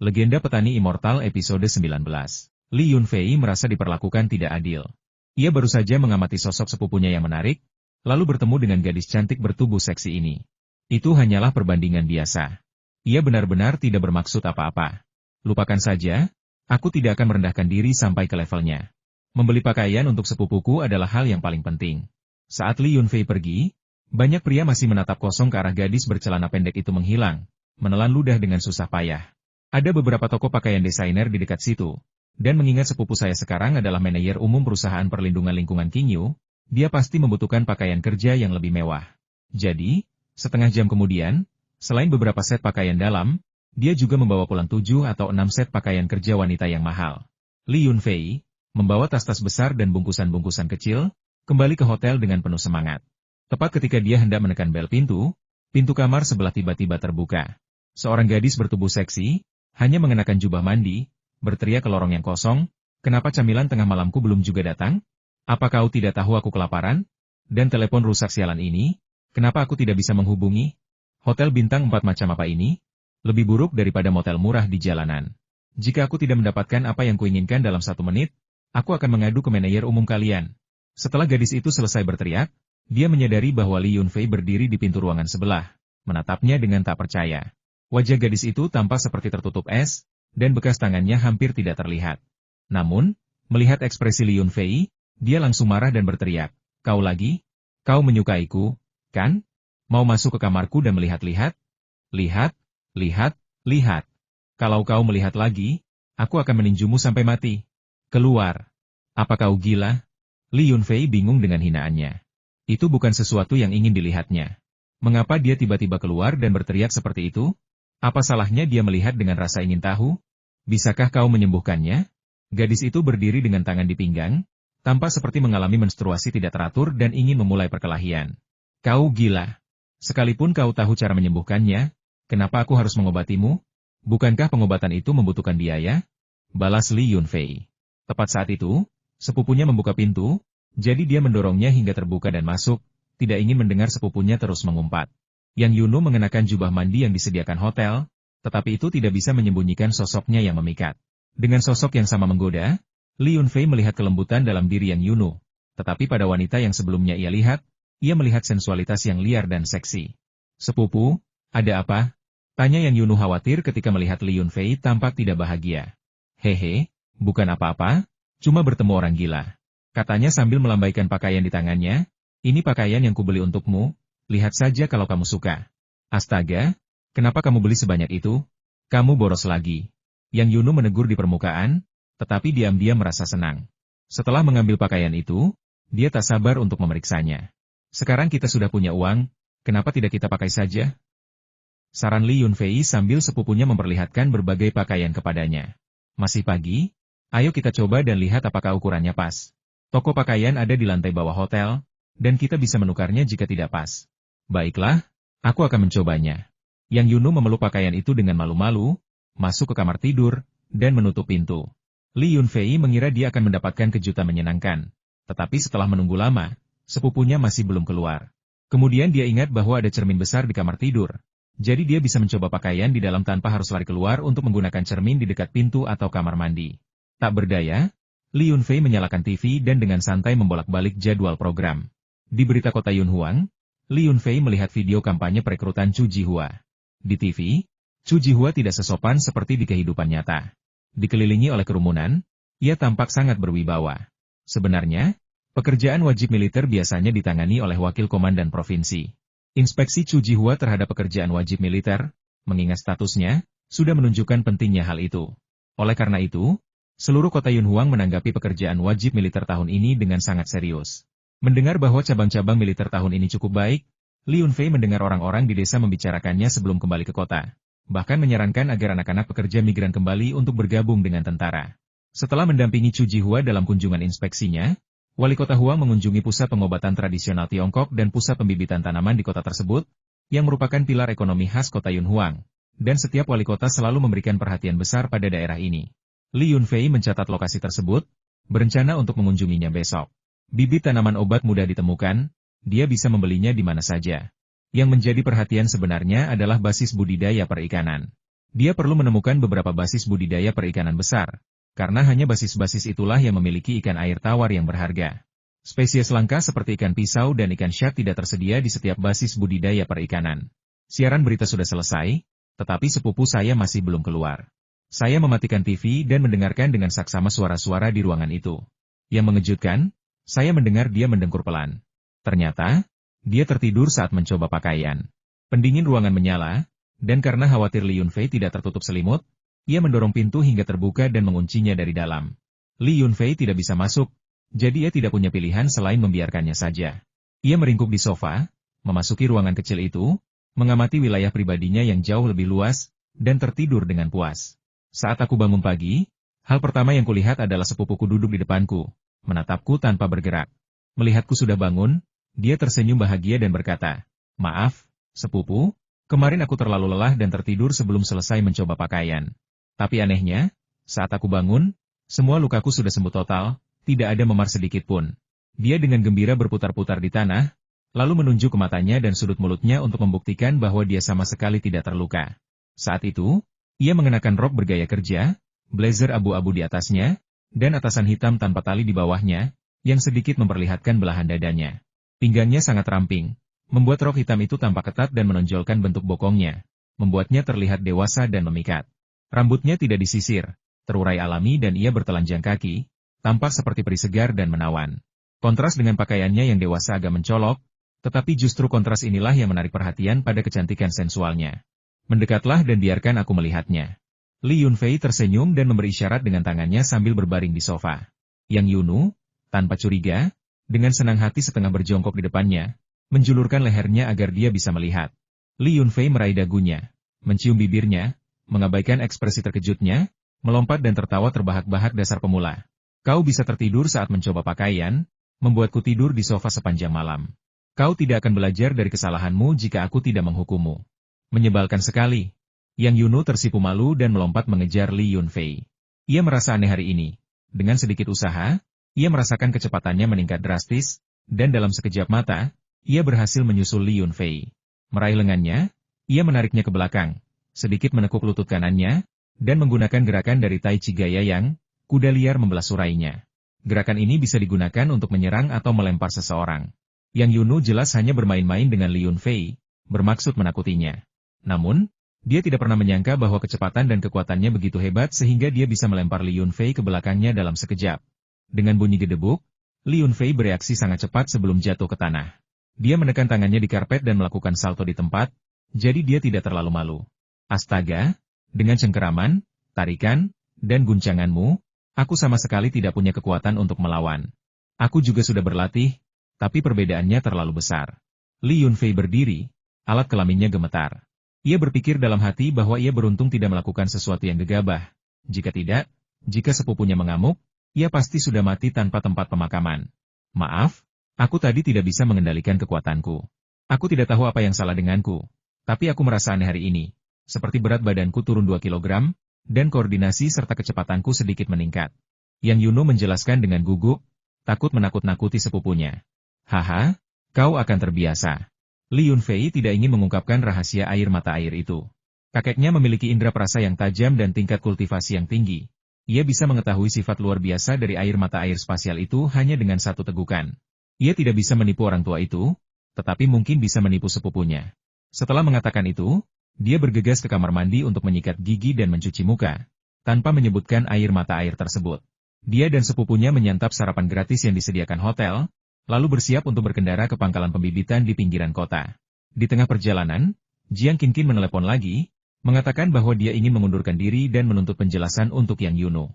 Legenda Petani Immortal episode 19. Li Yunfei merasa diperlakukan tidak adil. Ia baru saja mengamati sosok sepupunya yang menarik, lalu bertemu dengan gadis cantik bertubuh seksi ini. Itu hanyalah perbandingan biasa. Ia benar-benar tidak bermaksud apa-apa. Lupakan saja, aku tidak akan merendahkan diri sampai ke levelnya. Membeli pakaian untuk sepupuku adalah hal yang paling penting. Saat Li Yunfei pergi, banyak pria masih menatap kosong ke arah gadis bercelana pendek itu menghilang, menelan ludah dengan susah payah. Ada beberapa toko pakaian desainer di dekat situ, dan mengingat sepupu saya sekarang adalah manajer umum perusahaan perlindungan lingkungan King Yu, dia pasti membutuhkan pakaian kerja yang lebih mewah. Jadi, setengah jam kemudian, selain beberapa set pakaian dalam, dia juga membawa pulang 7 atau 6 set pakaian kerja wanita yang mahal. Li Yunfei membawa tas-tas besar dan bungkusan-bungkusan kecil, kembali ke hotel dengan penuh semangat. Tepat ketika dia hendak menekan bel pintu kamar sebelah tiba-tiba terbuka. Seorang gadis bertubuh seksi, hanya mengenakan jubah mandi, berteriak ke lorong yang kosong, "Kenapa camilan tengah malamku belum juga datang? Apa kau tidak tahu aku kelaparan? Dan telepon rusak sialan ini, kenapa aku tidak bisa menghubungi? Hotel bintang 4 macam apa ini? Lebih buruk daripada motel murah di jalanan. Jika aku tidak mendapatkan apa yang kuinginkan dalam 1 menit, aku akan mengadu ke manajer umum kalian." Setelah gadis itu selesai berteriak, dia menyadari bahwa Li Yunfei berdiri di pintu ruangan sebelah, menatapnya dengan tak percaya. Wajah gadis itu tampak seperti tertutup es, dan bekas tangannya hampir tidak terlihat. Namun, melihat ekspresi Li Yunfei, dia langsung marah dan berteriak, "Kau lagi? Kau menyukaiku, kan? Mau masuk ke kamarku dan melihat-lihat? Lihat, lihat, lihat. Kalau kau melihat lagi, aku akan meninjumu sampai mati. Keluar. Apa kau gila?" Li Yunfei bingung dengan hinaannya. Itu bukan sesuatu yang ingin dilihatnya. Mengapa dia tiba-tiba keluar dan berteriak seperti itu? Apa salahnya dia melihat dengan rasa ingin tahu? Bisakah kau menyembuhkannya? Gadis itu berdiri dengan tangan di pinggang, tampak seperti mengalami menstruasi tidak teratur dan ingin memulai perkelahian. Kau gila. Sekalipun kau tahu cara menyembuhkannya, kenapa aku harus mengobatimu? Bukankah pengobatan itu membutuhkan biaya? Balas Li Yunfei. Tepat saat itu, sepupunya membuka pintu, jadi dia mendorongnya hingga terbuka dan masuk, tidak ingin mendengar sepupunya terus mengumpat. Yang Yunu mengenakan jubah mandi yang disediakan hotel, tetapi itu tidak bisa menyembunyikan sosoknya yang memikat. Dengan sosok yang sama menggoda, Li Yunfei melihat kelembutan dalam diri Yang Yunu, tetapi pada wanita yang sebelumnya ia lihat, ia melihat sensualitas yang liar dan seksi. "Sepupu, ada apa?" tanya Yang Yunu khawatir ketika melihat Li Yunfei tampak tidak bahagia. "Hehe, bukan apa-apa, cuma bertemu orang gila," katanya sambil melambaikan pakaian di tangannya. "Ini pakaian yang kubeli untukmu, lihat saja kalau kamu suka." "Astaga, kenapa kamu beli sebanyak itu? Kamu boros lagi." Yang Yunu menegur di permukaan, tetapi diam-diam merasa senang. Setelah mengambil pakaian itu, dia tak sabar untuk memeriksanya. "Sekarang kita sudah punya uang, kenapa tidak kita pakai saja?" saran Li Yunfei sambil sepupunya memperlihatkan berbagai pakaian kepadanya. "Masih pagi, ayo kita coba dan lihat apakah ukurannya pas. Toko pakaian ada di lantai bawah hotel, dan kita bisa menukarnya jika tidak pas." "Baiklah, aku akan mencobanya." Yang Yunu memeluk pakaian itu dengan malu-malu, masuk ke kamar tidur, dan menutup pintu. Li Yunfei mengira dia akan mendapatkan kejutan menyenangkan, tetapi setelah menunggu lama, sepupunya masih belum keluar. Kemudian dia ingat bahwa ada cermin besar di kamar tidur, jadi dia bisa mencoba pakaian di dalam tanpa harus lari keluar untuk menggunakan cermin di dekat pintu atau kamar mandi. Tak berdaya, Li Yunfei menyalakan TV dan dengan santai membolak-balik jadwal program. Di berita kota Yunhuang, Li Yunfei melihat video kampanye perekrutan Chu Jihua. Di TV, Chu Jihua tidak sesopan seperti di kehidupan nyata. Dikelilingi oleh kerumunan, ia tampak sangat berwibawa. Sebenarnya, pekerjaan wajib militer biasanya ditangani oleh wakil komandan provinsi. Inspeksi Chu Jihua terhadap pekerjaan wajib militer, mengingat statusnya, sudah menunjukkan pentingnya hal itu. Oleh karena itu, seluruh kota Yunhuang menanggapi pekerjaan wajib militer tahun ini dengan sangat serius. Mendengar bahwa cabang-cabang militer tahun ini cukup baik, Li Yunfei mendengar orang-orang di desa membicarakannya sebelum kembali ke kota. Bahkan menyarankan agar anak-anak pekerja migran kembali untuk bergabung dengan tentara. Setelah mendampingi Chu Jihua dalam kunjungan inspeksinya, Wali Kota Huang mengunjungi pusat pengobatan tradisional Tiongkok dan pusat pembibitan tanaman di kota tersebut, yang merupakan pilar ekonomi khas kota Yunhuang, dan setiap wali kota selalu memberikan perhatian besar pada daerah ini. Li Yunfei mencatat lokasi tersebut, berencana untuk mengunjunginya besok. Bibit tanaman obat mudah ditemukan, dia bisa membelinya di mana saja. Yang menjadi perhatian sebenarnya adalah basis budidaya perikanan. Dia perlu menemukan beberapa basis budidaya perikanan besar, karena hanya basis-basis itulah yang memiliki ikan air tawar yang berharga. Spesies langka seperti ikan pisau dan ikan shark tidak tersedia di setiap basis budidaya perikanan. Siaran berita sudah selesai, tetapi sepupu saya masih belum keluar. Saya mematikan TV dan mendengarkan dengan saksama suara-suara di ruangan itu. Yang mengejutkan, saya mendengar dia mendengkur pelan. Ternyata, dia tertidur saat mencoba pakaian. Pendingin ruangan menyala, dan karena khawatir Li Yunfei tidak tertutup selimut, ia mendorong pintu hingga terbuka dan menguncinya dari dalam. Li Yunfei tidak bisa masuk, jadi ia tidak punya pilihan selain membiarkannya saja. Ia meringkuk di sofa, memasuki ruangan kecil itu, mengamati wilayah pribadinya yang jauh lebih luas, dan tertidur dengan puas. Saat aku bangun pagi, hal pertama yang kulihat adalah sepupuku duduk di depanku, menatapku tanpa bergerak. Melihatku sudah bangun, dia tersenyum bahagia dan berkata, "Maaf, sepupu, kemarin aku terlalu lelah dan tertidur sebelum selesai mencoba pakaian. Tapi anehnya, saat aku bangun, semua lukaku sudah sembuh total, tidak ada memar sedikit pun." Dia dengan gembira berputar-putar di tanah, lalu menunjuk ke matanya dan sudut mulutnya untuk membuktikan bahwa dia sama sekali tidak terluka. Saat itu, ia mengenakan rok bergaya kerja, blazer abu-abu di atasnya, dan atasan hitam tanpa tali di bawahnya, yang sedikit memperlihatkan belahan dadanya. Pinggangnya sangat ramping, membuat rok hitam itu tampak ketat dan menonjolkan bentuk bokongnya, membuatnya terlihat dewasa dan memikat. Rambutnya tidak disisir, terurai alami dan ia bertelanjang kaki, tampak seperti peri segar dan menawan. Kontras dengan pakaiannya yang dewasa agak mencolok, tetapi justru kontras inilah yang menarik perhatian pada kecantikan sensualnya. Mendekatlah dan biarkan aku melihatnya. Li Yunfei tersenyum dan memberi isyarat dengan tangannya sambil berbaring di sofa. Yang Yunu, tanpa curiga, dengan senang hati setengah berjongkok di depannya, menjulurkan lehernya agar dia bisa melihat. Li Yunfei meraih dagunya, mencium bibirnya, mengabaikan ekspresi terkejutnya, melompat dan tertawa terbahak-bahak dasar pemula. "Kau bisa tertidur saat mencoba pakaian, membuatku tidur di sofa sepanjang malam. Kau tidak akan belajar dari kesalahanmu jika aku tidak menghukummu." Menyebalkan sekali. Yang Yunu tersipu malu dan melompat mengejar Li Yunfei. Ia merasa aneh hari ini. Dengan sedikit usaha, ia merasakan kecepatannya meningkat drastis, dan dalam sekejap mata, ia berhasil menyusul Li Yunfei. Meraih lengannya, ia menariknya ke belakang, sedikit menekuk lutut kanannya, dan menggunakan gerakan dari Tai Chi Gaya yang, kuda liar membelah surainya. Gerakan ini bisa digunakan untuk menyerang atau melempar seseorang. Yang Yunu jelas hanya bermain-main dengan Li Yunfei, bermaksud menakutinya. Namun, dia tidak pernah menyangka bahwa kecepatan dan kekuatannya begitu hebat sehingga dia bisa melempar Li Yunfei ke belakangnya dalam sekejap. Dengan bunyi gedebuk, Li Yunfei bereaksi sangat cepat sebelum jatuh ke tanah. Dia menekan tangannya di karpet dan melakukan salto di tempat, jadi dia tidak terlalu malu. "Astaga, dengan cengkeraman, tarikan, dan guncanganmu, aku sama sekali tidak punya kekuatan untuk melawan. Aku juga sudah berlatih, tapi perbedaannya terlalu besar." Li Yunfei berdiri, alat kelaminnya gemetar. Ia berpikir dalam hati bahwa ia beruntung tidak melakukan sesuatu yang gegabah. Jika tidak, jika sepupunya mengamuk, ia pasti sudah mati tanpa tempat pemakaman. "Maaf, aku tadi tidak bisa mengendalikan kekuatanku. Aku tidak tahu apa yang salah denganku. Tapi aku merasa aneh hari ini. Seperti berat badanku turun 2 kilogram, dan koordinasi serta kecepatanku sedikit meningkat." Yang Yunu menjelaskan dengan gugup, takut menakut-nakuti sepupunya. "Haha, kau akan terbiasa." Li Yunfei tidak ingin mengungkapkan rahasia air mata air itu. Kakeknya memiliki indera perasa yang tajam dan tingkat kultivasi yang tinggi. Ia bisa mengetahui sifat luar biasa dari air mata air spasial itu hanya dengan satu tegukan. Ia tidak bisa menipu orang tua itu, tetapi mungkin bisa menipu sepupunya. Setelah mengatakan itu, dia bergegas ke kamar mandi untuk menyikat gigi dan mencuci muka, tanpa menyebutkan air mata air tersebut. Dia dan sepupunya menyantap sarapan gratis yang disediakan hotel, lalu bersiap untuk berkendara ke pangkalan pembibitan di pinggiran kota. Di tengah perjalanan, Jiang Qinqin menelepon lagi, mengatakan bahwa dia ingin mengundurkan diri dan menuntut penjelasan untuk Yang Yunu.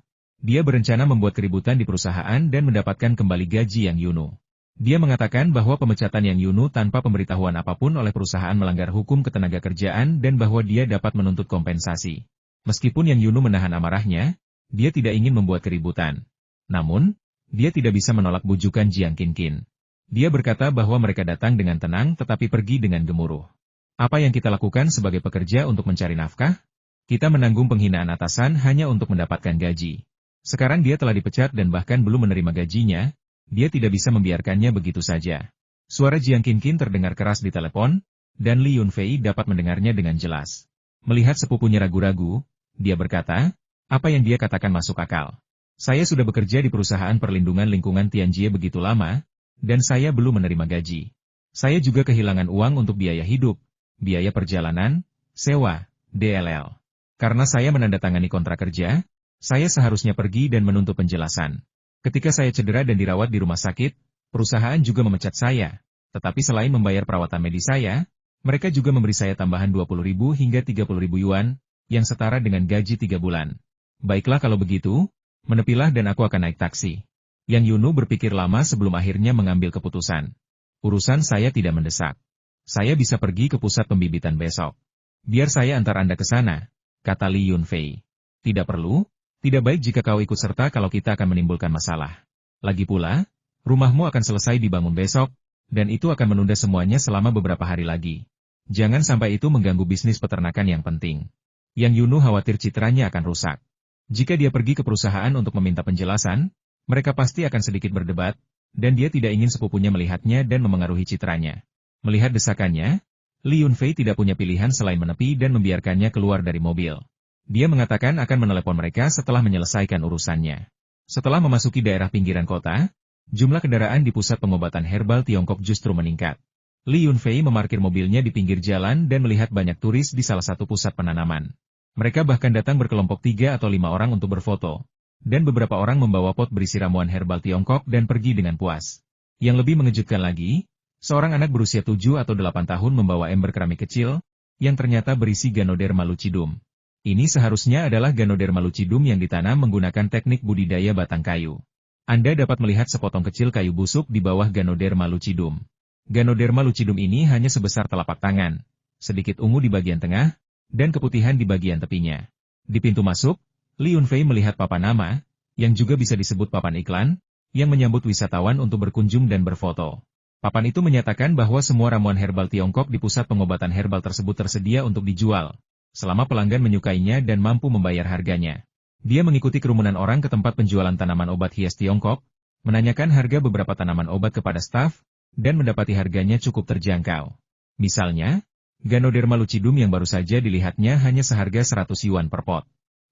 Dia berencana membuat keributan di perusahaan dan mendapatkan kembali gaji Yang Yunu. Dia mengatakan bahwa pemecatan Yang Yunu tanpa pemberitahuan apapun oleh perusahaan melanggar hukum ketenagakerjaan dan bahwa dia dapat menuntut kompensasi. Meskipun Yang Yunu menahan amarahnya, dia tidak ingin membuat keributan. Namun, dia tidak bisa menolak bujukan Jiang Qinqin. Dia berkata bahwa mereka datang dengan tenang tetapi pergi dengan gemuruh. "Apa yang kita lakukan sebagai pekerja untuk mencari nafkah? Kita menanggung penghinaan atasan hanya untuk mendapatkan gaji. Sekarang dia telah dipecat dan bahkan belum menerima gajinya, dia tidak bisa membiarkannya begitu saja." Suara Jiang Qinqin terdengar keras di telepon, dan Li Yunfei dapat mendengarnya dengan jelas. Melihat sepupunya ragu-ragu, dia berkata, apa yang dia katakan masuk akal. Saya sudah bekerja di perusahaan perlindungan lingkungan Tianjie begitu lama, dan saya belum menerima gaji. Saya juga kehilangan uang untuk biaya hidup, biaya perjalanan, sewa, DLL. Karena saya menandatangani kontrak kerja, saya seharusnya pergi dan menuntut penjelasan. Ketika saya cedera dan dirawat di rumah sakit, perusahaan juga memecat saya. Tetapi selain membayar perawatan medis saya, mereka juga memberi saya tambahan 20.000 hingga 30.000 yuan, yang setara dengan gaji 3 bulan. Baiklah kalau begitu, menepilah dan aku akan naik taksi. Yang Yunu berpikir lama sebelum akhirnya mengambil keputusan. Urusan saya tidak mendesak. Saya bisa pergi ke pusat pembibitan besok. Biar saya antar Anda ke sana, kata Li Yunfei. Tidak perlu, tidak baik jika kau ikut serta kalau kita akan menimbulkan masalah. Lagi pula, rumahmu akan selesai dibangun besok, dan itu akan menunda semuanya selama beberapa hari lagi. Jangan sampai itu mengganggu bisnis peternakan yang penting. Yang Yunu khawatir citranya akan rusak. Jika dia pergi ke perusahaan untuk meminta penjelasan, mereka pasti akan sedikit berdebat, dan dia tidak ingin sepupunya melihatnya dan memengaruhi citranya. Melihat desakannya, Li Yunfei tidak punya pilihan selain menepi dan membiarkannya keluar dari mobil. Dia mengatakan akan menelepon mereka setelah menyelesaikan urusannya. Setelah memasuki daerah pinggiran kota, jumlah kendaraan di pusat pengobatan herbal Tiongkok justru meningkat. Li Yunfei memarkir mobilnya di pinggir jalan dan melihat banyak turis di salah satu pusat penanaman. Mereka bahkan datang berkelompok 3 atau 5 orang untuk berfoto. Dan beberapa orang membawa pot berisi ramuan herbal Tiongkok dan pergi dengan puas. Yang lebih mengejutkan lagi, seorang anak berusia 7 atau 8 tahun membawa ember keramik kecil, yang ternyata berisi Ganoderma lucidum. Ini seharusnya adalah Ganoderma lucidum yang ditanam menggunakan teknik budidaya batang kayu. Anda dapat melihat sepotong kecil kayu busuk di bawah Ganoderma lucidum. Ganoderma lucidum ini hanya sebesar telapak tangan, sedikit ungu di bagian tengah, dan keputihan di bagian tepinya. Di pintu masuk, Li Yunfei melihat papan nama, yang juga bisa disebut papan iklan, yang menyambut wisatawan untuk berkunjung dan berfoto. Papan itu menyatakan bahwa semua ramuan herbal Tiongkok di pusat pengobatan herbal tersebut tersedia untuk dijual, selama pelanggan menyukainya dan mampu membayar harganya. Dia mengikuti kerumunan orang ke tempat penjualan tanaman obat hias Tiongkok, menanyakan harga beberapa tanaman obat kepada staf, dan mendapati harganya cukup terjangkau. Misalnya, Ganoderma lucidum yang baru saja dilihatnya hanya seharga 100 yuan per pot.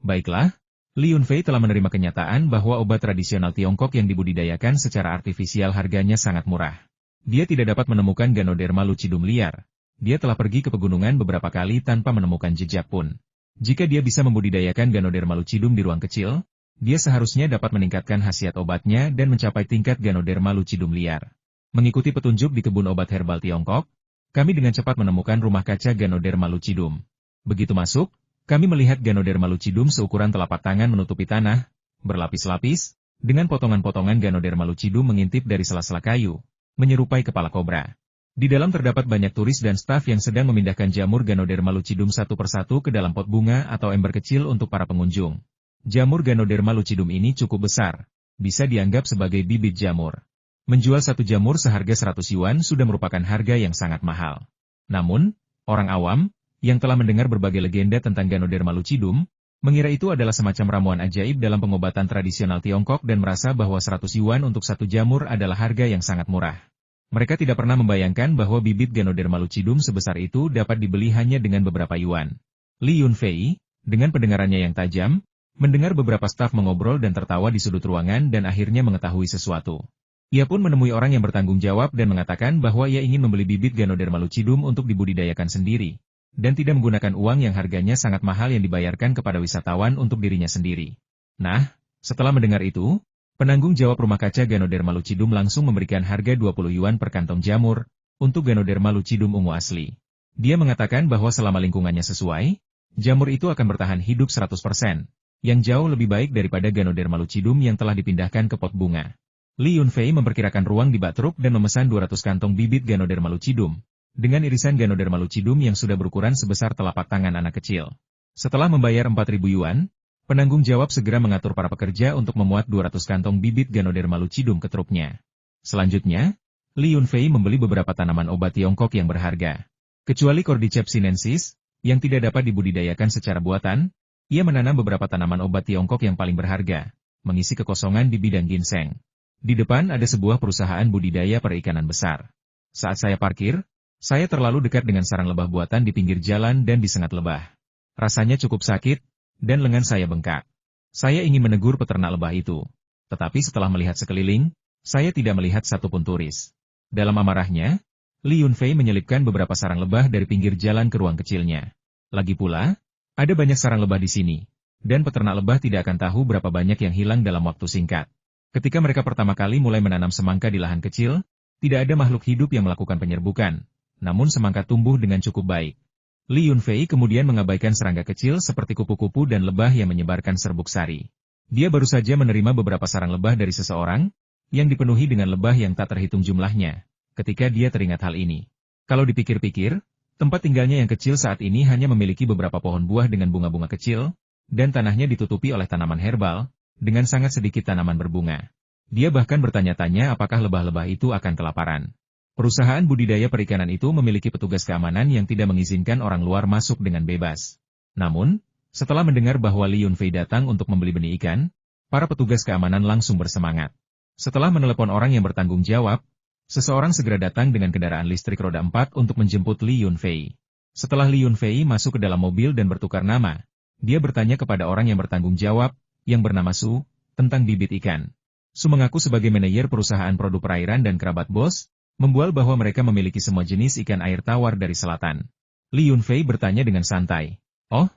Baiklah, Li Yunfei telah menerima kenyataan bahwa obat tradisional Tiongkok yang dibudidayakan secara artifisial harganya sangat murah. Dia tidak dapat menemukan Ganoderma lucidum liar. Dia telah pergi ke pegunungan beberapa kali tanpa menemukan jejak pun. Jika dia bisa membudidayakan Ganoderma lucidum di ruang kecil, dia seharusnya dapat meningkatkan khasiat obatnya dan mencapai tingkat Ganoderma lucidum liar. Mengikuti petunjuk di kebun obat herbal Tiongkok, kami dengan cepat menemukan rumah kaca Ganoderma lucidum. Begitu masuk, kami melihat Ganoderma lucidum seukuran telapak tangan menutupi tanah, berlapis-lapis, dengan potongan-potongan Ganoderma lucidum mengintip dari sela-sela kayu, menyerupai kepala kobra. Di dalam terdapat banyak turis dan staf yang sedang memindahkan jamur Ganoderma lucidum satu persatu ke dalam pot bunga atau ember kecil untuk para pengunjung. Jamur Ganoderma lucidum ini cukup besar, bisa dianggap sebagai bibit jamur. Menjual satu jamur seharga 100 yuan sudah merupakan harga yang sangat mahal. Namun, orang awam, yang telah mendengar berbagai legenda tentang Ganoderma lucidum, mengira itu adalah semacam ramuan ajaib dalam pengobatan tradisional Tiongkok dan merasa bahwa 100 yuan untuk satu jamur adalah harga yang sangat murah. Mereka tidak pernah membayangkan bahwa bibit Ganoderma lucidum sebesar itu dapat dibeli hanya dengan beberapa yuan. Li Yunfei, dengan pendengarannya yang tajam, mendengar beberapa staf mengobrol dan tertawa di sudut ruangan dan akhirnya mengetahui sesuatu. Ia pun menemui orang yang bertanggung jawab dan mengatakan bahwa ia ingin membeli bibit Ganoderma lucidum untuk dibudidayakan sendiri, dan tidak menggunakan uang yang harganya sangat mahal yang dibayarkan kepada wisatawan untuk dirinya sendiri. Nah, setelah mendengar itu, penanggung jawab rumah kaca Ganoderma lucidum langsung memberikan harga 20 yuan per kantong jamur, untuk Ganoderma lucidum ungu asli. Dia mengatakan bahwa selama lingkungannya sesuai, jamur itu akan bertahan hidup 100%, yang jauh lebih baik daripada Ganoderma lucidum yang telah dipindahkan ke pot bunga. Li Yunfei memperkirakan ruang di bak truk dan memesan 200 kantong bibit Ganoderma lucidum, dengan irisan Ganoderma lucidum yang sudah berukuran sebesar telapak tangan anak kecil. Setelah membayar 4.000 yuan, penanggung jawab segera mengatur para pekerja untuk memuat 200 kantong bibit Ganoderma lucidum ke truknya. Selanjutnya, Li Yunfei membeli beberapa tanaman obat Tiongkok yang berharga. Kecuali Cordyceps sinensis, yang tidak dapat dibudidayakan secara buatan, ia menanam beberapa tanaman obat Tiongkok yang paling berharga, mengisi kekosongan di bidang ginseng. Di depan ada sebuah perusahaan budidaya perikanan besar. Saat saya parkir, saya terlalu dekat dengan sarang lebah buatan di pinggir jalan dan disengat lebah. Rasanya cukup sakit, dan lengan saya bengkak. Saya ingin menegur peternak lebah itu. Tetapi setelah melihat sekeliling, saya tidak melihat satupun turis. Dalam amarahnya, Li Yunfei menyelipkan beberapa sarang lebah dari pinggir jalan ke ruang kecilnya. Lagi pula, ada banyak sarang lebah di sini, dan peternak lebah tidak akan tahu berapa banyak yang hilang dalam waktu singkat. Ketika mereka pertama kali mulai menanam semangka di lahan kecil, tidak ada makhluk hidup yang melakukan penyerbukan, namun semangka tumbuh dengan cukup baik. Li Yunfei kemudian mengabaikan serangga kecil seperti kupu-kupu dan lebah yang menyebarkan serbuk sari. Dia baru saja menerima beberapa sarang lebah dari seseorang, yang dipenuhi dengan lebah yang tak terhitung jumlahnya, ketika dia teringat hal ini. Kalau dipikir-pikir, tempat tinggalnya yang kecil saat ini hanya memiliki beberapa pohon buah dengan bunga-bunga kecil, dan tanahnya ditutupi oleh tanaman herbal, dengan sangat sedikit tanaman berbunga. Dia bahkan bertanya-tanya apakah lebah-lebah itu akan kelaparan. Perusahaan budidaya perikanan itu memiliki petugas keamanan yang tidak mengizinkan orang luar masuk dengan bebas. Namun, setelah mendengar bahwa Li Yunfei datang untuk membeli benih ikan, para petugas keamanan langsung bersemangat. Setelah menelepon orang yang bertanggung jawab, seseorang segera datang dengan kendaraan listrik roda 4 untuk menjemput Li Yunfei. Setelah Li Yunfei masuk ke dalam mobil dan bertukar nama, dia bertanya kepada orang yang bertanggung jawab, yang bernama Su, tentang bibit ikan. Su mengaku sebagai manajer perusahaan produk perairan dan kerabat bos, membual bahwa mereka memiliki semua jenis ikan air tawar dari selatan. Li Yunfei bertanya dengan santai, "Oh,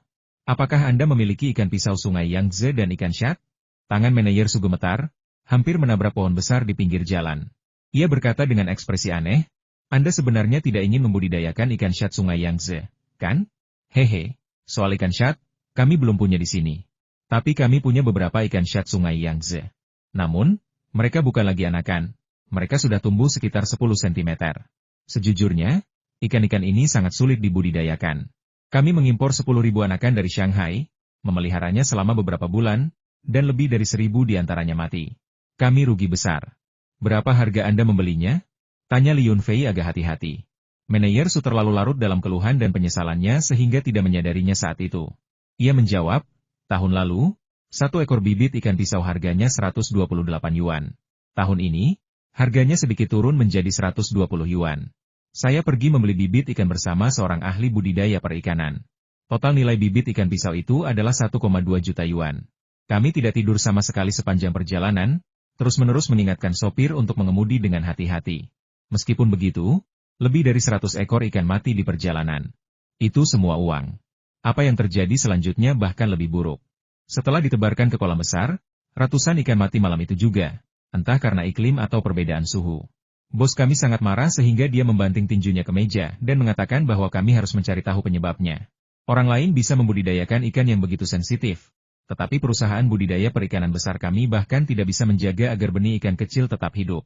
apakah Anda memiliki ikan pisau sungai Yangtze dan ikan shad?" Tangan manajer Su gemetar, hampir menabrak pohon besar di pinggir jalan. Ia berkata dengan ekspresi aneh, "Anda sebenarnya tidak ingin membudidayakan ikan shad sungai Yangtze, kan? Hehe, soal ikan shad, kami belum punya di sini. Tapi kami punya beberapa ikan shad sungai Yangtze. Namun, mereka bukan lagi anakan. Mereka sudah tumbuh sekitar 10 cm. Sejujurnya, ikan-ikan ini sangat sulit dibudidayakan. Kami mengimpor 10.000 anakan dari Shanghai, memeliharanya selama beberapa bulan, dan lebih dari 1.000 diantaranya mati. Kami rugi besar. Berapa harga Anda membelinya?" Tanya Li Yunfei agak hati-hati. Manajer Su terlalu larut dalam keluhan dan penyesalannya sehingga tidak menyadarinya saat itu. Ia menjawab, "Tahun lalu, satu ekor bibit ikan pisau harganya 128 yuan. Tahun ini, harganya sedikit turun menjadi 120 yuan. Saya pergi membeli bibit ikan bersama seorang ahli budidaya perikanan. Total nilai bibit ikan pisau itu adalah 1,2 juta yuan. Kami tidak tidur sama sekali sepanjang perjalanan, terus-menerus mengingatkan sopir untuk mengemudi dengan hati-hati. Meskipun begitu, lebih dari 100 ekor ikan mati di perjalanan. Itu semua uang. Apa yang terjadi selanjutnya bahkan lebih buruk. Setelah ditebarkan ke kolam besar, ratusan ikan mati malam itu juga. Entah karena iklim atau perbedaan suhu. Bos kami sangat marah sehingga dia membanting tinjunya ke meja dan mengatakan bahwa kami harus mencari tahu penyebabnya. Orang lain bisa membudidayakan ikan yang begitu sensitif, tetapi perusahaan budidaya perikanan besar kami bahkan tidak bisa menjaga agar benih ikan kecil tetap hidup.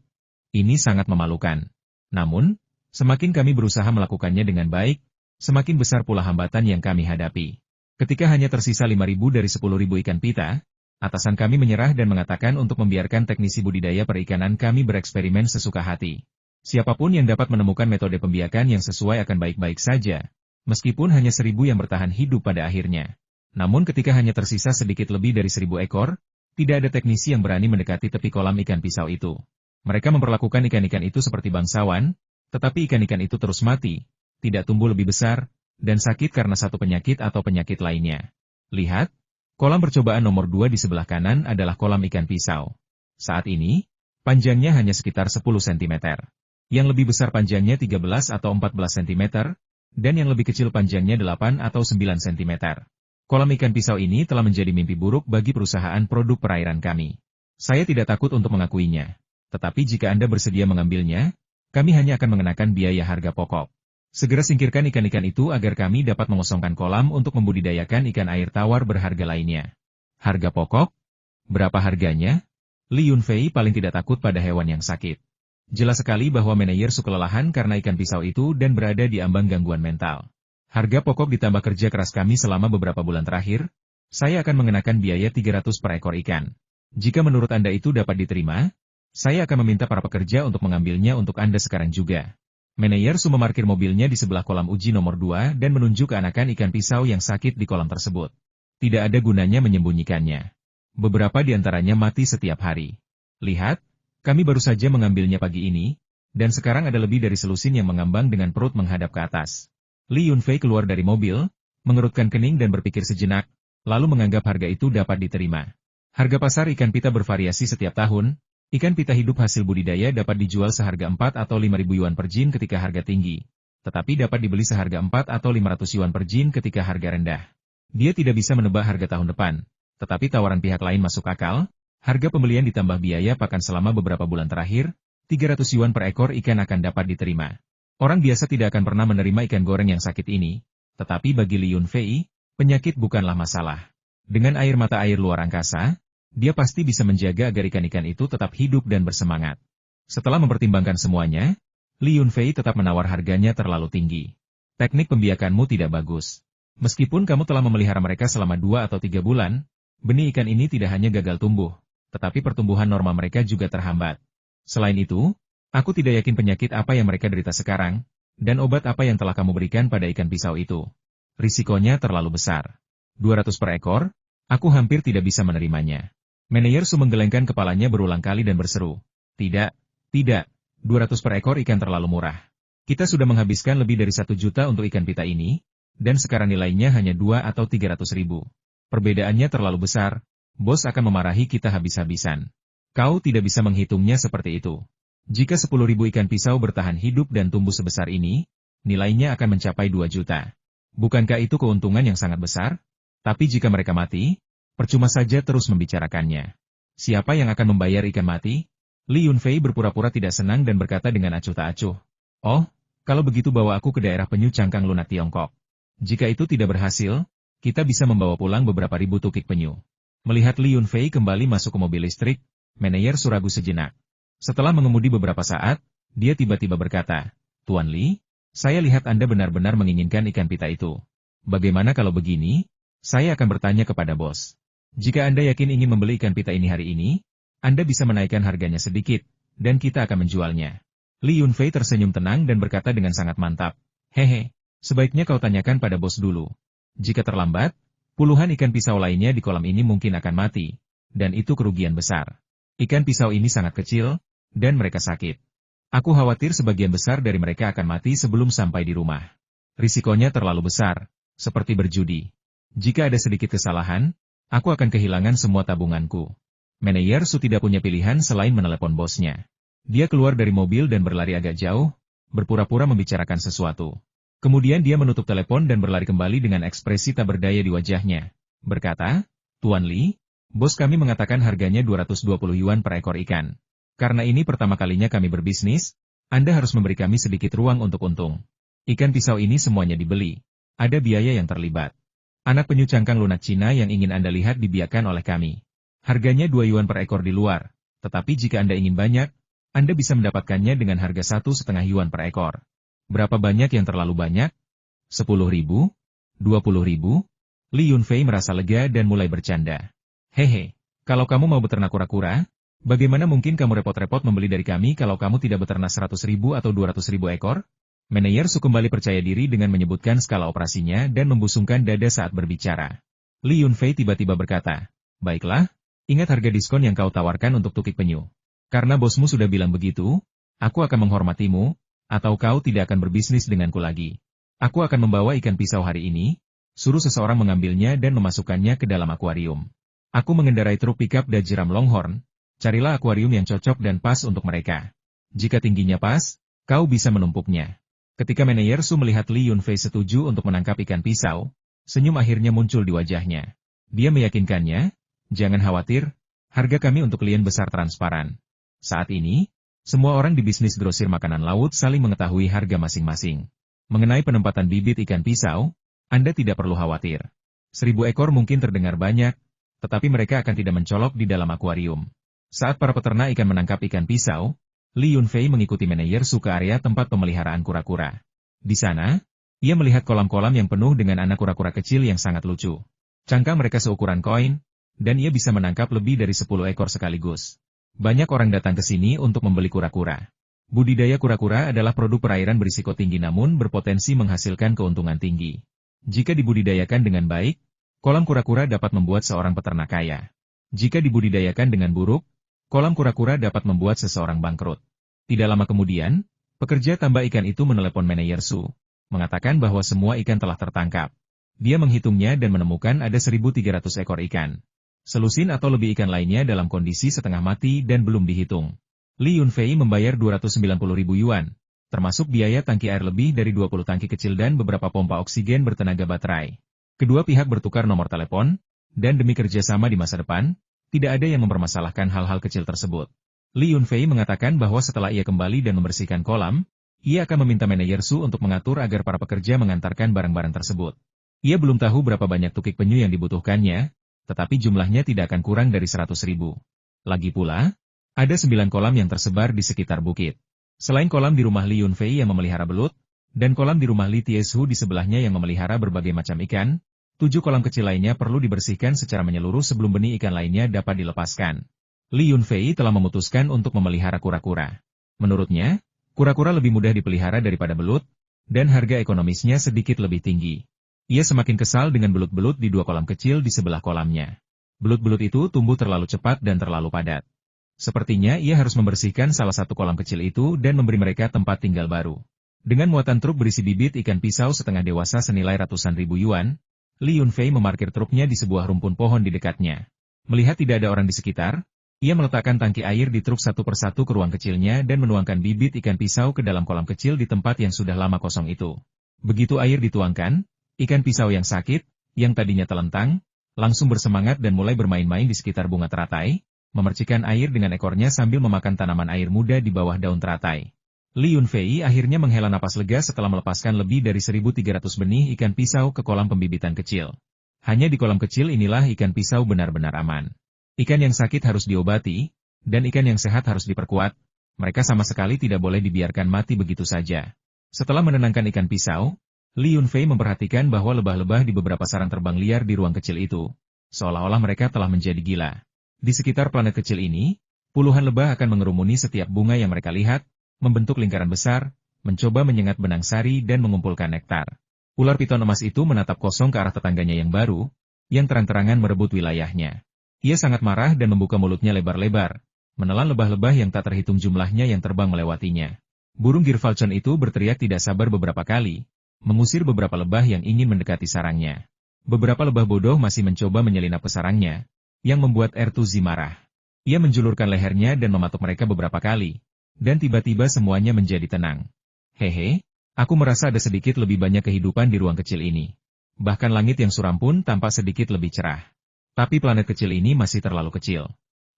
Ini sangat memalukan. Namun, semakin kami berusaha melakukannya dengan baik, semakin besar pula hambatan yang kami hadapi. Ketika hanya tersisa 5.000 dari 10.000 ikan pita, atasan kami menyerah dan mengatakan untuk membiarkan teknisi budidaya perikanan kami bereksperimen sesuka hati. Siapapun yang dapat menemukan metode pembiakan yang sesuai akan baik-baik saja, meskipun hanya 1.000 yang bertahan hidup pada akhirnya. Namun ketika hanya tersisa sedikit lebih dari 1.000 ekor, tidak ada teknisi yang berani mendekati tepi kolam ikan pisau itu. Mereka memperlakukan ikan-ikan itu seperti bangsawan, tetapi ikan-ikan itu terus mati, tidak tumbuh lebih besar, dan sakit karena satu penyakit atau penyakit lainnya. Lihat. Kolam percobaan nomor 2 di sebelah kanan adalah kolam ikan pisau. Saat ini, panjangnya hanya sekitar 10 cm. Yang lebih besar panjangnya 13 atau 14 cm, dan yang lebih kecil panjangnya 8 atau 9 cm. Kolam ikan pisau ini telah menjadi mimpi buruk bagi perusahaan produk perairan kami. Saya tidak takut untuk mengakuinya. Tetapi jika Anda bersedia mengambilnya, kami hanya akan mengenakan biaya harga pokok. Segera singkirkan ikan-ikan itu agar kami dapat mengosongkan kolam untuk membudidayakan ikan air tawar berharga lainnya. Harga pokok? Berapa harganya? Li Yunfei paling tidak takut pada hewan yang sakit. Jelas sekali bahwa manajer Su kelelahan karena ikan pisau itu dan berada di ambang gangguan mental. Harga pokok ditambah kerja keras kami selama beberapa bulan terakhir, saya akan mengenakan biaya 300 per ekor ikan. Jika menurut Anda itu dapat diterima, saya akan meminta para pekerja untuk mengambilnya untuk Anda sekarang juga. Manajer Su memarkir mobilnya di sebelah kolam uji nomor 2 dan menunjuk ke anakan ikan pisau yang sakit di kolam tersebut. Tidak ada gunanya menyembunyikannya. Beberapa di antaranya mati setiap hari. Lihat, kami baru saja mengambilnya pagi ini, dan sekarang ada lebih dari selusin yang mengambang dengan perut menghadap ke atas. Li Yunfei keluar dari mobil, mengerutkan kening dan berpikir sejenak, lalu menganggap harga itu dapat diterima. Harga pasar ikan pita bervariasi setiap tahun. Ikan pita hidup hasil budidaya dapat dijual seharga 4 atau 5.000 yuan per jin ketika harga tinggi, tetapi dapat dibeli seharga 4 atau 500 yuan per jin ketika harga rendah. Dia tidak bisa menebak harga tahun depan, tetapi tawaran pihak lain masuk akal. Harga pembelian ditambah biaya pakan selama beberapa bulan terakhir, 300 yuan per ekor ikan akan dapat diterima. Orang biasa tidak akan pernah menerima ikan goreng yang sakit ini, tetapi bagi Li Yunfei, penyakit bukanlah masalah. Dengan air mata air luar angkasa, dia pasti bisa menjaga agar ikan-ikan itu tetap hidup dan bersemangat. Setelah mempertimbangkan semuanya, Li Yunfei tetap menawar harganya terlalu tinggi. Teknik pembiakanmu tidak bagus. Meskipun kamu telah memelihara mereka selama 2 atau 3 bulan, benih ikan ini tidak hanya gagal tumbuh, tetapi pertumbuhan normal mereka juga terhambat. Selain itu, aku tidak yakin penyakit apa yang mereka derita sekarang, dan obat apa yang telah kamu berikan pada ikan pisau itu. Risikonya terlalu besar. 200 per ekor, aku hampir tidak bisa menerimanya. Manajer Su menggelengkan kepalanya berulang kali dan berseru. Tidak, 200 per ekor ikan terlalu murah. Kita sudah menghabiskan lebih dari 1 juta untuk ikan pita ini, dan sekarang nilainya hanya 2 atau 300 ribu. Perbedaannya terlalu besar, bos akan memarahi kita habis-habisan. Kau tidak bisa menghitungnya seperti itu. Jika 10.000 ikan pisau bertahan hidup dan tumbuh sebesar ini, nilainya akan mencapai 2 juta. Bukankah itu keuntungan yang sangat besar? Tapi jika mereka mati, percuma saja terus membicarakannya. Siapa yang akan membayar ikan mati? Li Yunfei berpura-pura tidak senang dan berkata dengan acuh tak acuh. Oh, kalau begitu bawa aku ke daerah penyu cangkang lunak Tiongkok. Jika itu tidak berhasil, kita bisa membawa pulang beberapa ribu tukik penyu. Melihat Li Yunfei kembali masuk ke mobil listrik, manajer Su ragu sejenak. Setelah mengemudi beberapa saat, dia tiba-tiba berkata, Tuan Li, saya lihat Anda benar-benar menginginkan ikan pita itu. Bagaimana kalau begini? Saya akan bertanya kepada bos. Jika Anda yakin ingin membeli ikan pita ini hari ini, Anda bisa menaikkan harganya sedikit, dan kita akan menjualnya. Li Yunfei tersenyum tenang dan berkata dengan sangat mantap. Hehe, sebaiknya kau tanyakan pada bos dulu. Jika terlambat, puluhan ikan pisau lainnya di kolam ini mungkin akan mati, dan itu kerugian besar. Ikan pisau ini sangat kecil, dan mereka sakit. Aku khawatir sebagian besar dari mereka akan mati sebelum sampai di rumah. Risikonya terlalu besar, seperti berjudi. Jika ada sedikit kesalahan, aku akan kehilangan semua tabunganku. Manajer Su tidak punya pilihan selain menelepon bosnya. Dia keluar dari mobil dan berlari agak jauh, berpura-pura membicarakan sesuatu. Kemudian dia menutup telepon dan berlari kembali dengan ekspresi tak berdaya di wajahnya. Berkata, Tuan Li, bos kami mengatakan harganya 220 yuan per ekor ikan. Karena ini pertama kalinya kami berbisnis, Anda harus memberi kami sedikit ruang untuk untung. Ikan pisau ini semuanya dibeli. Ada biaya yang terlibat. Anak penyu cangkang lunak Cina yang ingin Anda lihat dibiarkan oleh kami. Harganya 2 yuan per ekor di luar, tetapi jika Anda ingin banyak, Anda bisa mendapatkannya dengan harga 1,5 yuan per ekor. Berapa banyak yang terlalu banyak? 10.000? 20.000? Li Yunfei merasa lega dan mulai bercanda. Hehe, kalau kamu mau beternak kura-kura, bagaimana mungkin kamu repot-repot membeli dari kami kalau kamu tidak beternak 100.000 atau 200.000 ekor? Manajer Su kembali percaya diri dengan menyebutkan skala operasinya dan membusungkan dada saat berbicara. Li Yunfei tiba-tiba berkata, baiklah, ingat harga diskon yang kau tawarkan untuk tukik penyu. Karena bosmu sudah bilang begitu, aku akan menghormatimu, atau kau tidak akan berbisnis denganku lagi. Aku akan membawa ikan pisau hari ini, suruh seseorang mengambilnya dan memasukkannya ke dalam akuarium. Aku mengendarai truk pickup Dajiram Longhorn, carilah akuarium yang cocok dan pas untuk mereka. Jika tingginya pas, kau bisa menumpuknya. Ketika manajer Su melihat Li Yunfei setuju untuk menangkap ikan pisau, senyum akhirnya muncul di wajahnya. Dia meyakinkannya, jangan khawatir, harga kami untuk klien besar transparan. Saat ini, semua orang di bisnis grosir makanan laut saling mengetahui harga masing-masing. Mengenai penempatan bibit ikan pisau, Anda tidak perlu khawatir. 1.000 ekor mungkin terdengar banyak, tetapi mereka akan tidak mencolok di dalam akuarium. Saat para peternak ikan menangkap ikan pisau, Li Yunfei mengikuti manajer Su ke area tempat pemeliharaan kura-kura. Di sana, ia melihat kolam-kolam yang penuh dengan anak kura-kura kecil yang sangat lucu. Cangkang mereka seukuran koin, dan ia bisa menangkap lebih dari 10 ekor sekaligus. Banyak orang datang ke sini untuk membeli kura-kura. Budidaya kura-kura adalah produk perairan berisiko tinggi namun berpotensi menghasilkan keuntungan tinggi. Jika dibudidayakan dengan baik, kolam kura-kura dapat membuat seorang peternak kaya. Jika dibudidayakan dengan buruk, kolam kura-kura dapat membuat seseorang bangkrut. Tidak lama kemudian, pekerja tambak ikan itu menelepon manajer Su, mengatakan bahwa semua ikan telah tertangkap. Dia menghitungnya dan menemukan ada 1.300 ekor ikan. Selusin atau lebih ikan lainnya dalam kondisi setengah mati dan belum dihitung. Li Yunfei membayar 290.000 yuan, termasuk biaya tangki air lebih dari 20 tangki kecil dan beberapa pompa oksigen bertenaga baterai. Kedua pihak bertukar nomor telepon, dan demi kerjasama di masa depan, tidak ada yang mempermasalahkan hal-hal kecil tersebut. Li Yunfei mengatakan bahwa setelah ia kembali dan membersihkan kolam, ia akan meminta manajer Su untuk mengatur agar para pekerja mengantarkan barang-barang tersebut. Ia belum tahu berapa banyak tukik penyu yang dibutuhkannya, tetapi jumlahnya tidak akan kurang dari 100.000. Lagi pula, ada 9 kolam yang tersebar di sekitar bukit. Selain kolam di rumah Li Yunfei yang memelihara belut, dan kolam di rumah Li Tieshu di sebelahnya yang memelihara berbagai macam ikan, 7 kolam kecil lainnya perlu dibersihkan secara menyeluruh sebelum benih ikan lainnya dapat dilepaskan. Li Yunfei telah memutuskan untuk memelihara kura-kura. Menurutnya, kura-kura lebih mudah dipelihara daripada belut, dan harga ekonomisnya sedikit lebih tinggi. Ia semakin kesal dengan belut-belut di 2 kolam kecil di sebelah kolamnya. Belut-belut itu tumbuh terlalu cepat dan terlalu padat. Sepertinya ia harus membersihkan salah satu kolam kecil itu dan memberi mereka tempat tinggal baru. Dengan muatan truk berisi bibit ikan pisau setengah dewasa senilai ratusan ribu yuan, Li Yunfei memarkir truknya di sebuah rumpun pohon di dekatnya. Melihat tidak ada orang di sekitar, ia meletakkan tangki air di truk satu persatu ke ruang kecilnya dan menuangkan bibit ikan pisau ke dalam kolam kecil di tempat yang sudah lama kosong itu. Begitu air dituangkan, ikan pisau yang sakit, yang tadinya telentang, langsung bersemangat dan mulai bermain-main di sekitar bunga teratai, memercikan air dengan ekornya sambil memakan tanaman air muda di bawah daun teratai. Li Yunfei akhirnya menghela napas lega setelah melepaskan lebih dari 1.300 benih ikan pisau ke kolam pembibitan kecil. Hanya di kolam kecil inilah ikan pisau benar-benar aman. Ikan yang sakit harus diobati, dan ikan yang sehat harus diperkuat. Mereka sama sekali tidak boleh dibiarkan mati begitu saja. Setelah menenangkan ikan pisau, Li Yunfei memperhatikan bahwa lebah-lebah di beberapa sarang terbang liar di ruang kecil itu, seolah-olah mereka telah menjadi gila. Di sekitar planet kecil ini, puluhan lebah akan mengerumuni setiap bunga yang mereka lihat, membentuk lingkaran besar, mencoba menyengat benang sari dan mengumpulkan nektar. Ular piton emas itu menatap kosong ke arah tetangganya yang baru, yang terang-terangan merebut wilayahnya. Ia sangat marah dan membuka mulutnya lebar-lebar, menelan lebah-lebah yang tak terhitung jumlahnya yang terbang melewatinya. Burung Girfalcon itu berteriak tidak sabar beberapa kali, mengusir beberapa lebah yang ingin mendekati sarangnya. Beberapa lebah bodoh masih mencoba menyelinap ke sarangnya, yang membuat Ertuzi marah. Ia menjulurkan lehernya dan mematuk mereka beberapa kali, dan tiba-tiba semuanya menjadi tenang. Hehe, aku merasa ada sedikit lebih banyak kehidupan di ruang kecil ini. Bahkan langit yang suram pun tampak sedikit lebih cerah. Tapi planet kecil ini masih terlalu kecil.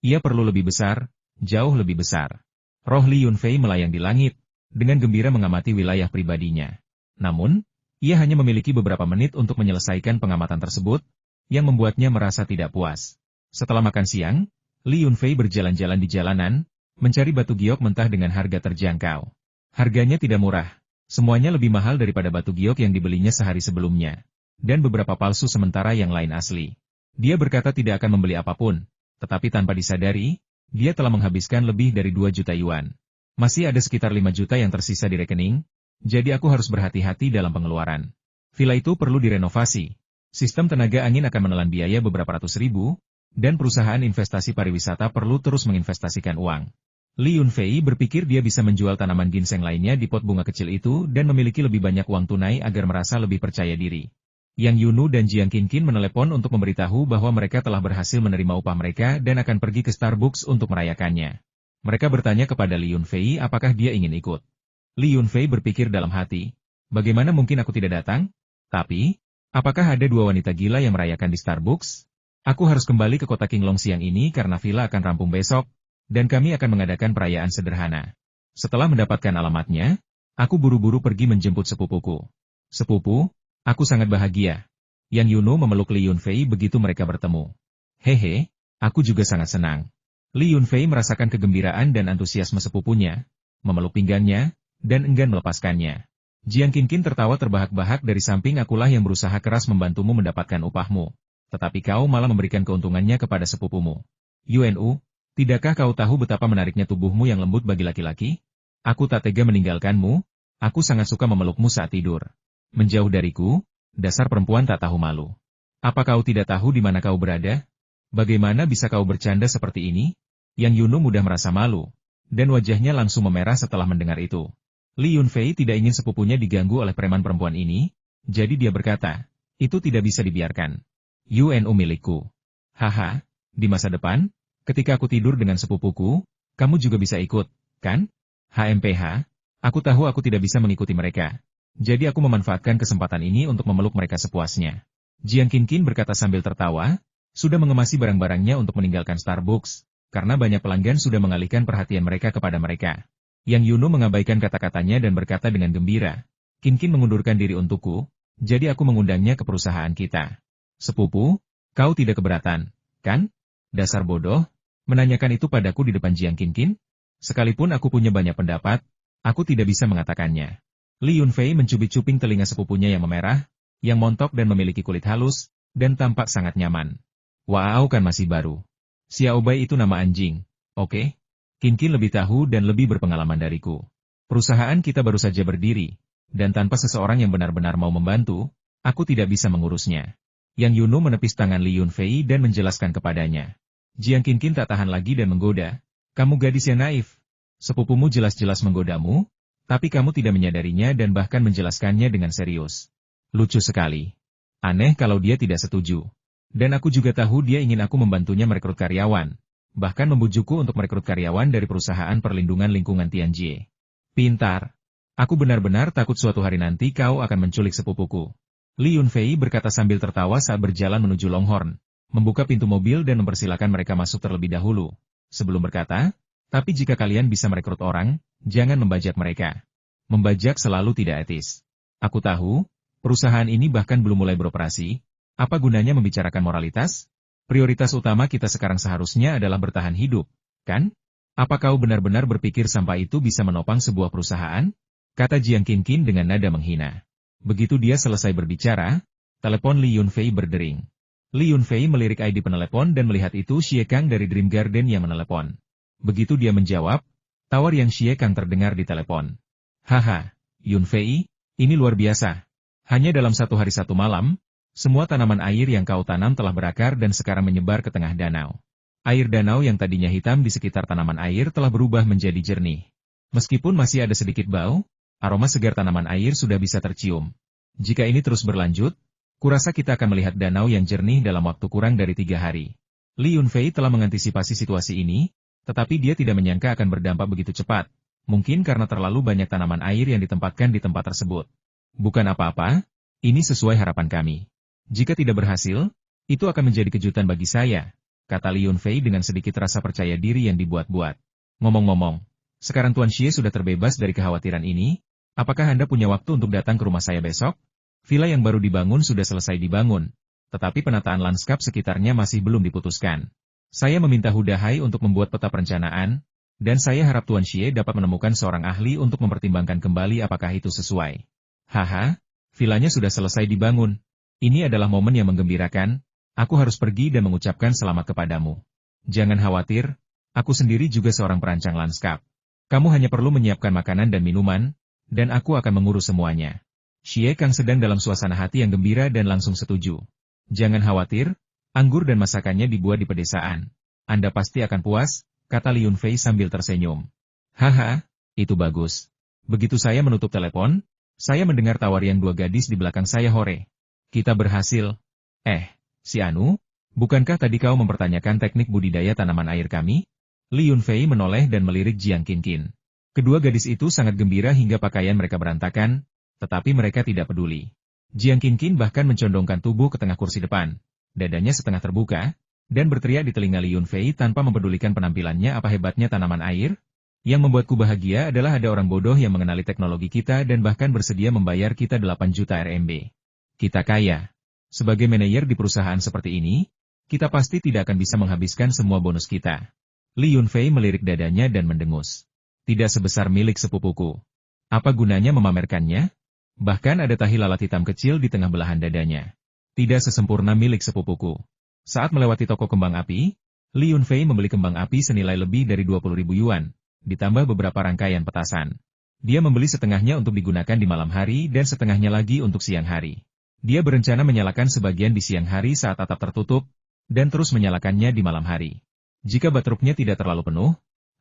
Ia perlu lebih besar, jauh lebih besar. Roh Li Yunfei melayang di langit, dengan gembira mengamati wilayah pribadinya. Namun, ia hanya memiliki beberapa menit untuk menyelesaikan pengamatan tersebut, yang membuatnya merasa tidak puas. Setelah makan siang, Li Yunfei berjalan-jalan di jalanan, mencari batu giok mentah dengan harga terjangkau. Harganya tidak murah, semuanya lebih mahal daripada batu giok yang dibelinya sehari sebelumnya, dan beberapa palsu sementara yang lain asli. Dia berkata tidak akan membeli apapun, tetapi tanpa disadari, dia telah menghabiskan lebih dari 2 juta yuan. Masih ada sekitar 5 juta yang tersisa di rekening, jadi aku harus berhati-hati dalam pengeluaran. Villa itu perlu direnovasi. Sistem tenaga angin akan menelan biaya beberapa ratus ribu, dan perusahaan investasi pariwisata perlu terus menginvestasikan uang. Li Yunfei berpikir dia bisa menjual tanaman ginseng lainnya di pot bunga kecil itu dan memiliki lebih banyak uang tunai agar merasa lebih percaya diri. Yang Yunu dan Jiang Qinqin menelepon untuk memberitahu bahwa mereka telah berhasil menerima upah mereka dan akan pergi ke Starbucks untuk merayakannya. Mereka bertanya kepada Li Yunfei apakah dia ingin ikut. Li Yunfei berpikir dalam hati, bagaimana mungkin aku tidak datang? Tapi, apakah ada 2 wanita gila yang merayakan di Starbucks? Aku harus kembali ke kota Qinglong siang ini karena villa akan rampung besok, dan kami akan mengadakan perayaan sederhana. Setelah mendapatkan alamatnya, aku buru-buru pergi menjemput sepupuku. Sepupu, aku sangat bahagia. Yang Yunu memeluk Li Yunfei begitu mereka bertemu. Hehe, aku juga sangat senang. Li Yunfei merasakan kegembiraan dan antusiasme sepupunya, memeluk pinggangnya, dan enggan melepaskannya. Jiang Qinqin tertawa terbahak-bahak dari samping akulah yang berusaha keras membantumu mendapatkan upahmu. Tetapi kau malah memberikan keuntungannya kepada sepupumu. Yunu, tidakkah kau tahu betapa menariknya tubuhmu yang lembut bagi laki-laki? Aku tak tega meninggalkanmu, aku sangat suka memelukmu saat tidur. Menjauh dariku, dasar perempuan tak tahu malu. Apa kau tidak tahu di mana kau berada? Bagaimana bisa kau bercanda seperti ini? Yang Yunu mudah merasa malu, dan wajahnya langsung memerah setelah mendengar itu. Li Yunfei tidak ingin sepupunya diganggu oleh preman perempuan ini, jadi dia berkata, Itu tidak bisa dibiarkan. Yunu milikku. Haha, di masa depan, ketika aku tidur dengan sepupuku, kamu juga bisa ikut, kan? HMPH, aku tahu aku tidak bisa mengikuti mereka. Jadi aku memanfaatkan kesempatan ini untuk memeluk mereka sepuasnya. Jiang Qinqin berkata sambil tertawa, sudah mengemasi barang-barangnya untuk meninggalkan Starbucks, karena banyak pelanggan sudah mengalihkan perhatian mereka kepada mereka. Yang Yuno mengabaikan kata-katanya dan berkata dengan gembira, Qinqin mengundurkan diri untukku, jadi aku mengundangnya ke perusahaan kita. Sepupu, kau tidak keberatan, kan? Dasar bodoh, menanyakan itu padaku di depan Jiang Qinqin? Sekalipun aku punya banyak pendapat, aku tidak bisa mengatakannya. Li Yunfei mencubit-cuping telinga sepupunya yang memerah, yang montok dan memiliki kulit halus, dan tampak sangat nyaman. Wow kan masih baru. Xiao Bai itu nama anjing, oke? Qinqin lebih tahu dan lebih berpengalaman dariku. Perusahaan kita baru saja berdiri, dan tanpa seseorang yang benar-benar mau membantu, aku tidak bisa mengurusnya. Yang Yuno menepis tangan Li Yunfei dan menjelaskan kepadanya. Jiang Qinqin tak tahan lagi dan menggoda. Kamu gadis yang naif. Sepupumu jelas-jelas menggodamu, tapi kamu tidak menyadarinya dan bahkan menjelaskannya dengan serius. Lucu sekali. Aneh kalau dia tidak setuju. Dan aku juga tahu dia ingin aku membantunya merekrut karyawan. Bahkan membujukku untuk merekrut karyawan dari perusahaan perlindungan lingkungan Tianjie. Pintar. Aku benar-benar takut suatu hari nanti kau akan menculik sepupuku. Li Yunfei berkata sambil tertawa saat berjalan menuju Longhorn, membuka pintu mobil dan mempersilakan mereka masuk terlebih dahulu. Sebelum berkata, tapi jika kalian bisa merekrut orang, jangan membajak mereka. Membajak selalu tidak etis. Aku tahu, perusahaan ini bahkan belum mulai beroperasi. Apa gunanya membicarakan moralitas? Prioritas utama kita sekarang seharusnya adalah bertahan hidup, kan? Apa kau benar-benar berpikir sampah itu bisa menopang sebuah perusahaan? Kata Jiang Qinqin dengan nada menghina. Begitu dia selesai berbicara, telepon Li Yunfei berdering. Li Yunfei melirik ID penelepon dan melihat itu Xie Kang dari Dream Garden yang menelepon. Begitu dia menjawab, tawar yang Xie Kang terdengar di telepon. Haha, Yunfei, ini luar biasa. Hanya dalam 1 hari 1 malam, semua tanaman air yang kau tanam telah berakar dan sekarang menyebar ke tengah danau. Air danau yang tadinya hitam di sekitar tanaman air telah berubah menjadi jernih. Meskipun masih ada sedikit bau, aroma segar tanaman air sudah bisa tercium. Jika ini terus berlanjut, kurasa kita akan melihat danau yang jernih dalam waktu kurang dari 3 hari. Li Yunfei telah mengantisipasi situasi ini, tetapi dia tidak menyangka akan berdampak begitu cepat, mungkin karena terlalu banyak tanaman air yang ditempatkan di tempat tersebut. Bukan apa-apa, ini sesuai harapan kami. Jika tidak berhasil, itu akan menjadi kejutan bagi saya, kata Li Yunfei dengan sedikit rasa percaya diri yang dibuat-buat. Ngomong-ngomong, sekarang Tuan Xie sudah terbebas dari kekhawatiran ini, apakah Anda punya waktu untuk datang ke rumah saya besok? Villa yang baru dibangun sudah selesai dibangun, tetapi penataan lanskap sekitarnya masih belum diputuskan. Saya meminta Hudahai untuk membuat peta perencanaan, dan saya harap Tuan Xie dapat menemukan seorang ahli untuk mempertimbangkan kembali apakah itu sesuai. Haha, villanya sudah selesai dibangun. Ini adalah momen yang menggembirakan, aku harus pergi dan mengucapkan selamat kepadamu. Jangan khawatir, aku sendiri juga seorang perancang lanskap. Kamu hanya perlu menyiapkan makanan dan minuman, dan aku akan mengurus semuanya. Xie Kang sedang dalam suasana hati yang gembira dan langsung setuju. Jangan khawatir, anggur dan masakannya dibuat di pedesaan. Anda pasti akan puas, kata Li Yunfei sambil tersenyum. Haha, itu bagus. Begitu saya menutup telepon, saya mendengar tawarian 2 gadis di belakang saya hore. Kita berhasil. Si Anu, bukankah tadi kau mempertanyakan teknik budidaya tanaman air kami? Li Yunfei menoleh dan melirik Jiang Qinqin. Kedua gadis itu sangat gembira hingga pakaian mereka berantakan, tetapi mereka tidak peduli. Jiang Qinqin bahkan mencondongkan tubuh ke tengah kursi depan, dadanya setengah terbuka, dan berteriak di telinga Li Yunfei tanpa mempedulikan penampilannya apa hebatnya tanaman air. Yang membuatku bahagia adalah ada orang bodoh yang mengenali teknologi kita dan bahkan bersedia membayar kita 8 juta RMB. Kita kaya. Sebagai manajer di perusahaan seperti ini, kita pasti tidak akan bisa menghabiskan semua bonus kita. Li Yunfei melirik dadanya dan mendengus. Tidak sebesar milik sepupuku. Apa gunanya memamerkannya? Bahkan ada tahi lalat hitam kecil di tengah belahan dadanya. Tidak sesempurna milik sepupuku. Saat melewati toko kembang api, Li Yunfei membeli kembang api senilai lebih dari 20.000 yuan, ditambah beberapa rangkaian petasan. Dia membeli setengahnya untuk digunakan di malam hari dan setengahnya lagi untuk siang hari. Dia berencana menyalakan sebagian di siang hari saat atap tertutup, dan terus menyalakannya di malam hari. Jika batruknya tidak terlalu penuh,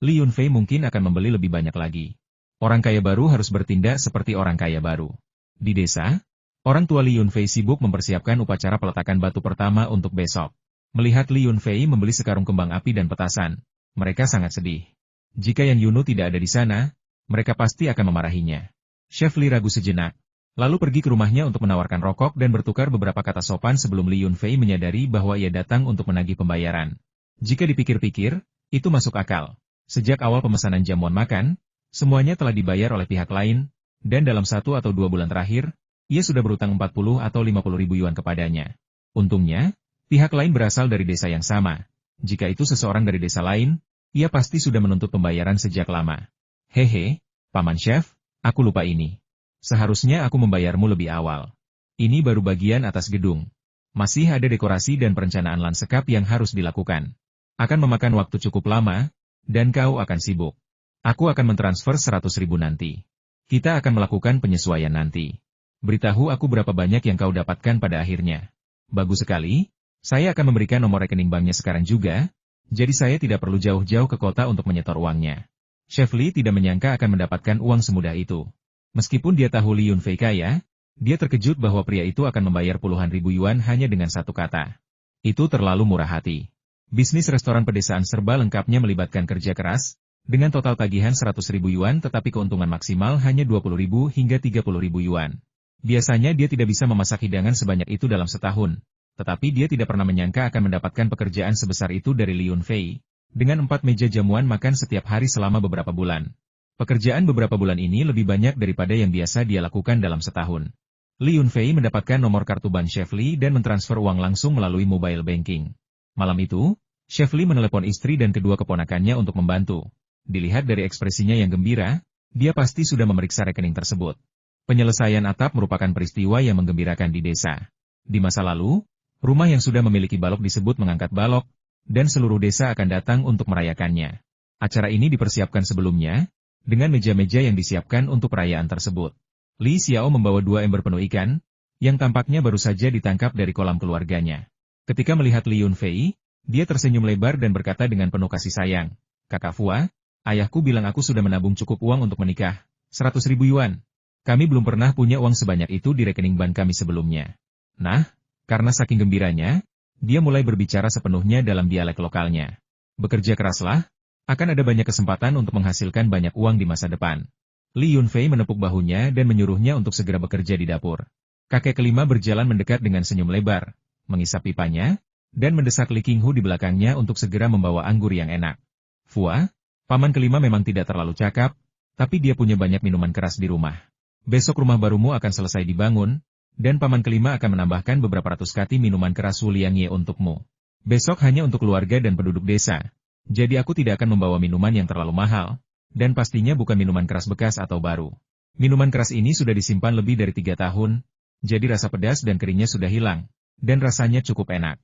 Li Yunfei mungkin akan membeli lebih banyak lagi. Orang kaya baru harus bertindak seperti orang kaya baru. Di desa, Orang tua Li Yunfei sibuk mempersiapkan upacara peletakan batu pertama untuk besok. Melihat Li Yunfei membeli sekarung kembang api dan petasan, mereka sangat sedih. Jika Yang Yunu tidak ada di sana, mereka pasti akan memarahinya. Chef Li ragu sejenak, lalu pergi ke rumahnya untuk menawarkan rokok dan bertukar beberapa kata sopan sebelum Li Yunfei menyadari bahwa ia datang untuk menagih pembayaran. Jika dipikir-pikir, itu masuk akal. Sejak awal pemesanan jamuan makan, semuanya telah dibayar oleh pihak lain, dan dalam 1 atau 2 bulan terakhir, ia sudah berutang 40 atau 50 ribu yuan kepadanya. Untungnya, pihak lain berasal dari desa yang sama. Jika itu seseorang dari desa lain, ia pasti sudah menuntut pembayaran sejak lama. Hehe, Paman Chef, aku lupa ini. Seharusnya aku membayarmu lebih awal. Ini baru bagian atas gedung. Masih ada dekorasi dan perencanaan lanskap yang harus dilakukan. Akan memakan waktu cukup lama, dan kau akan sibuk. Aku akan mentransfer 100 ribu nanti. Kita akan melakukan penyesuaian nanti. Beritahu aku berapa banyak yang kau dapatkan pada akhirnya. Bagus sekali, saya akan memberikan nomor rekening banknya sekarang juga, jadi saya tidak perlu jauh-jauh ke kota untuk menyetor uangnya. Chef Li tidak menyangka akan mendapatkan uang semudah itu. Meskipun dia tahu Li Yunfei kaya, dia terkejut bahwa pria itu akan membayar puluhan ribu yuan hanya dengan satu kata. Itu terlalu murah hati. Bisnis restoran pedesaan serba lengkapnya melibatkan kerja keras, dengan total tagihan 100 ribu yuan tetapi keuntungan maksimal hanya 20 ribu hingga 30 ribu yuan. Biasanya dia tidak bisa memasak hidangan sebanyak itu dalam setahun, tetapi dia tidak pernah menyangka akan mendapatkan pekerjaan sebesar itu dari Li Yunfei, dengan 4 meja jamuan makan setiap hari selama beberapa bulan. Pekerjaan beberapa bulan ini lebih banyak daripada yang biasa dia lakukan dalam setahun. Li Yunfei mendapatkan nomor kartu bank Chef Li dan mentransfer uang langsung melalui mobile banking. Malam itu, Chef Li menelepon istri dan kedua keponakannya untuk membantu. Dilihat dari ekspresinya yang gembira, dia pasti sudah memeriksa rekening tersebut. Penyelesaian atap merupakan peristiwa yang menggembirakan di desa. Di masa lalu, rumah yang sudah memiliki balok disebut mengangkat balok, dan seluruh desa akan datang untuk merayakannya. Acara ini dipersiapkan sebelumnya, dengan meja-meja yang disiapkan untuk perayaan tersebut. Li Xiao membawa 2 ember penuh ikan, yang tampaknya baru saja ditangkap dari kolam keluarganya. Ketika melihat Li Yunfei, dia tersenyum lebar dan berkata dengan penuh kasih sayang, "Kakak Fua, ayahku bilang aku sudah menabung cukup uang untuk menikah, 100 ribu yuan. Kami belum pernah punya uang sebanyak itu di rekening bank kami sebelumnya." Nah, karena saking gembiranya, dia mulai berbicara sepenuhnya dalam dialek lokalnya. Bekerja keraslah, akan ada banyak kesempatan untuk menghasilkan banyak uang di masa depan. Li Yunfei menepuk bahunya dan menyuruhnya untuk segera bekerja di dapur. Kakek kelima berjalan mendekat dengan senyum lebar, mengisap pipanya, dan mendesak Li Qinghu di belakangnya untuk segera membawa anggur yang enak. "Fua, paman kelima memang tidak terlalu cakap, tapi dia punya banyak minuman keras di rumah. Besok rumah barumu akan selesai dibangun, dan paman kelima akan menambahkan beberapa ratus kati minuman keras Wu Liang Ye untukmu. Besok hanya untuk keluarga dan penduduk desa, jadi aku tidak akan membawa minuman yang terlalu mahal, dan pastinya bukan minuman keras bekas atau baru. Minuman keras ini sudah disimpan lebih dari 3 tahun, jadi rasa pedas dan keringnya sudah hilang, dan rasanya cukup enak.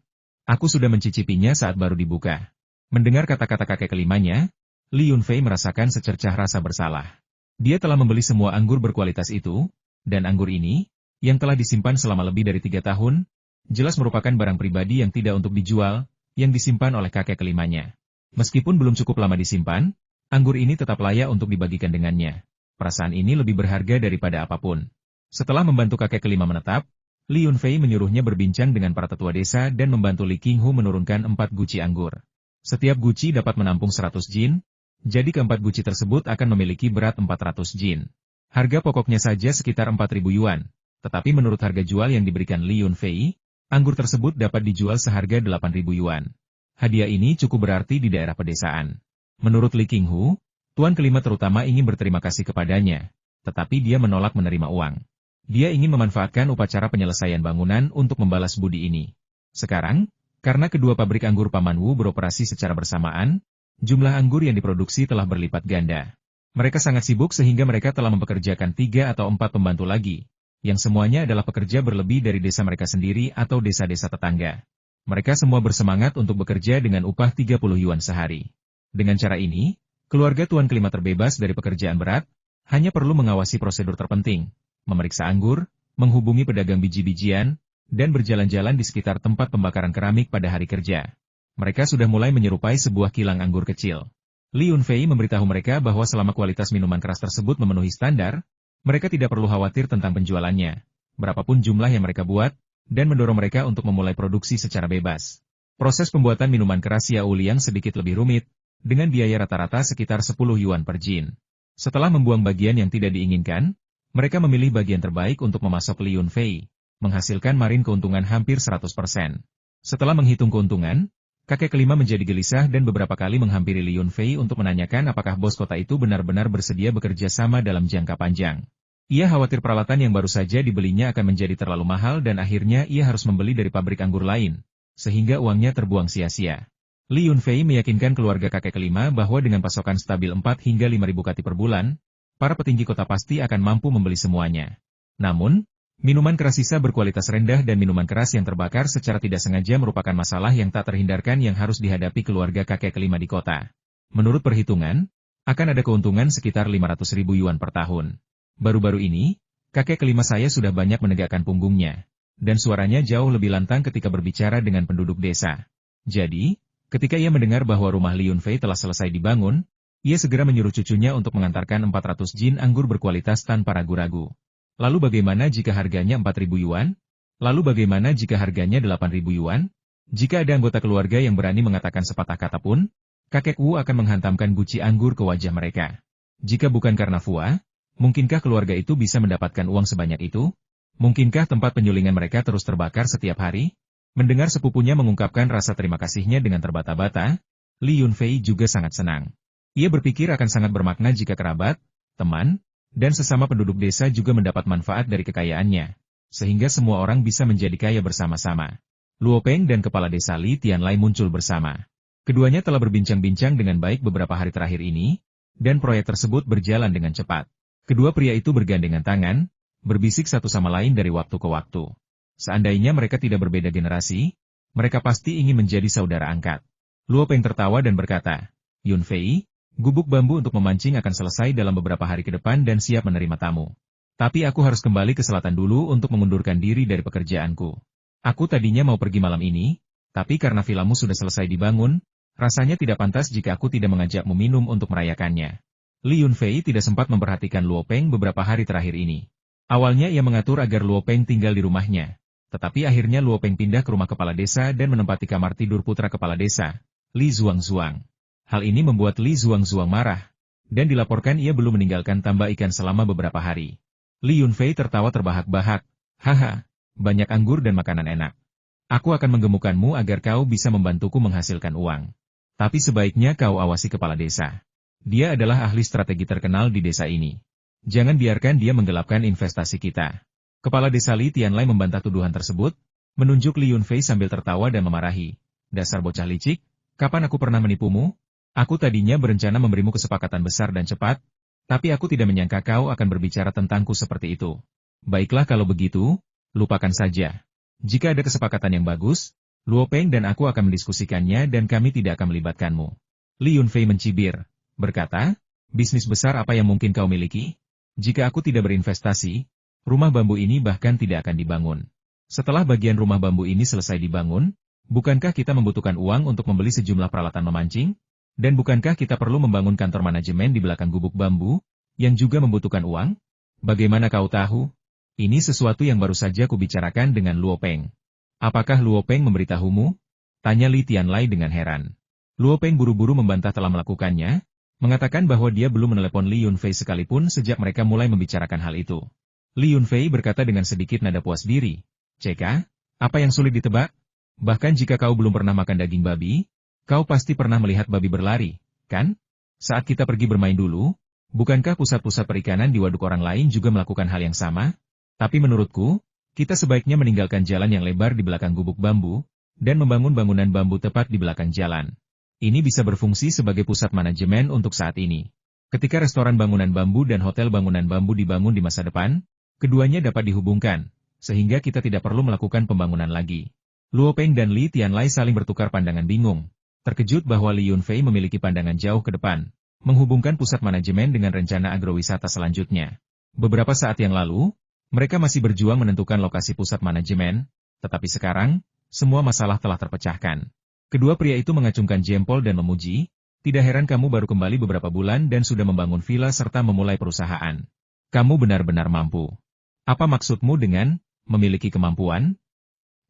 Aku sudah mencicipinya saat baru dibuka." Mendengar kata-kata kakek kelimanya, Li Yunfei merasakan secercah rasa bersalah. Dia telah membeli semua anggur berkualitas itu, dan anggur ini, yang telah disimpan selama lebih dari 3 tahun, jelas merupakan barang pribadi yang tidak untuk dijual, yang disimpan oleh kakek kelimanya. Meskipun belum cukup lama disimpan, anggur ini tetap layak untuk dibagikan dengannya. Perasaan ini lebih berharga daripada apapun. Setelah membantu kakek kelima menetap, Li Yunfei menyuruhnya berbincang dengan para tetua desa dan membantu Li Qinghu menurunkan 4 guci anggur. Setiap guci dapat menampung 100 jin, jadi keempat guci tersebut akan memiliki berat 400 jin. Harga pokoknya saja sekitar 4.000 yuan, tetapi menurut harga jual yang diberikan Li Yunfei, anggur tersebut dapat dijual seharga 8.000 yuan. Hadiah ini cukup berarti di daerah pedesaan. Menurut Li Qinghu, tuan kelima terutama ingin berterima kasih kepadanya, tetapi dia menolak menerima uang. Dia ingin memanfaatkan upacara penyelesaian bangunan untuk membalas budi ini. Sekarang, karena kedua pabrik anggur Paman Wu beroperasi secara bersamaan, jumlah anggur yang diproduksi telah berlipat ganda. Mereka sangat sibuk sehingga mereka telah mempekerjakan 3 atau 4 pembantu lagi, yang semuanya adalah pekerja berlebih dari desa mereka sendiri atau desa-desa tetangga. Mereka semua bersemangat untuk bekerja dengan upah 30 yuan sehari. Dengan cara ini, keluarga tuan kelima terbebas dari pekerjaan berat, hanya perlu mengawasi prosedur terpenting, memeriksa anggur, menghubungi pedagang biji-bijian, dan berjalan-jalan di sekitar tempat pembakaran keramik pada hari kerja. Mereka sudah mulai menyerupai sebuah kilang anggur kecil. Li Yunfei memberitahu mereka bahwa selama kualitas minuman keras tersebut memenuhi standar, mereka tidak perlu khawatir tentang penjualannya. berapapun jumlah yang mereka buat, dan mendorong mereka untuk memulai produksi secara bebas. Proses pembuatan minuman keras Yao Liang sedikit lebih rumit, dengan biaya rata-rata sekitar 10 yuan per jin. Setelah membuang bagian yang tidak diinginkan, mereka memilih bagian terbaik untuk memasok Li Yunfei, menghasilkan margin keuntungan hampir 100%. Setelah menghitung keuntungan, kakek kelima menjadi gelisah dan beberapa kali menghampiri Li Yunfei untuk menanyakan apakah bos kota itu benar-benar bersedia bekerja sama dalam jangka panjang. Ia khawatir peralatan yang baru saja dibelinya akan menjadi terlalu mahal dan akhirnya ia harus membeli dari pabrik anggur lain, sehingga uangnya terbuang sia-sia. Li Yunfei meyakinkan keluarga kakek kelima bahwa dengan pasokan stabil 4 hingga 5.000 kati per bulan, para petinggi kota pasti akan mampu membeli semuanya. Namun, minuman keras sisa berkualitas rendah dan minuman keras yang terbakar secara tidak sengaja merupakan masalah yang tak terhindarkan yang harus dihadapi keluarga kakek kelima di kota. Menurut perhitungan, akan ada keuntungan sekitar 500.000 yuan per tahun. Baru-baru ini, kakek kelima saya sudah banyak menegakkan punggungnya, dan suaranya jauh lebih lantang ketika berbicara dengan penduduk desa. Jadi, ketika ia mendengar bahwa rumah Li Yunfei telah selesai dibangun, ia segera menyuruh cucunya untuk mengantarkan 400 jin anggur berkualitas tanpa ragu-ragu. Lalu bagaimana jika harganya 4.000 yuan? Lalu bagaimana jika harganya 8.000 yuan? Jika ada anggota keluarga yang berani mengatakan sepatah kata pun, kakek Wu akan menghantamkan guci anggur ke wajah mereka. Jika bukan karena Fua, mungkinkah keluarga itu bisa mendapatkan uang sebanyak itu? Mungkinkah tempat penyulingan mereka terus terbakar setiap hari? Mendengar sepupunya mengungkapkan rasa terima kasihnya dengan terbata-bata, Li Yunfei juga sangat senang. Ia berpikir akan sangat bermakna jika kerabat, teman, dan sesama penduduk desa juga mendapat manfaat dari kekayaannya, sehingga semua orang bisa menjadi kaya bersama-sama. Luo Peng dan kepala desa Li Tianlai muncul bersama. Keduanya telah berbincang-bincang dengan baik beberapa hari terakhir ini, dan proyek tersebut berjalan dengan cepat. Kedua pria itu bergandengan tangan, berbisik satu sama lain dari waktu ke waktu. Seandainya mereka tidak berbeda generasi, mereka pasti ingin menjadi saudara angkat. Luo Peng tertawa dan berkata, Yunfei, gubuk bambu untuk memancing akan selesai dalam beberapa hari ke depan dan siap menerima tamu. Tapi aku harus kembali ke selatan dulu untuk mengundurkan diri dari pekerjaanku. Aku tadinya mau pergi malam ini, tapi karena vilamu sudah selesai dibangun, rasanya tidak pantas jika aku tidak mengajakmu minum untuk merayakannya. Li Yunfei tidak sempat memperhatikan Luo Peng beberapa hari terakhir ini. Awalnya ia mengatur agar Luo Peng tinggal di rumahnya, tetapi akhirnya Luo Peng pindah ke rumah kepala desa dan menempati kamar tidur putra kepala desa, Li Zuangzuang. Hal ini membuat Li Zuangzuang marah, dan dilaporkan ia belum meninggalkan tambak ikan selama beberapa hari. Li Yunfei tertawa terbahak-bahak, haha, banyak anggur dan makanan enak. Aku akan menggemukkanmu agar kau bisa membantuku menghasilkan uang. Tapi sebaiknya kau awasi kepala desa. Dia adalah ahli strategi terkenal di desa ini. Jangan biarkan dia menggelapkan investasi kita. Kepala desa Li Tianlai membantah tuduhan tersebut, menunjuk Li Yunfei sambil tertawa dan memarahi. Dasar bocah licik, kapan aku pernah menipumu? Aku tadinya berencana memberimu kesepakatan besar dan cepat, tapi aku tidak menyangka kau akan berbicara tentangku seperti itu. Baiklah kalau begitu, lupakan saja. Jika ada kesepakatan yang bagus, Luo Peng dan aku akan mendiskusikannya dan kami tidak akan melibatkanmu. Li Yunfei mencibir, berkata, bisnis besar apa yang mungkin kau miliki? Jika aku tidak berinvestasi, rumah bambu ini bahkan tidak akan dibangun. Setelah bagian rumah bambu ini selesai dibangun, bukankah kita membutuhkan uang untuk membeli sejumlah peralatan memancing? Dan bukankah kita perlu membangun kantor manajemen di belakang gubuk bambu, yang juga membutuhkan uang? Bagaimana kau tahu? Ini sesuatu yang baru saja kubicarakan dengan Luo Peng. Apakah Luo Peng memberitahumu? Tanya Li Tianlai dengan heran. Luo Peng buru-buru membantah telah melakukannya, mengatakan bahwa dia belum menelepon Li Yunfei sekalipun sejak mereka mulai membicarakan hal itu. Li Yunfei berkata dengan sedikit nada puas diri, Ceka, apa yang sulit ditebak? Bahkan jika kau belum pernah makan daging babi, kau pasti pernah melihat babi berlari, kan? Saat kita pergi bermain dulu, bukankah pusat-pusat perikanan di waduk orang lain juga melakukan hal yang sama? Tapi menurutku, kita sebaiknya meninggalkan jalan yang lebar di belakang gubuk bambu, dan membangun bangunan bambu tepat di belakang jalan. Ini bisa berfungsi sebagai pusat manajemen untuk saat ini. Ketika restoran bangunan bambu dan hotel bangunan bambu dibangun di masa depan, keduanya dapat dihubungkan, sehingga kita tidak perlu melakukan pembangunan lagi. Luo Peng dan Li Tianlai saling bertukar pandangan bingung. Terkejut bahwa Li Yunfei memiliki pandangan jauh ke depan, menghubungkan pusat manajemen dengan rencana agrowisata selanjutnya. Beberapa saat yang lalu, mereka masih berjuang menentukan lokasi pusat manajemen, tetapi sekarang, semua masalah telah terpecahkan. Kedua pria itu mengacungkan jempol dan memuji, tidak heran kamu baru kembali beberapa bulan dan sudah membangun villa serta memulai perusahaan. Kamu benar-benar mampu. Apa maksudmu dengan, Memiliki kemampuan?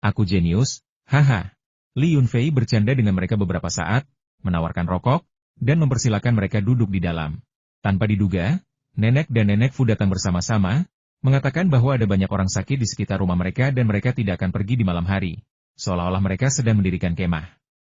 Aku jenius, haha. Li Yunfei bercanda dengan mereka beberapa saat, menawarkan rokok, dan mempersilakan mereka duduk di dalam. Tanpa diduga, nenek dan nenek Fu datang bersama-sama, mengatakan bahwa ada banyak orang sakit di sekitar rumah mereka dan mereka tidak akan pergi di malam hari. Seolah-olah mereka sedang mendirikan kemah.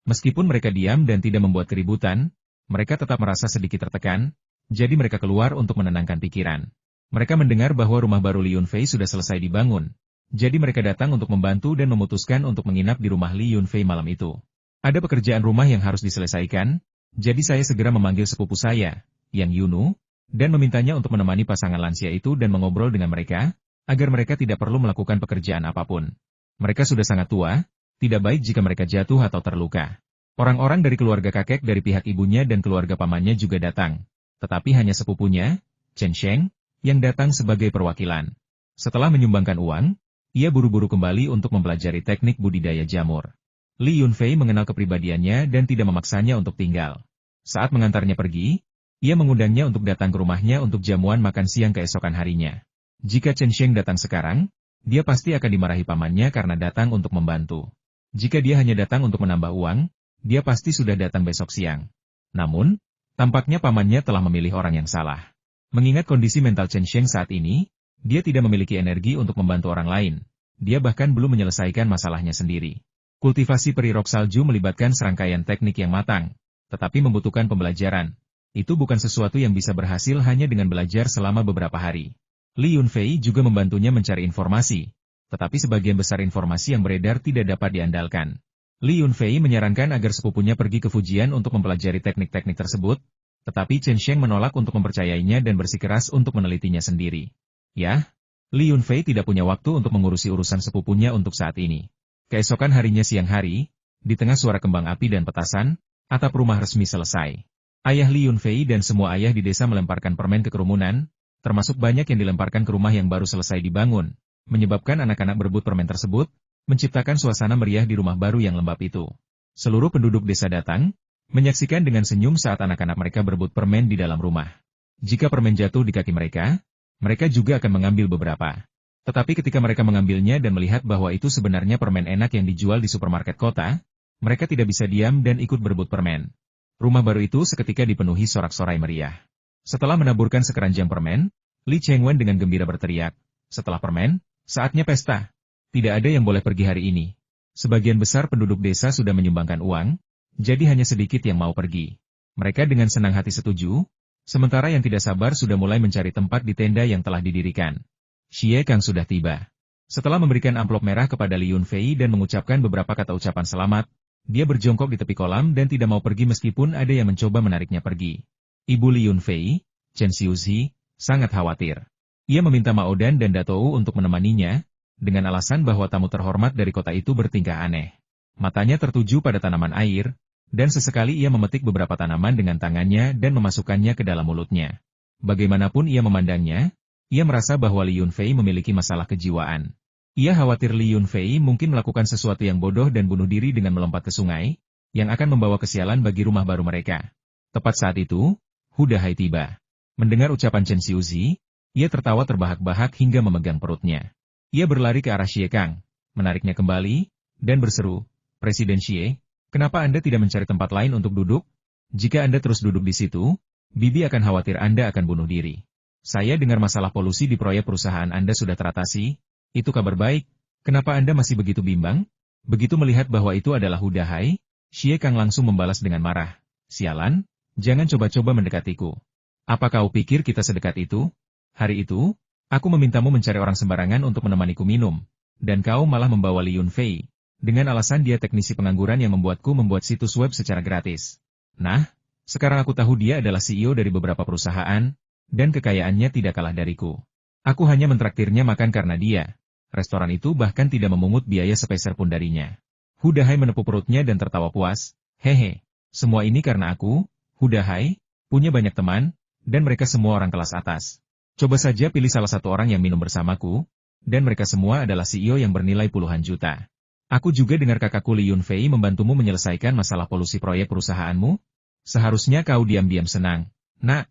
Meskipun mereka diam dan tidak membuat keributan, mereka tetap merasa sedikit tertekan, jadi mereka keluar untuk menenangkan pikiran. Mereka mendengar bahwa rumah baru Li Yunfei sudah selesai dibangun. Jadi mereka datang untuk membantu dan memutuskan untuk menginap di rumah Li Yunfei malam itu. Ada pekerjaan rumah yang harus diselesaikan, jadi saya segera memanggil sepupu saya, Yang Yunu, dan memintanya untuk menemani pasangan lansia itu dan mengobrol dengan mereka, agar mereka tidak perlu melakukan pekerjaan apapun. Mereka sudah sangat tua, tidak baik jika mereka jatuh atau terluka. Orang-orang dari keluarga kakek dari pihak ibunya dan keluarga pamannya juga datang, tetapi hanya sepupunya, Chen Sheng, yang datang sebagai perwakilan. Setelah menyumbangkan uang, ia buru-buru kembali untuk mempelajari teknik budidaya jamur. Li Yunfei mengenal kepribadiannya dan tidak memaksanya untuk tinggal. Saat mengantarnya pergi, ia mengundangnya untuk datang ke rumahnya untuk jamuan makan siang keesokan harinya. Jika Chen Sheng datang sekarang, dia pasti akan dimarahi pamannya karena datang untuk membantu. Jika dia hanya datang untuk menambah uang, dia pasti sudah datang besok siang. Namun, tampaknya pamannya telah memilih orang yang salah. Mengingat kondisi mental Chen Sheng saat ini, dia tidak memiliki energi untuk membantu orang lain. Dia bahkan belum menyelesaikan masalahnya sendiri. Kultivasi peri rok salju melibatkan serangkaian teknik yang matang, tetapi membutuhkan pembelajaran. Itu bukan sesuatu yang bisa berhasil hanya dengan belajar selama beberapa hari. Li Yunfei juga membantunya mencari informasi, tetapi sebagian besar informasi yang beredar tidak dapat diandalkan. Li Yunfei menyarankan agar sepupunya pergi ke Fujian untuk mempelajari teknik-teknik tersebut, tetapi Chen Sheng menolak untuk mempercayainya dan bersikeras untuk menelitinya sendiri. Ya, Li Yunfei tidak punya waktu untuk mengurusi urusan sepupunya untuk saat ini. Keesokan harinya siang hari, di tengah suara kembang api dan petasan, atap rumah resmi selesai. Ayah Li Yunfei dan semua ayah di desa melemparkan permen ke kerumunan, termasuk banyak yang dilemparkan ke rumah yang baru selesai dibangun, menyebabkan anak-anak berebut permen tersebut, menciptakan suasana meriah di rumah baru yang lembab itu. Seluruh penduduk desa datang, menyaksikan dengan senyum saat anak-anak mereka berebut permen di dalam rumah. Jika permen jatuh di kaki mereka juga akan mengambil beberapa. Tetapi ketika mereka mengambilnya dan melihat bahwa itu sebenarnya permen enak yang dijual di supermarket kota, mereka tidak bisa diam dan ikut berebut permen. Rumah baru itu seketika dipenuhi sorak-sorai meriah. Setelah menaburkan sekeranjang permen, Li Chengwen dengan gembira berteriak, "Setelah permen, saatnya pesta. Tidak ada yang boleh pergi hari ini." Sebagian besar penduduk desa sudah menyumbangkan uang, jadi hanya sedikit yang mau pergi. Mereka dengan senang hati setuju, sementara yang tidak sabar sudah mulai mencari tempat di tenda yang telah didirikan. Xie Kang sudah tiba. Setelah memberikan amplop merah kepada Li Yunfei dan mengucapkan beberapa kata ucapan selamat, dia berjongkok di tepi kolam dan tidak mau pergi meskipun ada yang mencoba menariknya pergi. Ibu Li Yunfei, Chen Xiuzi, sangat khawatir. Ia meminta Mao Dan dan Datou untuk menemaninya, dengan alasan bahwa tamu terhormat dari kota itu bertingkah aneh. Matanya tertuju pada tanaman air, dan sesekali ia memetik beberapa tanaman dengan tangannya dan memasukkannya ke dalam mulutnya. Bagaimanapun ia memandangnya, ia merasa bahwa Li Yunfei memiliki masalah kejiwaan. Ia khawatir Li Yunfei mungkin melakukan sesuatu yang bodoh dan bunuh diri dengan melompat ke sungai, yang akan membawa kesialan bagi rumah baru mereka. Tepat saat itu, Hu Dahai tiba. Mendengar ucapan Chen Xiuzi, ia tertawa terbahak-bahak hingga memegang perutnya. Ia berlari ke arah Xie Kang, menariknya kembali, dan berseru, "Presiden Xie, kenapa Anda tidak mencari tempat lain untuk duduk? Jika Anda terus duduk di situ, Bibi akan khawatir Anda akan bunuh diri. Saya dengar masalah polusi di proyek perusahaan Anda sudah teratasi, itu kabar baik, kenapa Anda masih begitu bimbang?" Begitu melihat bahwa itu adalah Hu Dahai, Xie Kang langsung membalas dengan marah, "Sialan, jangan coba-coba mendekatiku. Apa kau pikir kita sedekat itu? Hari itu, aku memintamu mencari orang sembarangan untuk menemaniku minum, dan kau malah membawa Li Yunfei, dengan alasan dia teknisi pengangguran yang membuatku membuat situs web secara gratis. Nah, sekarang aku tahu dia adalah CEO dari beberapa perusahaan, dan kekayaannya tidak kalah dariku. Aku hanya mentraktirnya makan karena dia. Restoran itu bahkan tidak memungut biaya sepeser pun darinya." Hu Dahai menepuk perutnya dan tertawa puas, "Hehe, semua ini karena aku, Hu Dahai, punya banyak teman, dan mereka semua orang kelas atas. Coba saja pilih salah satu orang yang minum bersamaku, dan mereka semua adalah CEO yang bernilai puluhan juta. Aku juga dengar kakakku Li Yunfei membantumu menyelesaikan masalah polusi proyek perusahaanmu. Seharusnya kau diam-diam senang. Nak,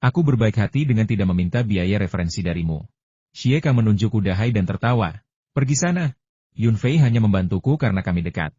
aku berbaik hati dengan tidak meminta biaya referensi darimu." Xie Kang menunjuk Hu Dahai dan tertawa. Pergi sana. Yun Fei hanya membantuku karena kami dekat.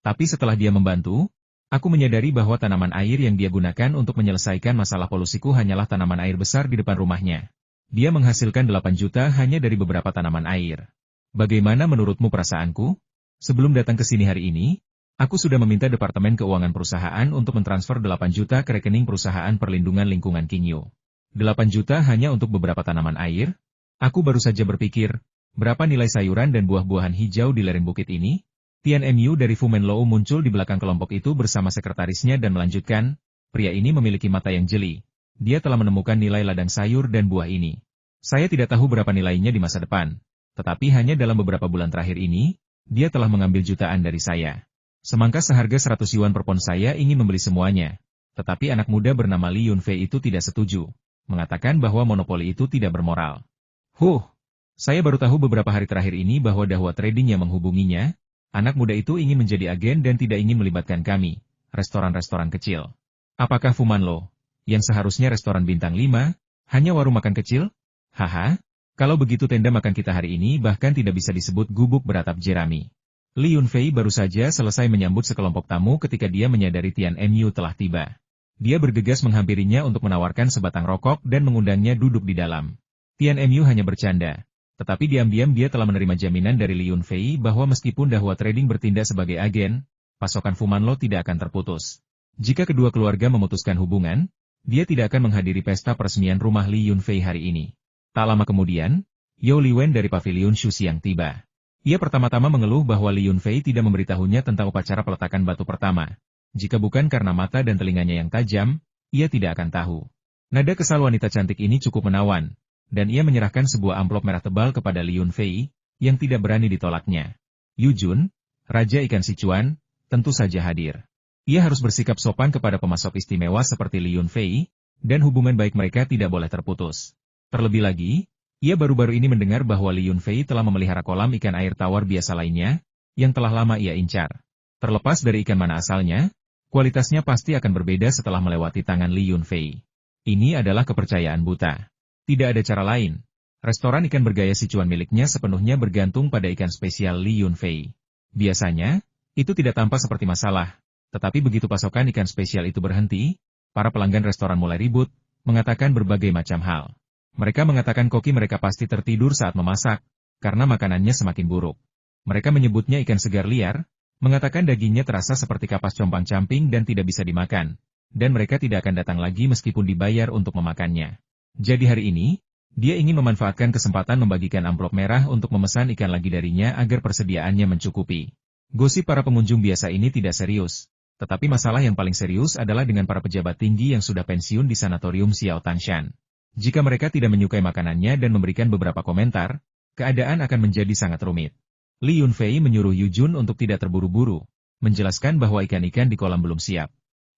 Tapi setelah dia membantu, aku menyadari bahwa tanaman air yang dia gunakan untuk menyelesaikan masalah polusiku hanyalah tanaman air besar di depan rumahnya. Dia menghasilkan 8 juta hanya dari beberapa tanaman air. Bagaimana menurutmu perasaanku? Sebelum datang ke sini hari ini, aku sudah meminta Departemen Keuangan perusahaan untuk mentransfer 8 juta ke rekening perusahaan perlindungan lingkungan Qingyu. 8 juta hanya untuk beberapa tanaman air? Aku baru saja berpikir, berapa nilai sayuran dan buah-buahan hijau di lereng bukit ini? Tian Mu dari Fu Menlou muncul di belakang kelompok itu bersama sekretarisnya dan melanjutkan, pria ini memiliki mata yang jeli. Dia telah menemukan nilai ladang sayur dan buah ini. Saya tidak tahu berapa nilainya di masa depan. Tetapi hanya dalam beberapa bulan terakhir ini, dia telah mengambil jutaan dari saya. Semangka seharga 100 yuan per pon saya ingin membeli semuanya. Tetapi anak muda bernama Li Yunfei itu tidak setuju. Mengatakan bahwa monopoli itu tidak bermoral. Saya baru tahu beberapa hari terakhir ini bahwa Dahua Trading yang menghubunginya, anak muda itu ingin menjadi agen dan tidak ingin melibatkan kami, restoran-restoran kecil. Apakah Fu Manlo, yang seharusnya restoran bintang 5, hanya warung makan kecil? Haha, kalau begitu tenda makan kita hari ini bahkan tidak bisa disebut gubuk beratap jerami. Li Yunfei baru saja selesai menyambut sekelompok tamu ketika dia menyadari Tian Mu telah tiba. Dia bergegas menghampirinya untuk menawarkan sebatang rokok dan mengundangnya duduk di dalam. Tian Mu hanya bercanda. Tetapi diam-diam dia telah menerima jaminan dari Li Yunfei bahwa meskipun Dahua Trading bertindak sebagai agen, pasokan Fu Manlo tidak akan terputus. Jika kedua keluarga memutuskan hubungan, dia tidak akan menghadiri pesta peresmian rumah Li Yunfei hari ini. Tak lama kemudian, Yao Liwen dari Paviliun Shuxiang tiba. Ia pertama-tama mengeluh bahwa Li Yunfei tidak memberitahunya tentang upacara peletakan batu pertama. Jika bukan karena mata dan telinganya yang tajam, ia tidak akan tahu. Nada kesal wanita cantik ini cukup menawan. Dan ia menyerahkan sebuah amplop merah tebal kepada Li Yunfei, yang tidak berani ditolaknya. Yu Jun, Raja Ikan Sichuan, tentu saja hadir. Ia harus bersikap sopan kepada pemasok istimewa seperti Li Yunfei, dan hubungan baik mereka tidak boleh terputus. Terlebih lagi, ia baru-baru ini mendengar bahwa Li Yunfei telah memelihara kolam ikan air tawar biasa lainnya, yang telah lama ia incar. Terlepas dari ikan mana asalnya, kualitasnya pasti akan berbeda setelah melewati tangan Li Yunfei. Ini adalah kepercayaan buta. Tidak ada cara lain. Restoran ikan bergaya Sichuan miliknya sepenuhnya bergantung pada ikan spesial Li Yunfei. Biasanya, itu tidak tampak seperti masalah. Tetapi begitu pasokan ikan spesial itu berhenti, para pelanggan restoran mulai ribut, mengatakan berbagai macam hal. Mereka mengatakan koki mereka pasti tertidur saat memasak, karena makanannya semakin buruk. Mereka menyebutnya ikan segar liar, mengatakan dagingnya terasa seperti kapas compang-camping dan tidak bisa dimakan. Dan mereka tidak akan datang lagi meskipun dibayar untuk memakannya. Jadi hari ini, dia ingin memanfaatkan kesempatan membagikan amplop merah untuk memesan ikan lagi darinya agar persediaannya mencukupi. Gosip para pengunjung biasa ini tidak serius, tetapi masalah yang paling serius adalah dengan para pejabat tinggi yang sudah pensiun di sanatorium Xiao Tanshan. Jika mereka tidak menyukai makanannya dan memberikan beberapa komentar, keadaan akan menjadi sangat rumit. Li Yunfei menyuruh Yu Jun untuk tidak terburu-buru, menjelaskan bahwa ikan-ikan di kolam belum siap.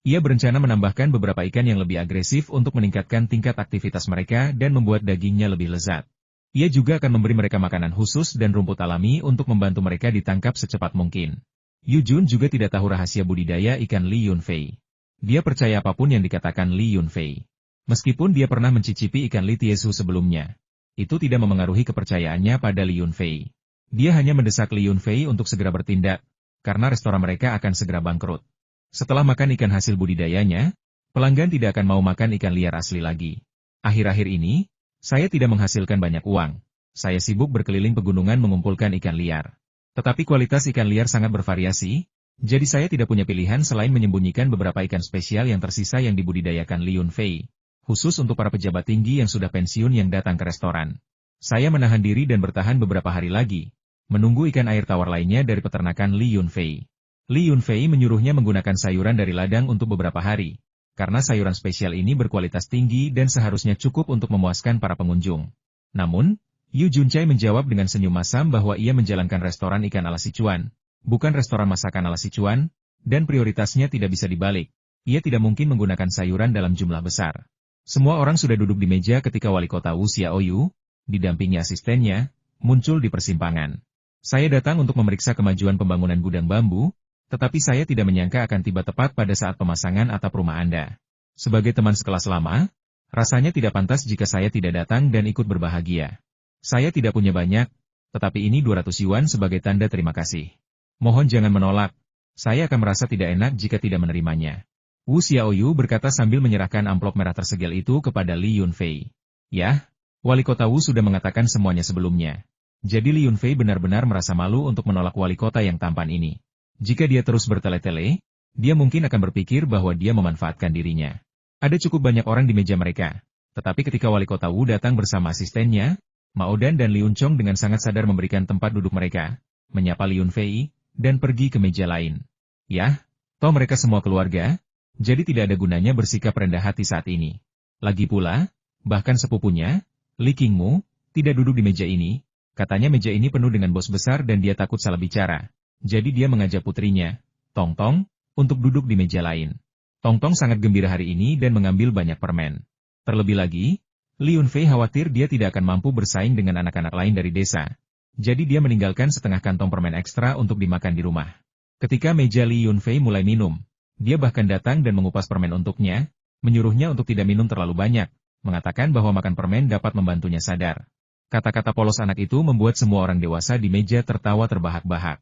Ia berencana menambahkan beberapa ikan yang lebih agresif untuk meningkatkan tingkat aktivitas mereka dan membuat dagingnya lebih lezat. Ia juga akan memberi mereka makanan khusus dan rumput alami untuk membantu mereka ditangkap secepat mungkin. Yu Jun juga tidak tahu rahasia budidaya ikan Li Yunfei. Dia percaya apapun yang dikatakan Li Yunfei. Meskipun dia pernah mencicipi ikan Li Tiesu sebelumnya, itu tidak memengaruhi kepercayaannya pada Li Yunfei. Dia hanya mendesak Li Yunfei untuk segera bertindak, karena restoran mereka akan segera bangkrut. Setelah makan ikan hasil budidayanya, pelanggan tidak akan mau makan ikan liar asli lagi. Akhir-akhir ini, saya tidak menghasilkan banyak uang. Saya sibuk berkeliling pegunungan mengumpulkan ikan liar. Tetapi kualitas ikan liar sangat bervariasi, jadi saya tidak punya pilihan selain menyembunyikan beberapa ikan spesial yang tersisa yang dibudidayakan Li Yunfei, khusus untuk para pejabat tinggi yang sudah pensiun yang datang ke restoran. Saya menahan diri dan bertahan beberapa hari lagi, menunggu ikan air tawar lainnya dari peternakan Li Yunfei. Li Yunfei menyuruhnya menggunakan sayuran dari ladang untuk beberapa hari, karena sayuran spesial ini berkualitas tinggi dan seharusnya cukup untuk memuaskan para pengunjung. Namun, Yu Junchai menjawab dengan senyum masam bahwa ia menjalankan restoran ikan ala Sichuan, bukan restoran masakan ala Sichuan, dan prioritasnya tidak bisa dibalik. Ia tidak mungkin menggunakan sayuran dalam jumlah besar. Semua orang sudah duduk di meja ketika wali kota Wu Xiaoyu, didampingi asistennya, muncul di persimpangan. Saya datang untuk memeriksa kemajuan pembangunan gudang bambu, tetapi saya tidak menyangka akan tiba tepat pada saat pemasangan atap rumah Anda. Sebagai teman sekelas lama, rasanya tidak pantas jika saya tidak datang dan ikut berbahagia. Saya tidak punya banyak, Tetapi ini 200 yuan sebagai tanda terima kasih. Mohon jangan menolak. Saya akan merasa tidak enak jika tidak menerimanya. Wu Xiaoyu berkata sambil menyerahkan amplop merah tersegel itu kepada Li Yunfei. Yah, wali kota Wu sudah mengatakan semuanya sebelumnya. Jadi Li Yunfei benar-benar merasa malu untuk menolak wali kota yang tampan ini. Jika dia terus bertele-tele, dia mungkin akan berpikir bahwa dia memanfaatkan dirinya. Ada cukup banyak orang di meja mereka. Tetapi ketika wali kota Wu datang bersama asistennya, Mao Dan dan Liun Chong dengan sangat sadar memberikan tempat duduk mereka, menyapa Li Yunfei, dan pergi ke meja lain. Yah, toh mereka semua keluarga, jadi tidak ada gunanya bersikap rendah hati saat ini. Lagi pula, bahkan sepupunya, Li Qingmu, tidak duduk di meja ini, katanya meja ini penuh dengan bos besar dan dia takut salah bicara. Jadi dia mengajak putrinya, Tong Tong, untuk duduk di meja lain. Tong Tong sangat gembira hari ini dan mengambil banyak permen. Terlebih lagi, Li Yunfei khawatir dia tidak akan mampu bersaing dengan anak-anak lain dari desa. Jadi dia meninggalkan setengah kantong permen ekstra untuk dimakan di rumah. Ketika meja Li Yunfei mulai minum, dia bahkan datang dan mengupas permen untuknya, menyuruhnya untuk tidak minum terlalu banyak, mengatakan bahwa makan permen dapat membantunya sadar. Kata-kata polos anak itu membuat semua orang dewasa di meja tertawa terbahak-bahak.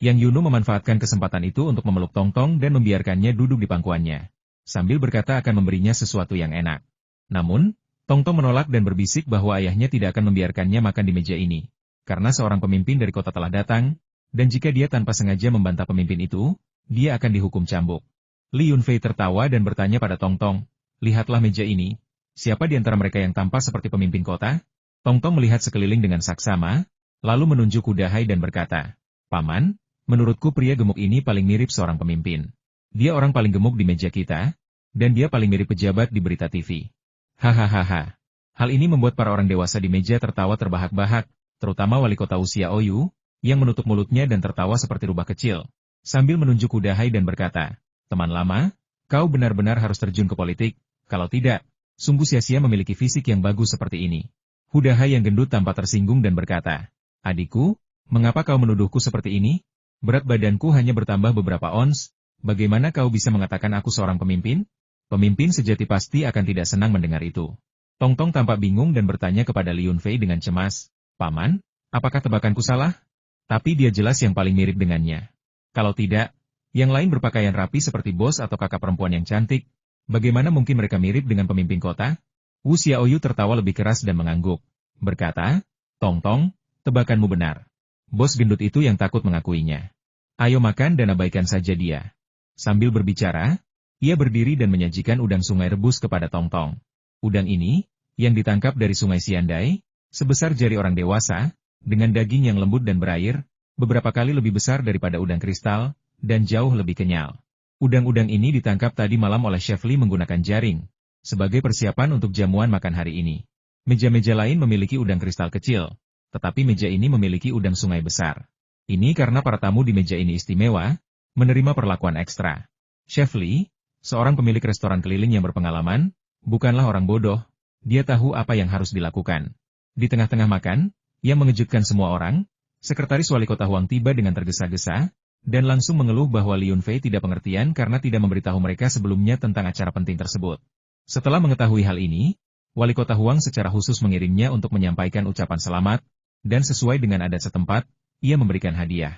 Yang Yunu memanfaatkan kesempatan itu untuk memeluk Tong Tong dan membiarkannya duduk di pangkuannya, sambil berkata akan memberinya sesuatu yang enak. Namun, Tong Tong menolak dan berbisik bahwa ayahnya tidak akan membiarkannya makan di meja ini, karena seorang pemimpin dari kota telah datang, dan jika dia tanpa sengaja membantah pemimpin itu, dia akan dihukum cambuk. Li Yunfei tertawa dan bertanya pada Tong Tong, lihatlah meja ini, siapa di antara mereka yang tampak seperti pemimpin kota? Tong Tong melihat sekeliling dengan saksama, lalu menunjuk Hudahai dan berkata, Paman, menurutku pria gemuk ini paling mirip seorang pemimpin. Dia orang paling gemuk di meja kita, dan dia paling mirip pejabat di berita TV. Hahaha. Hal ini membuat para orang dewasa di meja tertawa terbahak-bahak, terutama wali kota Wu Xiaoyu, yang menutup mulutnya dan tertawa seperti rubah kecil, sambil menunjuk Hudahai dan berkata, teman lama, kau benar-benar harus terjun ke politik, kalau tidak, sungguh sia-sia memiliki fisik yang bagus seperti ini. Hudahai yang gendut tampak tersinggung dan berkata, adikku, mengapa kau menuduhku seperti ini? Berat badanku hanya bertambah beberapa ons, bagaimana kau bisa mengatakan aku seorang pemimpin? Pemimpin sejati pasti akan tidak senang mendengar itu. Tong Tong tampak bingung dan bertanya kepada Li Yunfei dengan cemas, Paman, apakah tebakanku salah? Tapi dia jelas yang paling mirip dengannya. Kalau tidak, yang lain berpakaian rapi seperti bos atau kakak perempuan yang cantik, bagaimana mungkin mereka mirip dengan pemimpin kota? Wu Xiaoyu tertawa lebih keras dan mengangguk, berkata, Tong Tong, tebakanmu benar. Bos gendut itu yang takut mengakuinya. Ayo makan dan abaikan saja dia. Sambil berbicara, ia berdiri dan menyajikan udang sungai rebus kepada Tong Tong. Udang ini, yang ditangkap dari sungai Xiandai, sebesar jari orang dewasa, dengan daging yang lembut dan berair, beberapa kali lebih besar daripada udang kristal, dan jauh lebih kenyal. Udang-udang ini ditangkap tadi malam oleh Chef Li menggunakan jaring, sebagai persiapan untuk jamuan makan hari ini. Meja-meja lain memiliki udang kristal kecil, tetapi meja ini memiliki udang sungai besar. Ini karena para tamu di meja ini istimewa, menerima perlakuan ekstra. Chef Li, seorang pemilik restoran keliling yang berpengalaman, bukanlah orang bodoh, dia tahu apa yang harus dilakukan. Di tengah-tengah makan, yang mengejutkan semua orang, sekretaris wali kota Huang tiba dengan tergesa-gesa, dan langsung mengeluh bahwa Li Yunfei tidak pengertian karena tidak memberitahu mereka sebelumnya tentang acara penting tersebut. Setelah mengetahui hal ini, wali kota Huang secara khusus mengirimnya untuk menyampaikan ucapan selamat, dan sesuai dengan adat setempat, ia memberikan hadiah.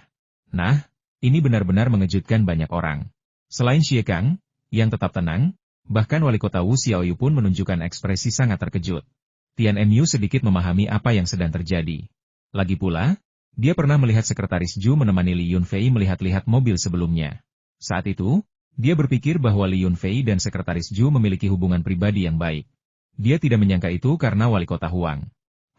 Nah, ini benar-benar mengejutkan banyak orang. Selain Xie Kang, yang tetap tenang, bahkan wali kota Wu Xiaoyu pun menunjukkan ekspresi sangat terkejut. Tian Mu sedikit memahami apa yang sedang terjadi. Lagi pula, dia pernah melihat sekretaris Zhu menemani Li Yunfei melihat-lihat mobil sebelumnya. Saat itu, dia berpikir bahwa Li Yunfei dan sekretaris Zhu memiliki hubungan pribadi yang baik. Dia tidak menyangka itu karena wali kota Huang.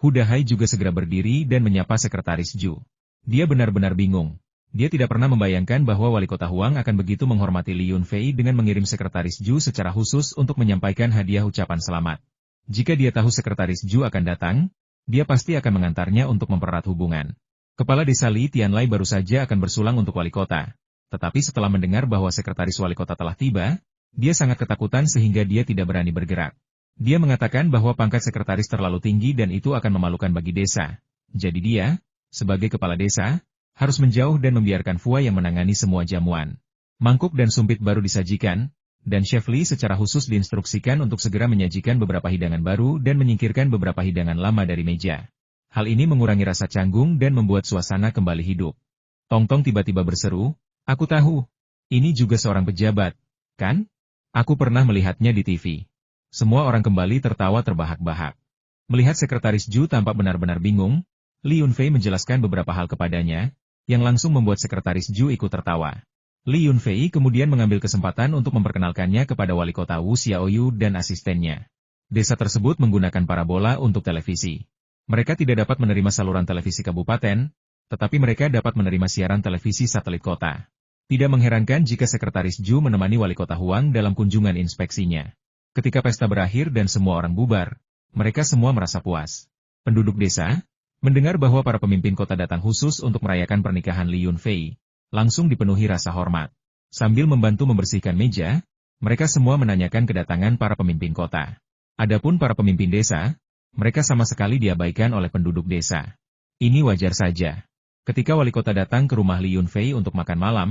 Hudahai juga segera berdiri dan menyapa sekretaris Zhu. Dia benar-benar bingung. Dia tidak pernah membayangkan bahwa wali kota Huang akan begitu menghormati Li Yunfei dengan mengirim sekretaris Zhu secara khusus untuk menyampaikan hadiah ucapan selamat. Jika dia tahu sekretaris Zhu akan datang, dia pasti akan mengantarnya untuk mempererat hubungan. Kepala desa Li Tianlai baru saja akan bersulang untuk wali kota. Tetapi setelah mendengar bahwa sekretaris wali kota telah tiba, dia sangat ketakutan sehingga dia tidak berani bergerak. Dia mengatakan bahwa pangkat sekretaris terlalu tinggi dan itu akan memalukan bagi desa. Jadi dia, sebagai kepala desa, harus menjauh dan membiarkan Fua yang menangani semua jamuan. Mangkuk dan sumpit baru disajikan, dan Chef Li secara khusus diinstruksikan untuk segera menyajikan beberapa hidangan baru dan menyingkirkan beberapa hidangan lama dari meja. Hal ini mengurangi rasa canggung dan membuat suasana kembali hidup. Tong-tong tiba-tiba berseru, "Aku tahu. Ini juga seorang pejabat, kan? Aku pernah melihatnya di TV." Semua orang kembali tertawa terbahak-bahak. Melihat Sekretaris Ju tampak benar-benar bingung, Li Yunfei menjelaskan beberapa hal kepadanya, yang langsung membuat Sekretaris Ju ikut tertawa. Li Yunfei kemudian mengambil kesempatan untuk memperkenalkannya kepada wali kota Wu Xiaoyu dan asistennya. Desa tersebut menggunakan parabola untuk televisi. Mereka tidak dapat menerima saluran televisi kabupaten, tetapi mereka dapat menerima siaran televisi satelit kota. Tidak mengherankan jika Sekretaris Ju menemani wali kota Huang dalam kunjungan inspeksinya. Ketika pesta berakhir dan semua orang bubar, mereka semua merasa puas. Penduduk desa mendengar bahwa para pemimpin kota datang khusus untuk merayakan pernikahan Li Yunfei, langsung dipenuhi rasa hormat. Sambil membantu membersihkan meja, mereka semua menanyakan kedatangan para pemimpin kota. Adapun para pemimpin desa, mereka sama sekali diabaikan oleh penduduk desa. Ini wajar saja. Ketika wali kota datang ke rumah Li Yunfei untuk makan malam,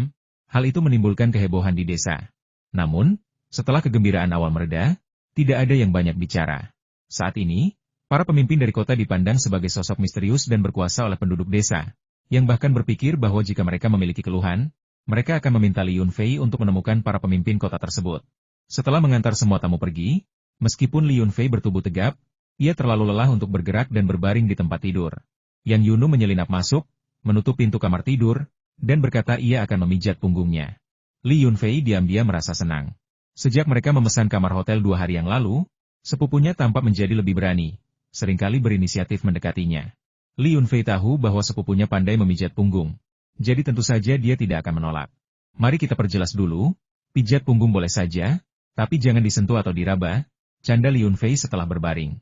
hal itu menimbulkan kehebohan di desa. Namun, setelah kegembiraan awal mereda, tidak ada yang banyak bicara. Saat ini, para pemimpin dari kota dipandang sebagai sosok misterius dan berkuasa oleh penduduk desa, yang bahkan berpikir bahwa jika mereka memiliki keluhan, mereka akan meminta Li Yunfei untuk menemukan para pemimpin kota tersebut. Setelah mengantar semua tamu pergi, meskipun Li Yunfei bertubuh tegap, ia terlalu lelah untuk bergerak dan berbaring di tempat tidur. Yang Yunu menyelinap masuk, menutup pintu kamar tidur, dan berkata ia akan memijat punggungnya. Li Yunfei diam-diam merasa senang. Sejak mereka memesan kamar hotel 2 hari yang lalu, sepupunya tampak menjadi lebih berani, seringkali berinisiatif mendekatinya. Li Yunfei tahu bahwa sepupunya pandai memijat punggung, jadi tentu saja dia tidak akan menolak. "Mari kita perjelas dulu, pijat punggung boleh saja, tapi jangan disentuh atau diraba," canda Li Yunfei setelah berbaring.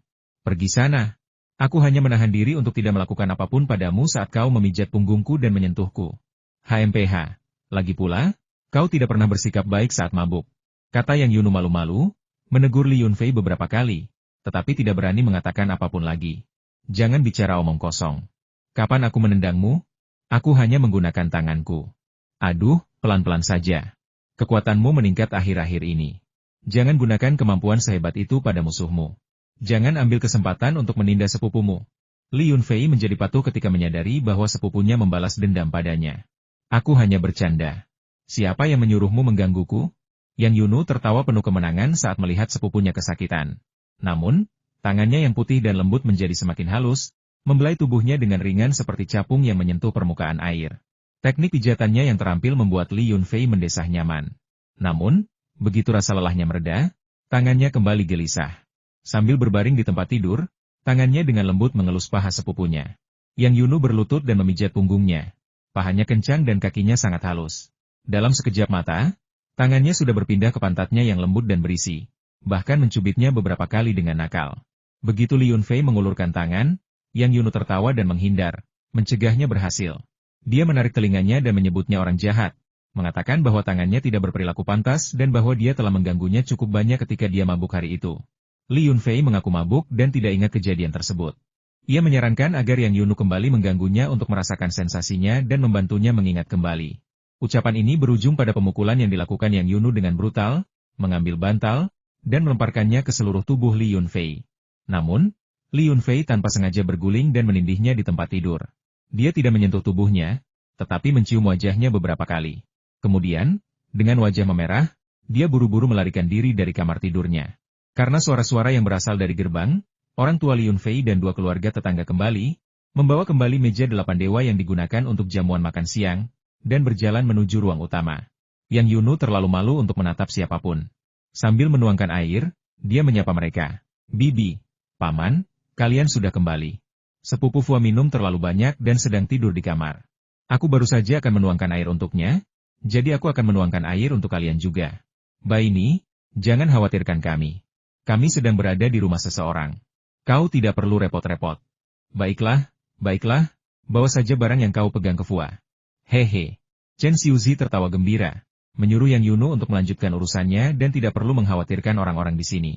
"Pergi sana. Aku hanya menahan diri untuk tidak melakukan apapun padamu saat kau memijat punggungku dan menyentuhku. HMPH. Lagi pula, kau tidak pernah bersikap baik saat mabuk," kata Yang Yunu malu-malu, menegur Li Yunfei beberapa kali, tetapi tidak berani mengatakan apapun lagi. "Jangan bicara omong kosong. Kapan aku menendangmu? Aku hanya menggunakan tanganku. Aduh, pelan-pelan saja. Kekuatanmu meningkat akhir-akhir ini. Jangan gunakan kemampuan sehebat itu pada musuhmu. Jangan ambil kesempatan untuk menindas sepupumu." Li Yunfei menjadi patuh ketika menyadari bahwa sepupunya membalas dendam padanya. "Aku hanya bercanda. Siapa yang menyuruhmu menggangguku?" Yang Yunu tertawa penuh kemenangan saat melihat sepupunya kesakitan. Namun, tangannya yang putih dan lembut menjadi semakin halus, membelai tubuhnya dengan ringan seperti capung yang menyentuh permukaan air. Teknik pijatannya yang terampil membuat Li Yunfei mendesah nyaman. Namun, begitu rasa lelahnya mereda, tangannya kembali gelisah. Sambil berbaring di tempat tidur, tangannya dengan lembut mengelus paha sepupunya. Yang Yunu berlutut dan memijat punggungnya. Pahanya kencang dan kakinya sangat halus. Dalam sekejap mata, tangannya sudah berpindah ke pantatnya yang lembut dan berisi, bahkan mencubitnya beberapa kali dengan nakal. Begitu Li Yunfei mengulurkan tangan, Yang Yunu tertawa dan menghindar, mencegahnya berhasil. Dia menarik telinganya dan menyebutnya orang jahat, mengatakan bahwa tangannya tidak berperilaku pantas dan bahwa dia telah mengganggunya cukup banyak ketika dia mabuk hari itu. Li Yunfei mengaku mabuk dan tidak ingat kejadian tersebut. Ia menyarankan agar Yang Yunu kembali mengganggunya untuk merasakan sensasinya dan membantunya mengingat kembali. Ucapan ini berujung pada pemukulan yang dilakukan Yang Yunu dengan brutal, mengambil bantal, dan melemparkannya ke seluruh tubuh Li Yunfei. Namun, Li Yunfei tanpa sengaja berguling dan menindihnya di tempat tidur. Dia tidak menyentuh tubuhnya, tetapi mencium wajahnya beberapa kali. Kemudian, dengan wajah memerah, dia buru-buru melarikan diri dari kamar tidurnya. Karena suara-suara yang berasal dari gerbang, orang tua Li Yunfei dan 2 keluarga tetangga kembali, membawa kembali meja 8 dewa yang digunakan untuk jamuan makan siang, dan berjalan menuju ruang utama. Yang Yunu terlalu malu untuk menatap siapapun. Sambil menuangkan air, dia menyapa mereka. "Bibi, Paman, kalian sudah kembali. Sepupu Fua minum terlalu banyak dan sedang tidur di kamar. Aku baru saja akan menuangkan air untuknya, jadi aku akan menuangkan air untuk kalian juga. Baini, jangan khawatirkan kami. Kami sedang berada di rumah seseorang. Kau tidak perlu repot-repot." Baiklah, bawa saja barang yang kau pegang ke Fua." "Hehe." Chen Xiuzi tertawa gembira, menyuruh Yang Yunu untuk melanjutkan urusannya dan tidak perlu mengkhawatirkan orang-orang di sini.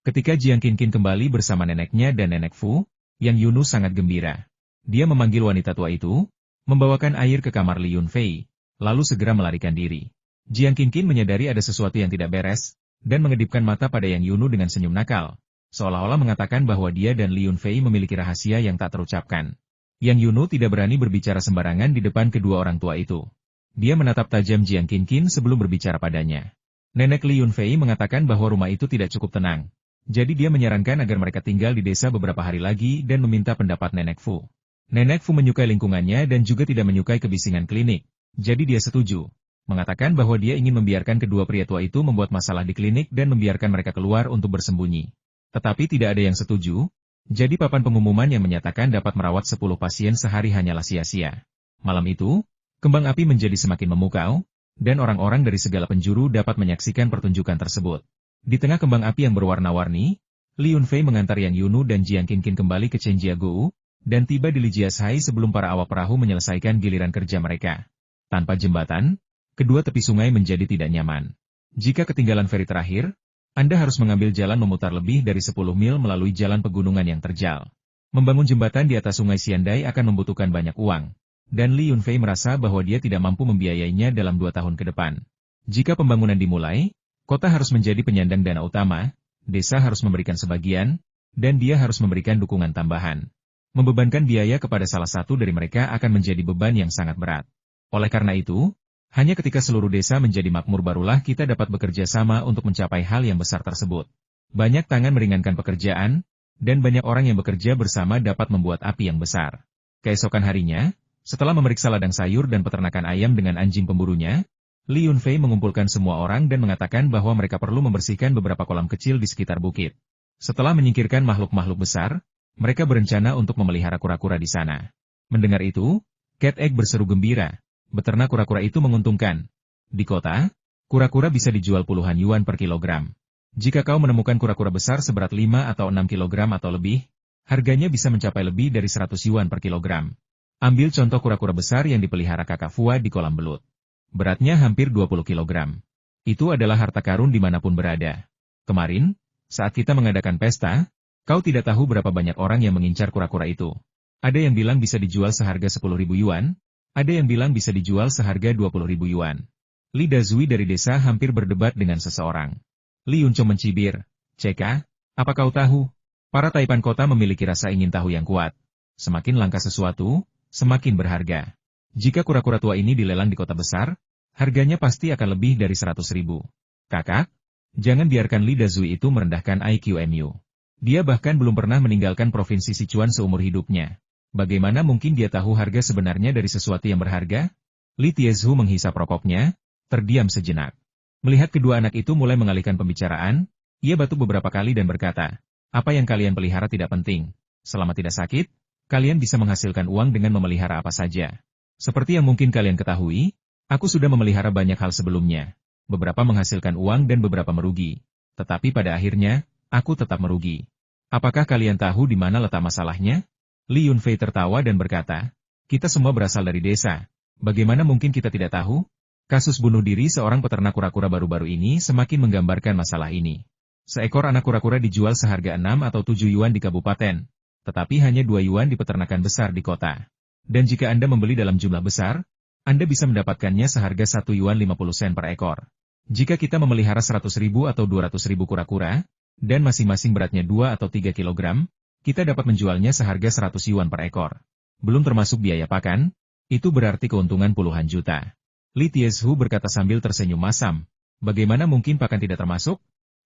Ketika Jiang Qinqin kembali bersama neneknya dan nenek Fu, Yang Yunu sangat gembira. Dia memanggil wanita tua itu, membawakan air ke kamar Li Yunfei, lalu segera melarikan diri. Jiang Qinqin menyadari ada sesuatu yang tidak beres, dan mengedipkan mata pada Yang Yunu dengan senyum nakal, seolah-olah mengatakan bahwa dia dan Li Yunfei memiliki rahasia yang tak terucapkan. Yang Yunu tidak berani berbicara sembarangan di depan kedua orang tua itu. Dia menatap tajam Jiang Qinqin sebelum berbicara padanya. Nenek Li Yunfei mengatakan bahwa rumah itu tidak cukup tenang. Jadi dia menyarankan agar mereka tinggal di desa beberapa hari lagi dan meminta pendapat Nenek Fu. Nenek Fu menyukai lingkungannya dan juga tidak menyukai kebisingan klinik. Jadi dia setuju. Mengatakan bahwa dia ingin membiarkan kedua pria tua itu membuat masalah di klinik dan membiarkan mereka keluar untuk bersembunyi. Tetapi tidak ada yang setuju. Jadi papan pengumuman yang menyatakan dapat merawat 10 pasien sehari hanyalah sia-sia. Malam itu, kembang api menjadi semakin memukau, dan orang-orang dari segala penjuru dapat menyaksikan pertunjukan tersebut. Di tengah kembang api yang berwarna-warni, Li Yunfei mengantar Yang Yunu dan Jiang Qinqin kembali ke Chenjiagou, dan tiba di Lijiashai sebelum para awak perahu menyelesaikan giliran kerja mereka. Tanpa jembatan, kedua tepi sungai menjadi tidak nyaman. Jika ketinggalan feri terakhir, Anda harus mengambil jalan memutar lebih dari 10 mil melalui jalan pegunungan yang terjal. Membangun jembatan di atas sungai Xiandai akan membutuhkan banyak uang, dan Li Yunfei merasa bahwa dia tidak mampu membiayainya dalam 2 tahun ke depan. Jika pembangunan dimulai, kota harus menjadi penyandang dana utama, desa harus memberikan sebagian, dan dia harus memberikan dukungan tambahan. Membebankan biaya kepada salah satu dari mereka akan menjadi beban yang sangat berat. Oleh karena itu, hanya ketika seluruh desa menjadi makmur barulah kita dapat bekerja sama untuk mencapai hal yang besar tersebut. Banyak tangan meringankan pekerjaan, dan banyak orang yang bekerja bersama dapat membuat api yang besar. Keesokan harinya, setelah memeriksa ladang sayur dan peternakan ayam dengan anjing pemburunya, Li Yunfei mengumpulkan semua orang dan mengatakan bahwa mereka perlu membersihkan beberapa kolam kecil di sekitar bukit. Setelah menyingkirkan makhluk-makhluk besar, mereka berencana untuk memelihara kura-kura di sana. Mendengar itu, Cat Egg berseru gembira. Beternak kura-kura itu menguntungkan. Di kota, kura-kura bisa dijual puluhan yuan per kilogram. Jika kau menemukan kura-kura besar seberat 5 atau 6 kilogram atau lebih, harganya bisa mencapai lebih dari 100 yuan per kilogram. Ambil contoh kura-kura besar yang dipelihara kakak Fua di kolam belut. Beratnya hampir 20 kilogram. Itu adalah harta karun dimanapun berada. Kemarin, saat kita mengadakan pesta, kau tidak tahu berapa banyak orang yang mengincar kura-kura itu. Ada yang bilang bisa dijual seharga 10.000 yuan, ada yang bilang bisa dijual seharga 20.000 yuan. Li Dazui dari desa hampir berdebat dengan seseorang. Li Yunco mencibir, "Ceka, apa kau tahu? Para taipan kota memiliki rasa ingin tahu yang kuat. Semakin langka sesuatu, semakin berharga. Jika kura-kura tua ini dilelang di kota besar, harganya pasti akan lebih dari 100.000. Kakak, jangan biarkan Li Dazui itu merendahkan IQMU. Dia bahkan belum pernah meninggalkan provinsi Sichuan seumur hidupnya. Bagaimana mungkin dia tahu harga sebenarnya dari sesuatu yang berharga?" Li Tiezhu menghisap rokoknya, terdiam sejenak. Melihat kedua anak itu mulai mengalihkan pembicaraan, ia batuk beberapa kali dan berkata, "Apa yang kalian pelihara tidak penting. Selama tidak sakit, kalian bisa menghasilkan uang dengan memelihara apa saja. Seperti yang mungkin kalian ketahui, aku sudah memelihara banyak hal sebelumnya. Beberapa menghasilkan uang dan beberapa merugi. Tetapi pada akhirnya, aku tetap merugi. Apakah kalian tahu di mana letak masalahnya?" Li Yunfei tertawa dan berkata, "Kita semua berasal dari desa. Bagaimana mungkin kita tidak tahu?" Kasus bunuh diri seorang peternak kura-kura baru-baru ini semakin menggambarkan masalah ini. Seekor anak kura-kura dijual seharga 6 atau 7 yuan di kabupaten, tetapi hanya 2 yuan di peternakan besar di kota. Dan jika Anda membeli dalam jumlah besar, Anda bisa mendapatkannya seharga 1 yuan 50 sen per ekor. Jika kita memelihara 100.000 atau 200.000 kura-kura, dan masing-masing beratnya 2 atau 3 kilogram, kita dapat menjualnya seharga 100 yuan per ekor. Belum termasuk biaya pakan, itu berarti keuntungan puluhan juta. Li Tiezhu berkata sambil tersenyum masam. Bagaimana mungkin pakan tidak termasuk?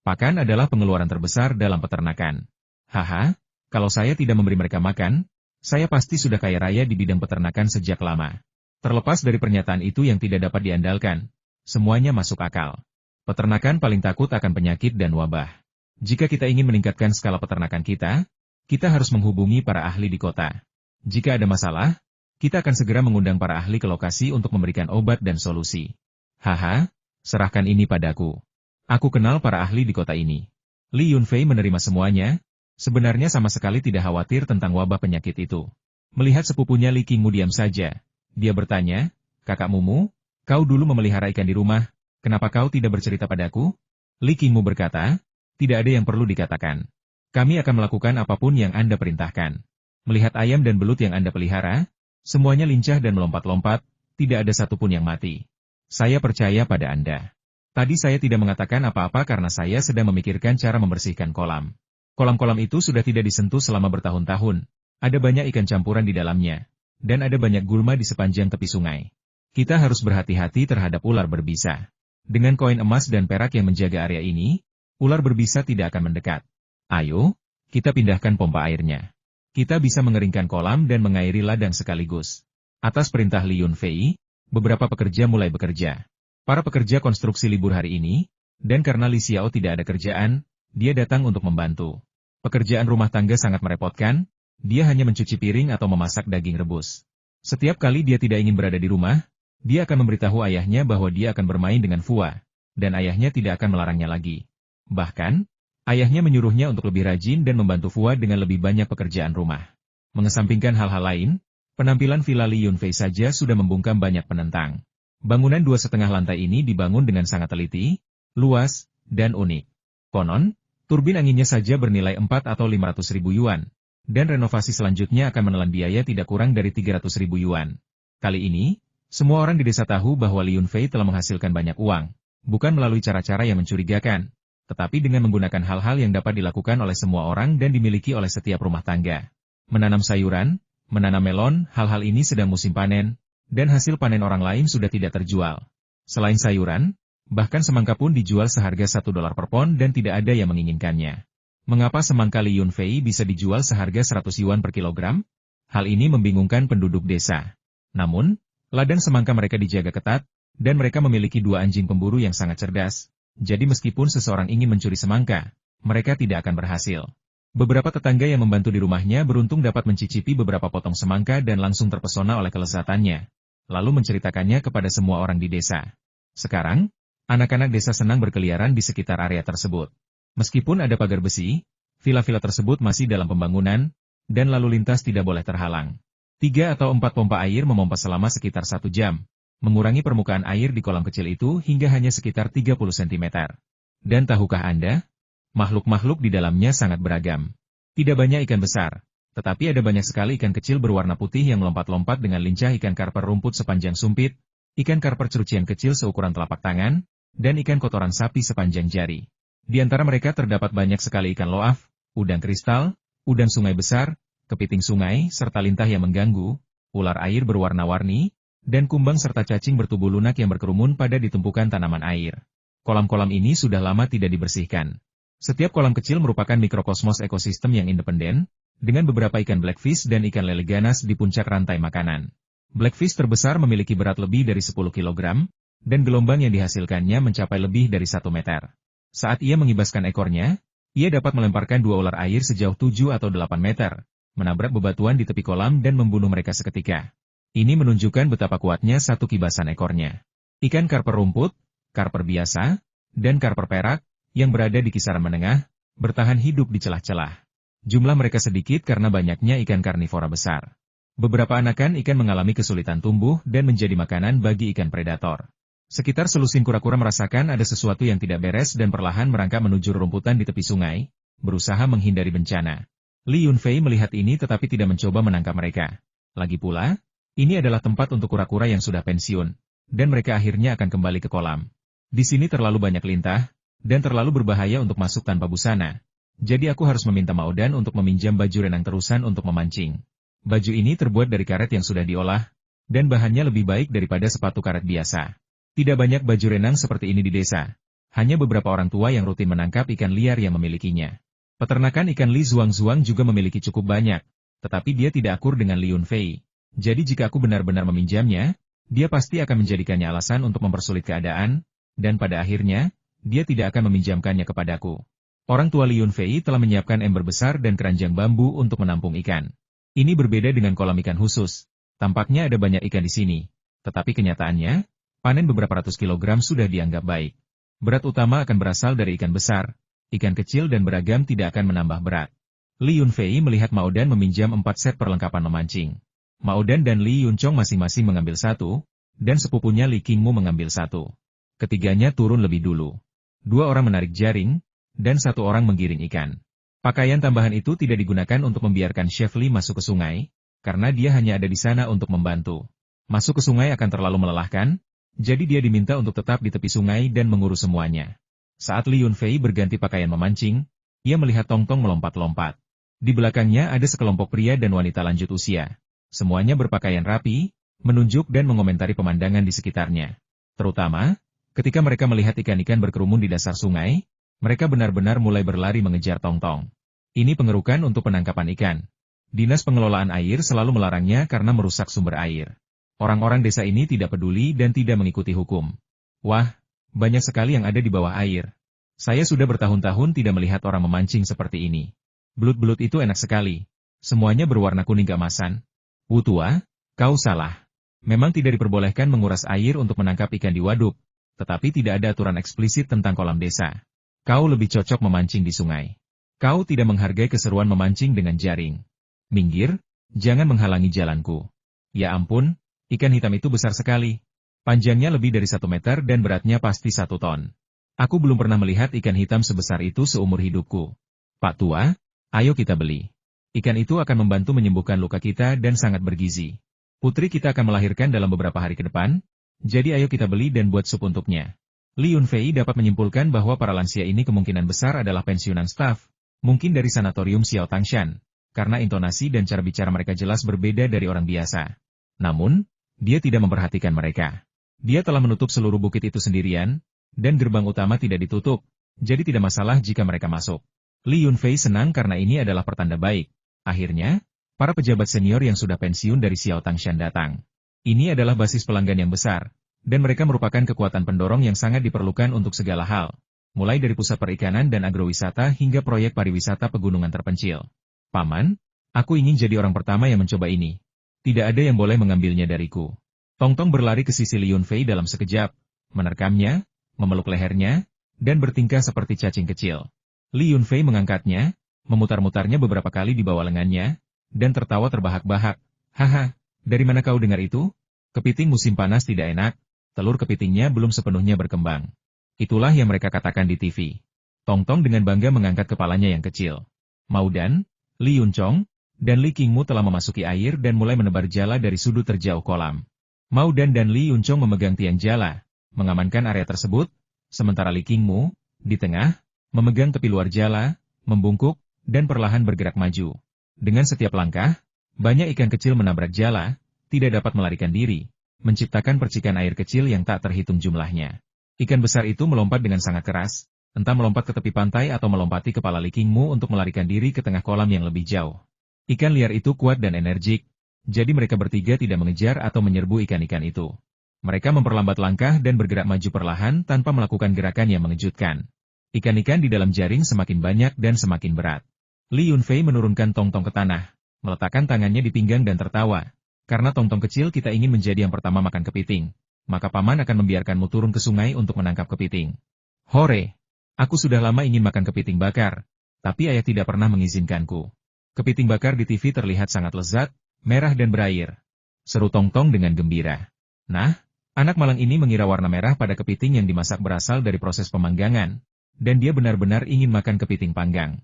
Pakan adalah pengeluaran terbesar dalam peternakan. Haha, kalau saya tidak memberi mereka makan, saya pasti sudah kaya raya di bidang peternakan sejak lama. Terlepas dari pernyataan itu yang tidak dapat diandalkan, semuanya masuk akal. Peternakan paling takut akan penyakit dan wabah. Jika kita ingin meningkatkan skala peternakan kita harus menghubungi para ahli di kota. Jika ada masalah, kita akan segera mengundang para ahli ke lokasi untuk memberikan obat dan solusi. Haha, serahkan ini padaku. Aku kenal para ahli di kota ini. Li Yunfei menerima semuanya, sebenarnya sama sekali tidak khawatir tentang wabah penyakit itu. Melihat sepupunya Li Qingmu diam saja, dia bertanya, "Kakak Mumu, kau dulu memelihara ikan di rumah, kenapa kau tidak bercerita padaku?" Li Qingmu berkata, "Tidak ada yang perlu dikatakan. Kami akan melakukan apapun yang Anda perintahkan. Melihat ayam dan belut yang Anda pelihara, semuanya lincah dan melompat-lompat, tidak ada satupun yang mati. Saya percaya pada Anda. Tadi saya tidak mengatakan apa-apa karena saya sedang memikirkan cara membersihkan kolam. Kolam-kolam itu sudah tidak disentuh selama bertahun-tahun. Ada banyak ikan campuran di dalamnya. Dan ada banyak gulma di sepanjang tepi sungai. Kita harus berhati-hati terhadap ular berbisa. Dengan koin emas dan perak yang menjaga area ini, ular berbisa tidak akan mendekat. Ayo, kita pindahkan pompa airnya. Kita bisa mengeringkan kolam dan mengairi ladang sekaligus. Atas perintah Li Yunfei, beberapa pekerja mulai bekerja. Para pekerja konstruksi libur hari ini, dan karena Li Xiao tidak ada kerjaan, dia datang untuk membantu. Pekerjaan rumah tangga sangat merepotkan, dia hanya mencuci piring atau memasak daging rebus. Setiap kali dia tidak ingin berada di rumah, dia akan memberitahu ayahnya bahwa dia akan bermain dengan Fua, dan ayahnya tidak akan melarangnya lagi. Bahkan, ayahnya menyuruhnya untuk lebih rajin dan membantu Fua dengan lebih banyak pekerjaan rumah. Mengesampingkan hal-hal lain, penampilan Villa Li Yunfei saja sudah membungkam banyak penentang. Bangunan 2,5 lantai ini dibangun dengan sangat teliti, luas, dan unik. Konon, turbin anginnya saja bernilai 4 atau 500 ribu yuan, dan renovasi selanjutnya akan menelan biaya tidak kurang dari 300 ribu yuan. Kali ini, semua orang di desa tahu bahwa Li Yunfei telah menghasilkan banyak uang, bukan melalui cara-cara yang mencurigakan, tetapi dengan menggunakan hal-hal yang dapat dilakukan oleh semua orang dan dimiliki oleh setiap rumah tangga. Menanam sayuran, menanam melon, hal-hal ini sedang musim panen, dan hasil panen orang lain sudah tidak terjual. Selain sayuran, bahkan semangka pun dijual seharga $1 per pon dan tidak ada yang menginginkannya. Mengapa semangka Li Yunfei bisa dijual seharga 100 yuan per kilogram? Hal ini membingungkan penduduk desa. Namun, ladang semangka mereka dijaga ketat, dan mereka memiliki 2 anjing pemburu yang sangat cerdas. Jadi meskipun seseorang ingin mencuri semangka, mereka tidak akan berhasil. Beberapa tetangga yang membantu di rumahnya beruntung dapat mencicipi beberapa potong semangka dan langsung terpesona oleh kelezatannya, lalu menceritakannya kepada semua orang di desa. Sekarang, anak-anak desa senang berkeliaran di sekitar area tersebut. Meskipun ada pagar besi, villa-villa tersebut masih dalam pembangunan, dan lalu lintas tidak boleh terhalang. 3 atau 4 pompa air memompa selama sekitar 1 jam, mengurangi permukaan air di kolam kecil itu hingga hanya sekitar 30 cm. Dan tahukah Anda? Makhluk-makhluk di dalamnya sangat beragam. Tidak banyak ikan besar, tetapi ada banyak sekali ikan kecil berwarna putih yang melompat-lompat dengan lincah, ikan karper rumput sepanjang sumpit, ikan karper cerucian kecil seukuran telapak tangan, dan ikan kotoran sapi sepanjang jari. Di antara mereka terdapat banyak sekali ikan loaf, udang kristal, udang sungai besar, kepiting sungai, serta lintah yang mengganggu, ular air berwarna-warni, dan kumbang serta cacing bertubuh lunak yang berkerumun pada di tumpukan tanaman air. Kolam-kolam ini sudah lama tidak dibersihkan. Setiap kolam kecil merupakan mikrokosmos ekosistem yang independen, dengan beberapa ikan blackfish dan ikan lele ganas di puncak rantai makanan. Blackfish terbesar memiliki berat lebih dari 10 kg, dan gelombang yang dihasilkannya mencapai lebih dari 1 meter. Saat ia mengibaskan ekornya, ia dapat melemparkan 2 ular air sejauh 7 atau 8 meter, menabrak bebatuan di tepi kolam dan membunuh mereka seketika. Ini menunjukkan betapa kuatnya satu kibasan ekornya. Ikan karper rumput, karper biasa, dan karper perak, yang berada di kisaran menengah, bertahan hidup di celah-celah. Jumlah mereka sedikit karena banyaknya ikan karnivora besar. Beberapa anakan ikan mengalami kesulitan tumbuh dan menjadi makanan bagi ikan predator. Sekitar selusin kura-kura merasakan ada sesuatu yang tidak beres dan perlahan merangkak menuju rumputan di tepi sungai, berusaha menghindari bencana. Li Yunfei melihat ini tetapi tidak mencoba menangkap mereka. Lagi pula, ini adalah tempat untuk kura-kura yang sudah pensiun, dan mereka akhirnya akan kembali ke kolam. Di sini terlalu banyak lintah, dan terlalu berbahaya untuk masuk tanpa busana. Jadi aku harus meminta Maodan untuk meminjam baju renang terusan untuk memancing. Baju ini terbuat dari karet yang sudah diolah, dan bahannya lebih baik daripada sepatu karet biasa. Tidak banyak baju renang seperti ini di desa. Hanya beberapa orang tua yang rutin menangkap ikan liar yang memilikinya. Peternakan ikan Li Zuang-Zuang juga memiliki cukup banyak, tetapi dia tidak akur dengan Li Yunfei. Jadi jika aku benar-benar meminjamnya, dia pasti akan menjadikannya alasan untuk mempersulit keadaan, dan pada akhirnya, dia tidak akan meminjamkannya kepadaku. Orang tua Li Yunfei telah menyiapkan ember besar dan keranjang bambu untuk menampung ikan. Ini berbeda dengan kolam ikan khusus. Tampaknya ada banyak ikan di sini. Tetapi kenyataannya, panen beberapa ratus kilogram sudah dianggap baik. Berat utama akan berasal dari ikan besar. Ikan kecil dan beragam tidak akan menambah berat. Li Yunfei melihat Maodan meminjam 4 set perlengkapan memancing. Maodan dan Li Yunchong masing-masing mengambil 1, dan sepupunya Li Qingmu mengambil 1. Ketiganya turun lebih dulu. 2 orang menarik jaring, dan 1 orang menggiring ikan. Pakaian tambahan itu tidak digunakan untuk membiarkan Chef Li masuk ke sungai, karena dia hanya ada di sana untuk membantu. Masuk ke sungai akan terlalu melelahkan, jadi dia diminta untuk tetap di tepi sungai dan mengurus semuanya. Saat Li Yunfei berganti pakaian memancing, Ia melihat Tongtong melompat-lompat. Di belakangnya ada sekelompok pria dan wanita lanjut usia. Semuanya berpakaian rapi, menunjuk dan mengomentari pemandangan di sekitarnya. Terutama, ketika mereka melihat ikan-ikan berkerumun di dasar sungai, mereka benar-benar mulai berlari mengejar Tongtong. Ini pengerukan untuk penangkapan ikan. Dinas Pengelolaan Air selalu melarangnya karena merusak sumber air. Orang-orang desa ini tidak peduli dan tidak mengikuti hukum. Wah, banyak sekali yang ada di bawah air. Saya sudah bertahun-tahun tidak melihat orang memancing seperti ini. Belut-belut itu enak sekali. Semuanya berwarna kuning keemasan. Wu Tua, kau salah. Memang tidak diperbolehkan menguras air untuk menangkap ikan di waduk, tetapi tidak ada aturan eksplisit tentang kolam desa. Kau lebih cocok memancing di sungai. Kau tidak menghargai keseruan memancing dengan jaring. Minggir, jangan menghalangi jalanku. Ya ampun, ikan hitam itu besar sekali. Panjangnya lebih dari 1 meter dan beratnya pasti 1 ton. Aku belum pernah melihat ikan hitam sebesar itu seumur hidupku. Pak Tua, ayo kita beli. Ikan itu akan membantu menyembuhkan luka kita dan sangat bergizi. Putri kita akan melahirkan dalam beberapa hari ke depan, jadi ayo kita beli dan buat sup untuknya. Li Yunfei dapat menyimpulkan bahwa para lansia ini kemungkinan besar adalah pensiunan staf, mungkin dari sanatorium Xiao Tangshan, karena intonasi dan cara bicara mereka jelas berbeda dari orang biasa. Namun, dia tidak memperhatikan mereka. Dia telah menutup seluruh bukit itu sendirian, dan gerbang utama tidak ditutup, jadi tidak masalah jika mereka masuk. Li Yunfei senang karena ini adalah pertanda baik. Akhirnya, para pejabat senior yang sudah pensiun dari Xiao Tangshan datang. Ini adalah basis pelanggan yang besar, dan mereka merupakan kekuatan pendorong yang sangat diperlukan untuk segala hal, mulai dari pusat perikanan dan agrowisata hingga proyek pariwisata pegunungan terpencil. Paman, aku ingin jadi orang pertama yang mencoba ini. Tidak ada yang boleh mengambilnya dariku. Tongtong berlari ke sisi Li Yunfei dalam sekejap, menerkamnya, memeluk lehernya, dan bertingkah seperti cacing kecil. Li Yunfei mengangkatnya, memutar-mutarnya beberapa kali di bawah lengannya, dan tertawa terbahak-bahak. Haha, dari mana kau dengar itu? Kepiting musim panas tidak enak, telur kepitingnya belum sepenuhnya berkembang. Itulah yang mereka katakan di TV. Tongtong dengan bangga mengangkat kepalanya yang kecil. Maudan, Li Yunchong, dan Li Qingmu telah memasuki air dan mulai menebar jala dari sudut terjauh kolam. Maudan dan Li Yunchong memegang tiang jala, mengamankan area tersebut, sementara Li Qingmu, di tengah, memegang tepi luar jala, membungkuk, dan perlahan bergerak maju. Dengan setiap langkah, banyak ikan kecil menabrak jala, tidak dapat melarikan diri, menciptakan percikan air kecil yang tak terhitung jumlahnya. Ikan besar itu melompat dengan sangat keras, entah melompat ke tepi pantai atau melompati kepala Li Qingmu untuk melarikan diri ke tengah kolam yang lebih jauh. Ikan liar itu kuat dan energik, jadi mereka bertiga tidak mengejar atau menyerbu ikan-ikan itu. Mereka memperlambat langkah dan bergerak maju perlahan tanpa melakukan gerakan yang mengejutkan. Ikan-ikan di dalam jaring semakin banyak dan semakin berat. Li Yunfei menurunkan Tongtong ke tanah, meletakkan tangannya di pinggang dan tertawa. Karena Tongtong kecil kita ingin menjadi yang pertama makan kepiting, maka paman akan membiarkanmu turun ke sungai untuk menangkap kepiting. Hore! Aku sudah lama ingin makan kepiting bakar, tapi ayah tidak pernah mengizinkanku. Kepiting bakar di TV terlihat sangat lezat, merah dan berair. Seru Tongtong dengan gembira. Nah, anak malang ini mengira warna merah pada kepiting yang dimasak berasal dari proses pemanggangan, dan dia benar-benar ingin makan kepiting panggang.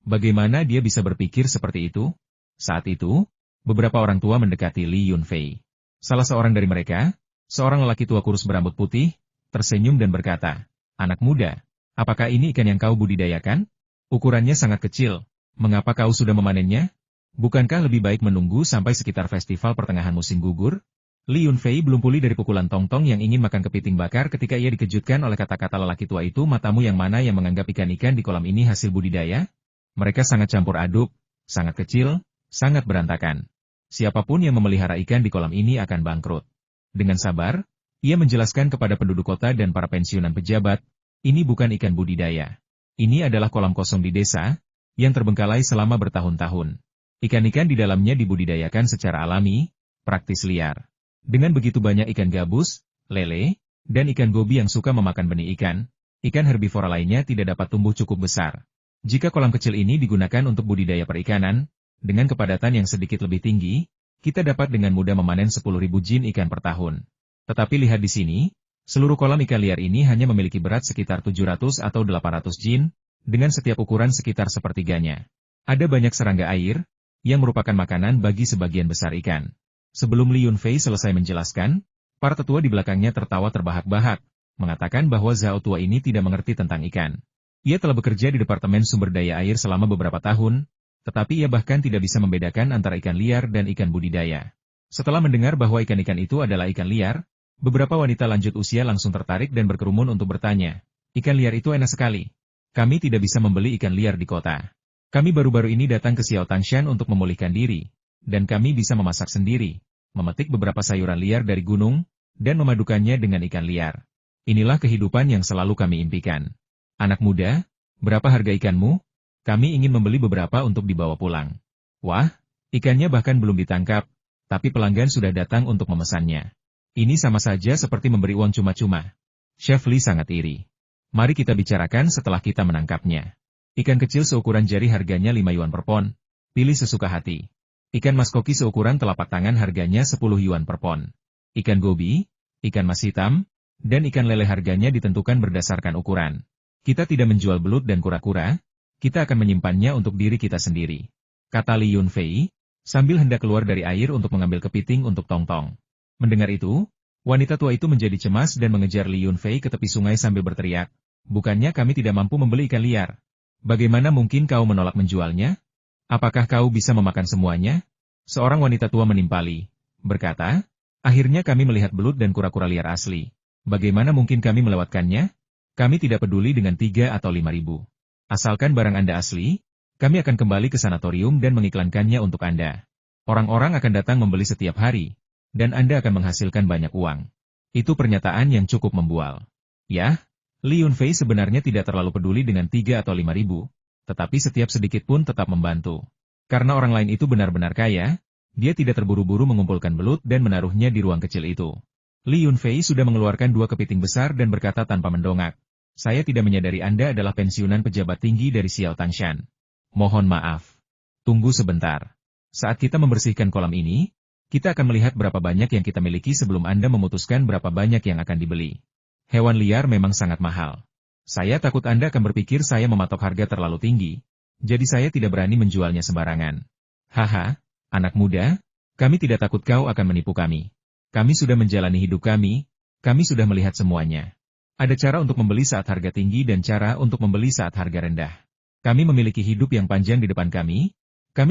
Bagaimana dia bisa berpikir seperti itu? Saat itu, beberapa orang tua mendekati Li Yunfei. Salah seorang dari mereka, seorang lelaki tua kurus berambut putih, tersenyum dan berkata, "Anak muda, apakah ini ikan yang kau budidayakan? Ukurannya sangat kecil, mengapa kau sudah memanennya? Bukankah lebih baik menunggu sampai sekitar festival pertengahan musim gugur?" Li Yunfei belum pulih dari pukulan Tongtong yang ingin makan kepiting bakar ketika ia dikejutkan oleh kata-kata lelaki tua itu. Matamu yang mana yang menganggap ikan-ikan di kolam ini hasil budidaya? Mereka sangat campur aduk, sangat kecil, sangat berantakan. Siapapun yang memelihara ikan di kolam ini akan bangkrut. Dengan sabar, ia menjelaskan kepada penduduk kota dan para pensiunan pejabat, ini bukan ikan budidaya. Ini adalah kolam kosong di desa, yang terbengkalai selama bertahun-tahun. Ikan-ikan di dalamnya dibudidayakan secara alami, praktis liar. Dengan begitu banyak ikan gabus, lele, dan ikan gobi yang suka memakan benih ikan herbivora lainnya tidak dapat tumbuh cukup besar. Jika kolam kecil ini digunakan untuk budidaya perikanan, dengan kepadatan yang sedikit lebih tinggi, kita dapat dengan mudah memanen 10.000 jin ikan per tahun. Tetapi lihat di sini, seluruh kolam ikan liar ini hanya memiliki berat sekitar 700 atau 800 jin, dengan setiap ukuran sekitar sepertiganya. Ada banyak serangga air, yang merupakan makanan bagi sebagian besar ikan. Sebelum Li Yunfei selesai menjelaskan, para tetua di belakangnya tertawa terbahak-bahak, mengatakan bahwa Zhao tua ini tidak mengerti tentang ikan. Ia telah bekerja di Departemen Sumber Daya Air selama beberapa tahun, tetapi ia bahkan tidak bisa membedakan antara ikan liar dan ikan budidaya. Setelah mendengar bahwa ikan-ikan itu adalah ikan liar, beberapa wanita lanjut usia langsung tertarik dan berkerumun untuk bertanya, "Ikan liar itu enak sekali. Kami tidak bisa membeli ikan liar di kota. Kami baru-baru ini datang ke Xiao Tangshan untuk memulihkan diri, dan kami bisa memasak sendiri, memetik beberapa sayuran liar dari gunung, dan memadukannya dengan ikan liar. Inilah kehidupan yang selalu kami impikan. Anak muda, berapa harga ikanmu? Kami ingin membeli beberapa untuk dibawa pulang." Wah, ikannya bahkan belum ditangkap, tapi pelanggan sudah datang untuk memesannya. Ini sama saja seperti memberi uang cuma-cuma. Chef Li sangat iri. Mari kita bicarakan setelah kita menangkapnya. Ikan kecil seukuran jari harganya 5 yuan per pon. Pilih sesuka hati. Ikan mas koki seukuran telapak tangan harganya 10 yuan per pon. Ikan gobi, ikan mas hitam, dan ikan lele harganya ditentukan berdasarkan ukuran. Kita tidak menjual belut dan kura-kura, kita akan menyimpannya untuk diri kita sendiri, kata Li Yunfei, sambil hendak keluar dari air untuk mengambil kepiting untuk Tong-Tong. Mendengar itu, wanita tua itu menjadi cemas dan mengejar Li Yunfei ke tepi sungai sambil berteriak, "Bukannya kami tidak mampu membeli ikan liar? Bagaimana mungkin kau menolak menjualnya? Apakah kau bisa memakan semuanya?" Seorang wanita tua menimpali, berkata, "Akhirnya kami melihat belut dan kura-kura liar asli. Bagaimana mungkin kami melewatkannya? Kami tidak peduli dengan 3 atau 5 ribu. Asalkan barang Anda asli, kami akan kembali ke sanatorium dan mengiklankannya untuk Anda. Orang-orang akan datang membeli setiap hari, dan Anda akan menghasilkan banyak uang." Itu pernyataan yang cukup membual. Ya, Li Yunfei sebenarnya tidak terlalu peduli dengan 3 atau 5 ribu, tetapi setiap sedikit pun tetap membantu. Karena orang lain itu benar-benar kaya, dia tidak terburu-buru mengumpulkan belut dan menaruhnya di ruang kecil itu. Li Yunfei sudah mengeluarkan 2 kepiting besar dan berkata tanpa mendongak, "Saya tidak menyadari Anda adalah pensiunan pejabat tinggi dari Xiao Tangshan. Mohon maaf. Tunggu sebentar. Saat kita membersihkan kolam ini, kita akan melihat berapa banyak yang kita miliki sebelum Anda memutuskan berapa banyak yang akan dibeli. Hewan liar memang sangat mahal. Saya takut Anda akan berpikir saya mematok harga terlalu tinggi, jadi saya tidak berani menjualnya sembarangan." "Haha, anak muda, kami tidak takut kau akan menipu kami. Kami sudah menjalani hidup kami sudah melihat semuanya. Ada cara untuk membeli saat harga tinggi dan cara untuk membeli saat harga rendah. Kami memiliki hidup yang panjang di depan kami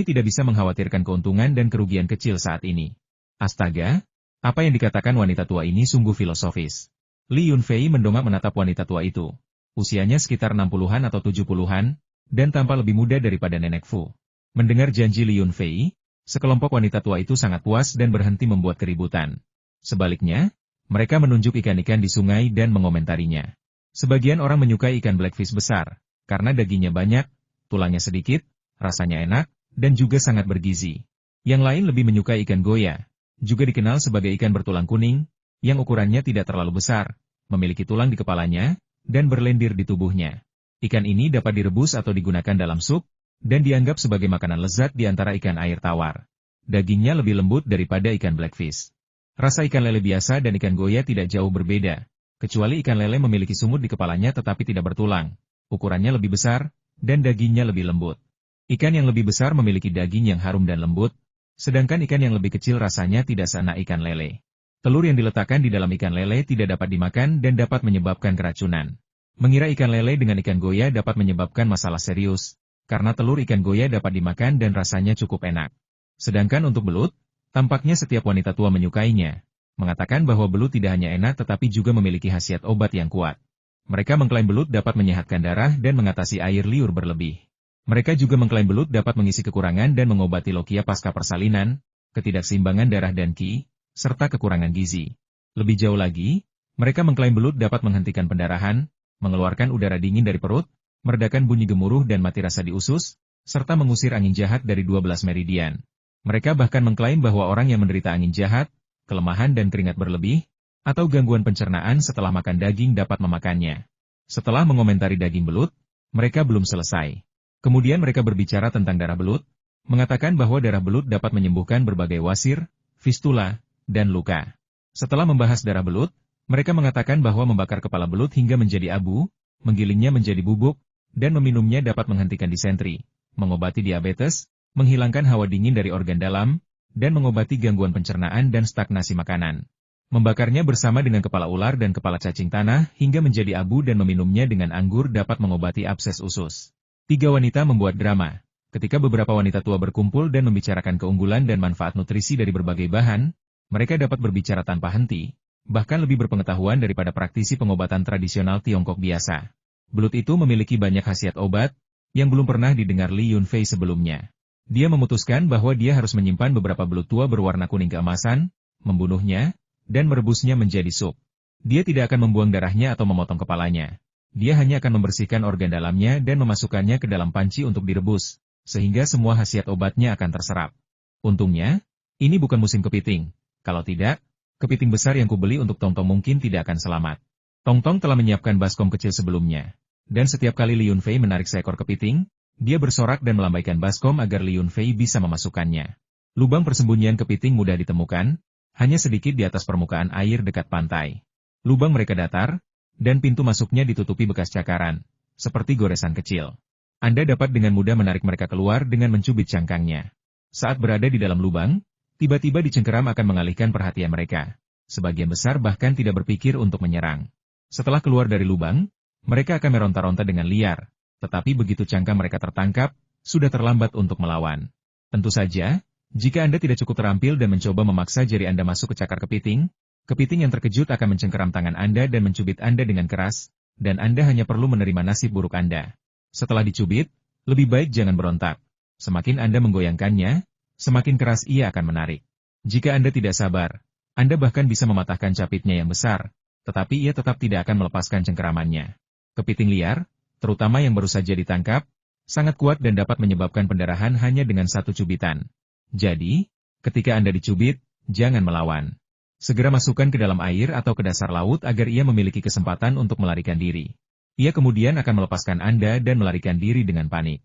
tidak bisa mengkhawatirkan keuntungan dan kerugian kecil saat ini." Astaga, apa yang dikatakan wanita tua ini sungguh filosofis. Li Yunfei mendongak menatap wanita tua itu. Usianya sekitar 60-an atau 70-an, dan tampak lebih muda daripada Nenek Fu. Mendengar janji Li Yunfei, sekelompok wanita tua itu sangat puas dan berhenti membuat keributan. Sebaliknya, mereka menunjuk ikan-ikan di sungai dan mengomentarinya. Sebagian orang menyukai ikan blackfish besar, karena dagingnya banyak, tulangnya sedikit, rasanya enak, dan juga sangat bergizi. Yang lain lebih menyukai ikan goya, juga dikenal sebagai ikan bertulang kuning, yang ukurannya tidak terlalu besar, memiliki tulang di kepalanya, dan berlendir di tubuhnya. Ikan ini dapat direbus atau digunakan dalam sup, dan dianggap sebagai makanan lezat di antara ikan air tawar. Dagingnya lebih lembut daripada ikan blackfish. Rasa ikan lele biasa dan ikan goya tidak jauh berbeda, kecuali ikan lele memiliki sumut di kepalanya tetapi tidak bertulang, ukurannya lebih besar, dan dagingnya lebih lembut. Ikan yang lebih besar memiliki daging yang harum dan lembut, sedangkan ikan yang lebih kecil rasanya tidak seenak ikan lele. Telur yang diletakkan di dalam ikan lele tidak dapat dimakan dan dapat menyebabkan keracunan. Mengira ikan lele dengan ikan goya dapat menyebabkan masalah serius, karena telur ikan goya dapat dimakan dan rasanya cukup enak. Sedangkan untuk belut, tampaknya setiap wanita tua menyukainya, mengatakan bahwa belut tidak hanya enak tetapi juga memiliki khasiat obat yang kuat. Mereka mengklaim belut dapat menyehatkan darah dan mengatasi air liur berlebih. Mereka juga mengklaim belut dapat mengisi kekurangan dan mengobati lokia pasca persalinan, ketidakseimbangan darah dan qi, serta kekurangan gizi. Lebih jauh lagi, mereka mengklaim belut dapat menghentikan pendarahan, mengeluarkan udara dingin dari perut, meredakan bunyi gemuruh dan mati rasa di usus, serta mengusir angin jahat dari 12 meridian. Mereka bahkan mengklaim bahwa orang yang menderita angin jahat, kelemahan dan keringat berlebih, atau gangguan pencernaan setelah makan daging dapat memakannya. Setelah mengomentari daging belut, mereka belum selesai. Kemudian mereka berbicara tentang darah belut, mengatakan bahwa darah belut dapat menyembuhkan berbagai wasir, fistula, dan luka. Setelah membahas darah belut, mereka mengatakan bahwa membakar kepala belut hingga menjadi abu, menggilingnya menjadi bubuk, dan meminumnya dapat menghentikan disentri, mengobati diabetes, menghilangkan hawa dingin dari organ dalam, dan mengobati gangguan pencernaan dan stagnasi makanan. Membakarnya bersama dengan kepala ular dan kepala cacing tanah hingga menjadi abu dan meminumnya dengan anggur dapat mengobati abses usus. 3 wanita membuat drama. Ketika beberapa wanita tua berkumpul dan membicarakan keunggulan dan manfaat nutrisi dari berbagai bahan, mereka dapat berbicara tanpa henti, bahkan lebih berpengetahuan daripada praktisi pengobatan tradisional Tiongkok biasa. Belut itu memiliki banyak khasiat obat, yang belum pernah didengar Li Yunfei sebelumnya. Dia memutuskan bahwa dia harus menyimpan beberapa belut tua berwarna kuning keemasan, membunuhnya, dan merebusnya menjadi sup. Dia tidak akan membuang darahnya atau memotong kepalanya. Dia hanya akan membersihkan organ dalamnya dan memasukkannya ke dalam panci untuk direbus, sehingga semua khasiat obatnya akan terserap. Untungnya, ini bukan musim kepiting. Kalau tidak, kepiting besar yang kubeli untuk Tongtong mungkin tidak akan selamat. Tongtong telah menyiapkan baskom kecil sebelumnya. Dan setiap kali Li Yunfei menarik seekor kepiting, dia bersorak dan melambaikan baskom agar Li Yunfei bisa memasukkannya. Lubang persembunyian kepiting mudah ditemukan, hanya sedikit di atas permukaan air dekat pantai. Lubang mereka datar, dan pintu masuknya ditutupi bekas cakaran, seperti goresan kecil. Anda dapat dengan mudah menarik mereka keluar dengan mencubit cangkangnya. Saat berada di dalam lubang, tiba-tiba dicengkeram akan mengalihkan perhatian mereka. Sebagian besar bahkan tidak berpikir untuk menyerang. Setelah keluar dari lubang, mereka akan meronta-ronta dengan liar, tetapi begitu cangkang mereka tertangkap, sudah terlambat untuk melawan. Tentu saja, jika Anda tidak cukup terampil dan mencoba memaksa jari Anda masuk ke cakar kepiting, kepiting yang terkejut akan mencengkeram tangan Anda dan mencubit Anda dengan keras, dan Anda hanya perlu menerima nasib buruk Anda. Setelah dicubit, lebih baik jangan berontak. Semakin Anda menggoyangkannya, semakin keras ia akan menarik. Jika Anda tidak sabar, Anda bahkan bisa mematahkan capitnya yang besar, tetapi ia tetap tidak akan melepaskan cengkeramannya. Kepiting liar, terutama yang baru saja ditangkap, sangat kuat dan dapat menyebabkan pendarahan hanya dengan satu cubitan. Jadi, ketika Anda dicubit, jangan melawan. Segera masukkan ke dalam air atau ke dasar laut agar ia memiliki kesempatan untuk melarikan diri. Ia kemudian akan melepaskan Anda dan melarikan diri dengan panik.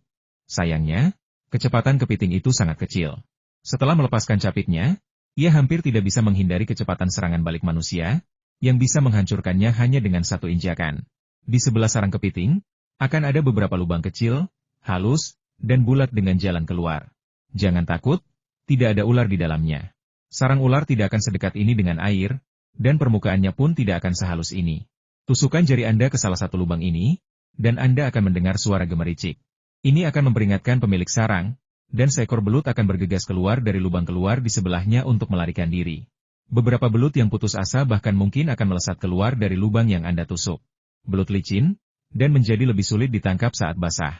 Sayangnya, kecepatan kepiting itu sangat kecil. Setelah melepaskan capitnya, ia hampir tidak bisa menghindari kecepatan serangan balik manusia, yang bisa menghancurkannya hanya dengan satu injakan. Di sebelah sarang kepiting, akan ada beberapa lubang kecil, halus, dan bulat dengan jalan keluar. Jangan takut, tidak ada ular di dalamnya. Sarang ular tidak akan sedekat ini dengan air, dan permukaannya pun tidak akan sehalus ini. Tusukkan jari Anda ke salah satu lubang ini, dan Anda akan mendengar suara gemericik. Ini akan memperingatkan pemilik sarang, dan seekor belut akan bergegas keluar dari lubang keluar di sebelahnya untuk melarikan diri. Beberapa belut yang putus asa bahkan mungkin akan melesat keluar dari lubang yang Anda tusuk. Belut licin, dan menjadi lebih sulit ditangkap saat basah.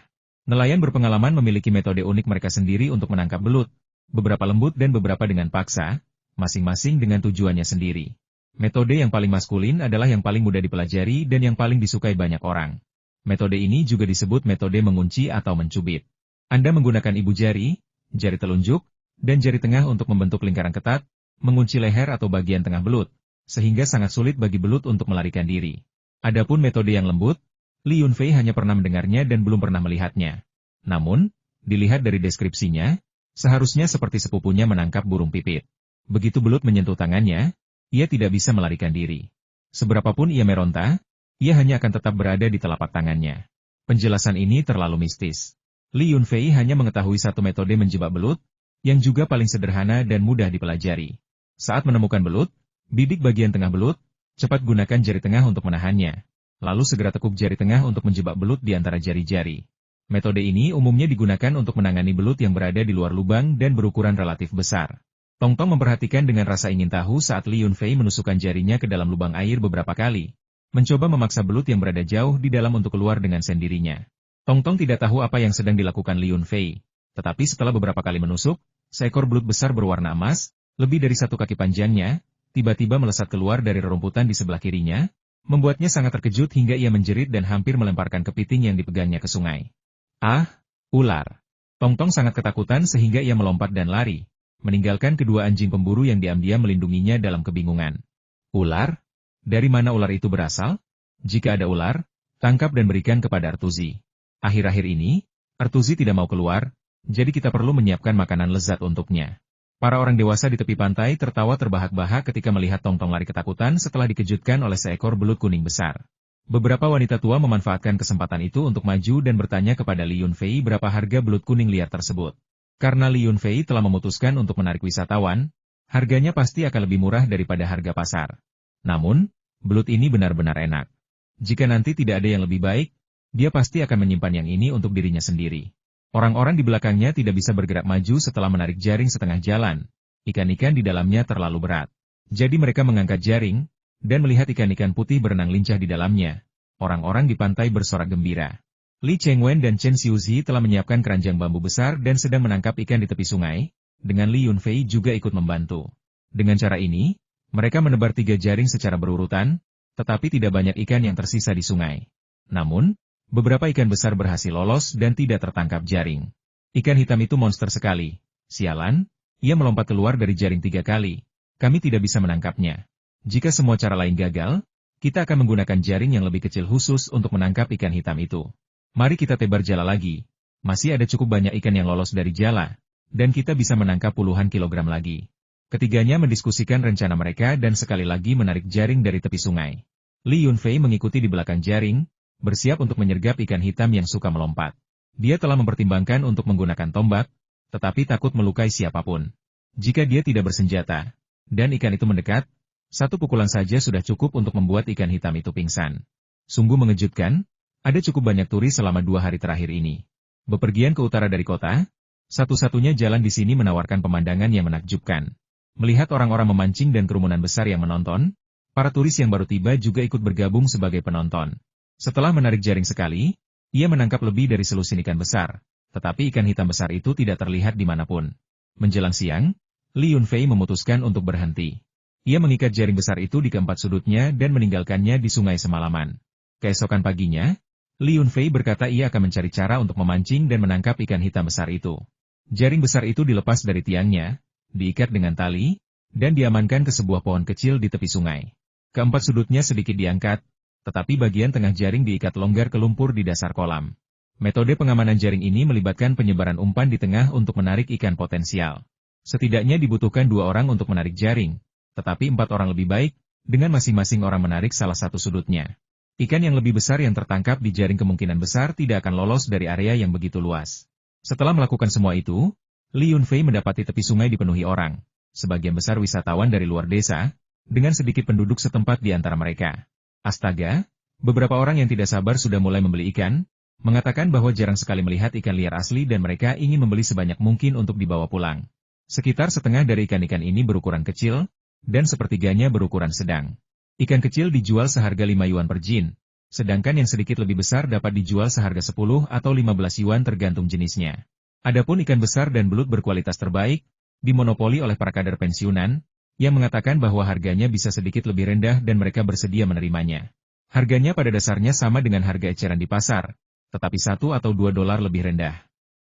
Nelayan berpengalaman memiliki metode unik mereka sendiri untuk menangkap belut. Beberapa lembut dan beberapa dengan paksa, masing-masing dengan tujuannya sendiri. Metode yang paling maskulin adalah yang paling mudah dipelajari dan yang paling disukai banyak orang. Metode ini juga disebut metode mengunci atau mencubit. Anda menggunakan ibu jari, jari telunjuk, dan jari tengah untuk membentuk lingkaran ketat, mengunci leher atau bagian tengah belut, sehingga sangat sulit bagi belut untuk melarikan diri. Adapun metode yang lembut, Li Yunfei hanya pernah mendengarnya dan belum pernah melihatnya. Namun, dilihat dari deskripsinya, seharusnya seperti sepupunya menangkap burung pipit. Begitu belut menyentuh tangannya, ia tidak bisa melarikan diri. Seberapapun ia meronta, ia hanya akan tetap berada di telapak tangannya. Penjelasan ini terlalu mistis. Li Yunfei hanya mengetahui satu metode menjebak belut, yang juga paling sederhana dan mudah dipelajari. Saat menemukan belut, bidik bagian tengah belut, cepat gunakan jari tengah untuk menahannya. Lalu segera tekuk jari tengah untuk menjebak belut di antara jari-jari. Metode ini umumnya digunakan untuk menangani belut yang berada di luar lubang dan berukuran relatif besar. Tongtong memperhatikan dengan rasa ingin tahu saat Li Yunfei menusukkan jarinya ke dalam lubang air beberapa kali, mencoba memaksa belut yang berada jauh di dalam untuk keluar dengan sendirinya. Tongtong tidak tahu apa yang sedang dilakukan Li Yunfei, tetapi setelah beberapa kali menusuk, seekor belut besar berwarna emas, lebih dari 1 kaki panjangnya, tiba-tiba melesat keluar dari rerumputan di sebelah kirinya, membuatnya sangat terkejut hingga ia menjerit dan hampir melemparkan kepiting yang dipegangnya ke sungai. Ah, ular! Tongtong sangat ketakutan sehingga ia melompat dan lari, meninggalkan kedua anjing pemburu yang diam-diam melindunginya dalam kebingungan. Ular? Dari mana ular itu berasal? Jika ada ular, tangkap dan berikan kepada Artuzi. Akhir-akhir ini, Artuzi tidak mau keluar, jadi kita perlu menyiapkan makanan lezat untuknya. Para orang dewasa di tepi pantai tertawa terbahak-bahak ketika melihat Tongtong lari ketakutan setelah dikejutkan oleh seekor belut kuning besar. Beberapa wanita tua memanfaatkan kesempatan itu untuk maju dan bertanya kepada Li Yunfei berapa harga belut kuning liar tersebut. Karena Li Yunfei telah memutuskan untuk menarik wisatawan, Harganya pasti akan lebih murah daripada harga pasar. Namun, belut ini benar-benar enak. Jika nanti tidak ada yang lebih baik, dia pasti akan menyimpan yang ini untuk dirinya sendiri. Orang-orang di belakangnya tidak bisa bergerak maju setelah menarik jaring setengah jalan. Ikan-ikan di dalamnya terlalu berat. Jadi mereka mengangkat jaring, dan melihat ikan-ikan putih berenang lincah di dalamnya. Orang-orang di pantai bersorak gembira. Li Chengwen dan Chen Xiuzi telah menyiapkan keranjang bambu besar dan sedang menangkap ikan di tepi sungai, dengan Li Yunfei juga ikut membantu. Dengan cara ini, mereka menebar 3 jaring secara berurutan, tetapi tidak banyak ikan yang tersisa di sungai. Namun, beberapa ikan besar berhasil lolos dan tidak tertangkap jaring. Ikan hitam itu monster sekali. Sialan, ia melompat keluar dari jaring 3 kali. Kami tidak bisa menangkapnya. Jika semua cara lain gagal, kita akan menggunakan jaring yang lebih kecil khusus untuk menangkap ikan hitam itu. Mari kita tebar jala lagi. Masih ada cukup banyak ikan yang lolos dari jala, dan kita bisa menangkap puluhan kilogram lagi. Ketiganya mendiskusikan rencana mereka dan sekali lagi menarik jaring dari tepi sungai. Li Yunfei mengikuti di belakang jaring, bersiap untuk menyergap ikan hitam yang suka melompat. Dia telah mempertimbangkan untuk menggunakan tombak, tetapi takut melukai siapapun. Jika dia tidak bersenjata, dan ikan itu mendekat, satu pukulan saja sudah cukup untuk membuat ikan hitam itu pingsan. Sungguh mengejutkan, ada cukup banyak turis selama 2 hari terakhir ini. Bepergian ke utara dari kota, satu-satunya jalan di sini menawarkan pemandangan yang menakjubkan. Melihat orang-orang memancing dan kerumunan besar yang menonton, para turis yang baru tiba juga ikut bergabung sebagai penonton. Setelah menarik jaring sekali, ia menangkap lebih dari selusin ikan besar, tetapi ikan hitam besar itu tidak terlihat dimanapun. Menjelang siang, Li Yunfei memutuskan untuk berhenti. Ia mengikat jaring besar itu di keempat sudutnya dan meninggalkannya di sungai semalaman. Keesokan paginya, Li Yunfei berkata ia akan mencari cara untuk memancing dan menangkap ikan hitam besar itu. Jaring besar itu dilepas dari tiangnya, diikat dengan tali, dan diamankan ke sebuah pohon kecil di tepi sungai. Keempat sudutnya sedikit diangkat, tetapi bagian tengah jaring diikat longgar ke lumpur di dasar kolam. Metode pengamanan jaring ini melibatkan penyebaran umpan di tengah untuk menarik ikan potensial. Setidaknya dibutuhkan 2 orang untuk menarik jaring, tetapi 4 orang lebih baik, dengan masing-masing orang menarik salah satu sudutnya. Ikan yang lebih besar yang tertangkap di jaring kemungkinan besar tidak akan lolos dari area yang begitu luas. Setelah melakukan semua itu, Li Yunfei mendapati tepi sungai dipenuhi orang, sebagian besar wisatawan dari luar desa, dengan sedikit penduduk setempat di antara mereka. Astaga, beberapa orang yang tidak sabar sudah mulai membeli ikan, mengatakan bahwa jarang sekali melihat ikan liar asli dan mereka ingin membeli sebanyak mungkin untuk dibawa pulang. Sekitar setengah dari ikan-ikan ini berukuran kecil, dan sepertiganya berukuran sedang. Ikan kecil dijual seharga 5 yuan per jin, sedangkan yang sedikit lebih besar dapat dijual seharga 10 atau 15 yuan tergantung jenisnya. Adapun ikan besar dan belut berkualitas terbaik, dimonopoli oleh para kader pensiunan, yang mengatakan bahwa harganya bisa sedikit lebih rendah dan mereka bersedia menerimanya. Harganya pada dasarnya sama dengan harga eceran di pasar, tetapi 1 atau 2 dolar lebih rendah.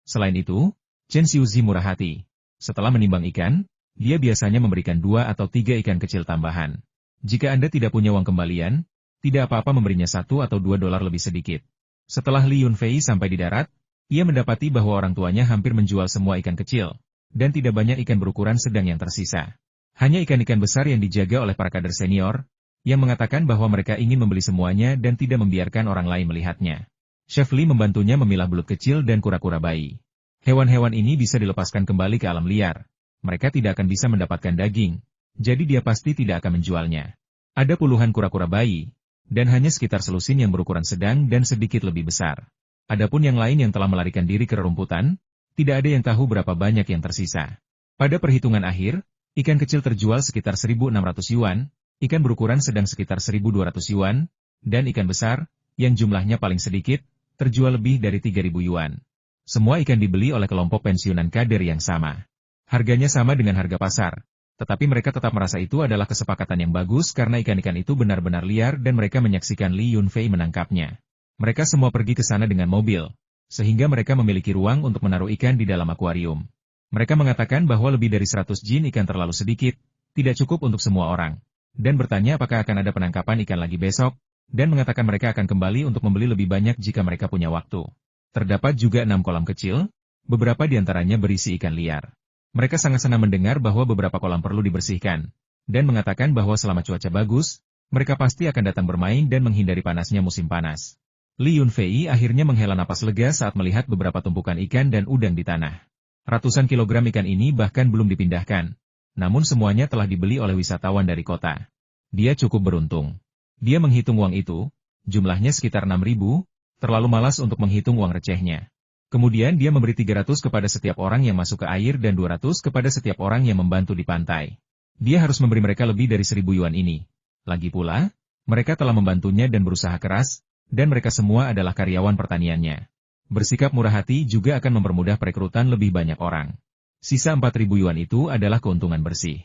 Selain itu, Chen Xiuzi murah hati. Setelah menimbang ikan, dia biasanya memberikan 2 atau 3 ikan kecil tambahan. Jika Anda tidak punya uang kembalian, tidak apa-apa memberinya 1 atau 2 dolar lebih sedikit. Setelah Li Yunfei sampai di darat, ia mendapati bahwa orang tuanya hampir menjual semua ikan kecil, dan tidak banyak ikan berukuran sedang yang tersisa. Hanya ikan-ikan besar yang dijaga oleh para kader senior, yang mengatakan bahwa mereka ingin membeli semuanya dan tidak membiarkan orang lain melihatnya. Chef Li membantunya memilah belut kecil dan kura-kura bayi. Hewan-hewan ini bisa dilepaskan kembali ke alam liar. Mereka tidak akan bisa mendapatkan daging, jadi dia pasti tidak akan menjualnya. Ada puluhan kura-kura bayi, dan hanya sekitar selusin yang berukuran sedang dan sedikit lebih besar. Adapun yang lain yang telah melarikan diri ke rerumputan, tidak ada yang tahu berapa banyak yang tersisa. Pada perhitungan akhir, ikan kecil terjual sekitar 1.600 yuan, ikan berukuran sedang sekitar 1.200 yuan, dan ikan besar, yang jumlahnya paling sedikit, terjual lebih dari 3.000 yuan. Semua ikan dibeli oleh kelompok pensiunan kader yang sama. Harganya sama dengan harga pasar, tetapi mereka tetap merasa itu adalah kesepakatan yang bagus karena ikan-ikan itu benar-benar liar dan mereka menyaksikan Li Yunfei menangkapnya. Mereka semua pergi ke sana dengan mobil, sehingga mereka memiliki ruang untuk menaruh ikan di dalam akuarium. Mereka mengatakan bahwa lebih dari 100 jin ikan terlalu sedikit, tidak cukup untuk semua orang, dan bertanya apakah akan ada penangkapan ikan lagi besok, dan mengatakan mereka akan kembali untuk membeli lebih banyak jika mereka punya waktu. Terdapat juga 6 kolam kecil, beberapa di antaranya berisi ikan liar. Mereka sangat senang mendengar bahwa beberapa kolam perlu dibersihkan, dan mengatakan bahwa selama cuaca bagus, mereka pasti akan datang bermain dan menghindari panasnya musim panas. Li Yunfei akhirnya menghela napas lega saat melihat beberapa tumpukan ikan dan udang di tanah. Ratusan kilogram ikan ini bahkan belum dipindahkan. Namun semuanya telah dibeli oleh wisatawan dari kota. Dia cukup beruntung. Dia menghitung uang itu, jumlahnya sekitar 6.000, terlalu malas untuk menghitung uang recehnya. Kemudian dia memberi 300 kepada setiap orang yang masuk ke air dan 200 kepada setiap orang yang membantu di pantai. Dia harus memberi mereka lebih dari 1.000 yuan ini. Lagi pula, mereka telah membantunya dan berusaha keras, dan mereka semua adalah karyawan pertaniannya. Bersikap murah hati juga akan mempermudah perekrutan lebih banyak orang. Sisa 4.000 yuan itu adalah keuntungan bersih.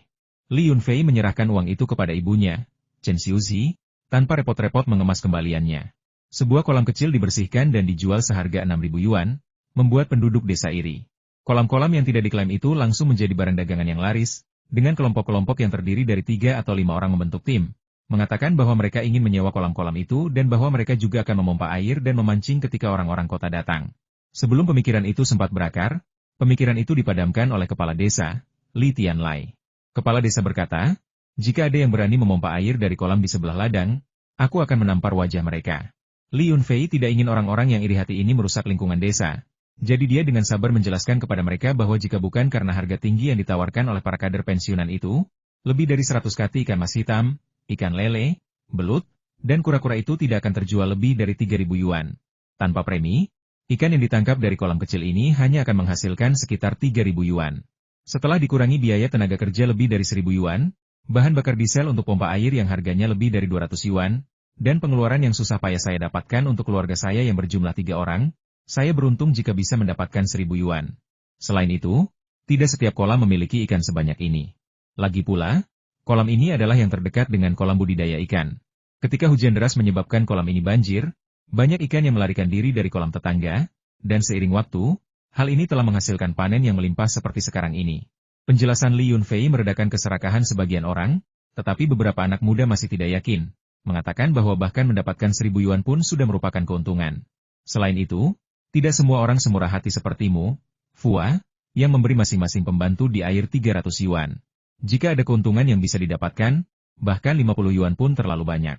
Li Yunfei menyerahkan uang itu kepada ibunya, Chen Xiuzi, tanpa repot-repot mengemas kembaliannya. Sebuah kolam kecil dibersihkan dan dijual seharga 6.000 yuan, membuat penduduk desa iri. Kolam-kolam yang tidak diklaim itu langsung menjadi barang dagangan yang laris, dengan kelompok-kelompok yang terdiri dari 3 atau 5 orang membentuk tim, mengatakan bahwa mereka ingin menyewa kolam-kolam itu dan bahwa mereka juga akan memompa air dan memancing ketika orang-orang kota datang. Sebelum pemikiran itu sempat berakar, pemikiran itu dipadamkan oleh kepala desa, Li Tianlai. Kepala desa berkata, jika ada yang berani memompa air dari kolam di sebelah ladang, aku akan menampar wajah mereka. Li Yunfei tidak ingin orang-orang yang iri hati ini merusak lingkungan desa. Jadi dia dengan sabar menjelaskan kepada mereka bahwa jika bukan karena harga tinggi yang ditawarkan oleh para kader pensiunan itu, lebih dari 100 kati ikan mas hitam, ikan lele, belut, dan kura-kura itu tidak akan terjual lebih dari 3.000 yuan. Tanpa premi, ikan yang ditangkap dari kolam kecil ini hanya akan menghasilkan sekitar 3.000 yuan. Setelah dikurangi biaya tenaga kerja lebih dari 1.000 yuan, bahan bakar diesel untuk pompa air yang harganya lebih dari 200 yuan, dan pengeluaran yang susah payah saya dapatkan untuk keluarga saya yang berjumlah 3 orang, saya beruntung jika bisa mendapatkan 1.000 yuan. Selain itu, tidak setiap kolam memiliki ikan sebanyak ini. Lagi pula, kolam ini adalah yang terdekat dengan kolam budidaya ikan. Ketika hujan deras menyebabkan kolam ini banjir, banyak ikan yang melarikan diri dari kolam tetangga, dan seiring waktu, hal ini telah menghasilkan panen yang melimpah seperti sekarang ini. Penjelasan Li Yunfei meredakan keserakahan sebagian orang, tetapi beberapa anak muda masih tidak yakin, mengatakan bahwa bahkan mendapatkan 1.000 yuan pun sudah merupakan keuntungan. Selain itu, tidak semua orang semurah hati sepertimu, Fua, yang memberi masing-masing pembantu di air 300 yuan. Jika ada keuntungan yang bisa didapatkan, bahkan 50 yuan pun terlalu banyak.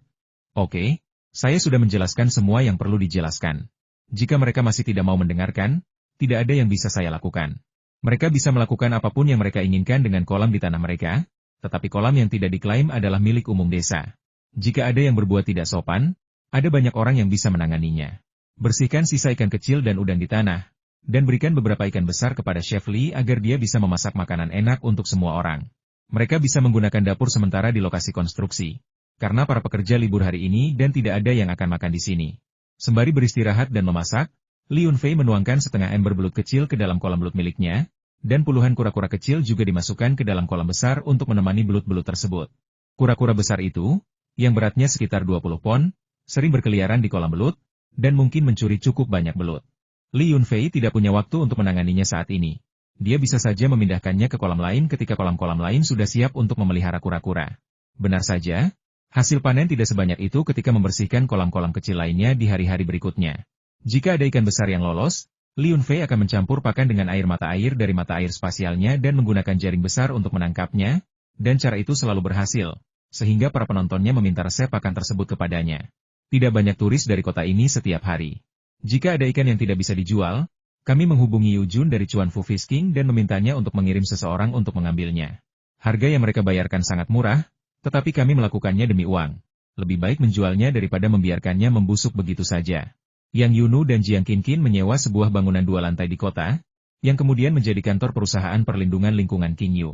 Oke, saya sudah menjelaskan semua yang perlu dijelaskan. Jika mereka masih tidak mau mendengarkan, tidak ada yang bisa saya lakukan. Mereka bisa melakukan apapun yang mereka inginkan dengan kolam di tanah mereka, tetapi kolam yang tidak diklaim adalah milik umum desa. Jika ada yang berbuat tidak sopan, ada banyak orang yang bisa menanganinya. Bersihkan sisa ikan kecil dan udang di tanah, dan berikan beberapa ikan besar kepada Chef Li agar dia bisa memasak makanan enak untuk semua orang. Mereka bisa menggunakan dapur sementara di lokasi konstruksi, karena para pekerja libur hari ini dan tidak ada yang akan makan di sini. Sembari beristirahat dan memasak, Li Yunfei menuangkan setengah ember belut kecil ke dalam kolam belut miliknya, dan puluhan kura-kura kecil juga dimasukkan ke dalam kolam besar untuk menemani belut-belut tersebut. Kura-kura besar itu, yang beratnya sekitar 20 pon, sering berkeliaran di kolam belut, dan mungkin mencuri cukup banyak belut. Li Yunfei tidak punya waktu untuk menanganinya saat ini. Dia bisa saja memindahkannya ke kolam lain ketika kolam-kolam lain sudah siap untuk memelihara kura-kura. Benar saja, hasil panen tidak sebanyak itu ketika membersihkan kolam-kolam kecil lainnya di hari-hari berikutnya. Jika ada ikan besar yang lolos, Li Yunfei akan mencampur pakan dengan air mata air dari mata air spasialnya dan menggunakan jaring besar untuk menangkapnya, dan cara itu selalu berhasil, sehingga para penontonnya meminta resep pakan tersebut kepadanya. Tidak banyak turis dari kota ini setiap hari. Jika ada ikan yang tidak bisa dijual, kami menghubungi Yu Jun dari Chuan Fu Fishing dan memintanya untuk mengirim seseorang untuk mengambilnya. Harga yang mereka bayarkan sangat murah, tetapi kami melakukannya demi uang. Lebih baik menjualnya daripada membiarkannya membusuk begitu saja. Yang Yunu dan Jiang Qinqin menyewa sebuah bangunan 2 lantai di kota, yang kemudian menjadi kantor perusahaan perlindungan lingkungan King Yu.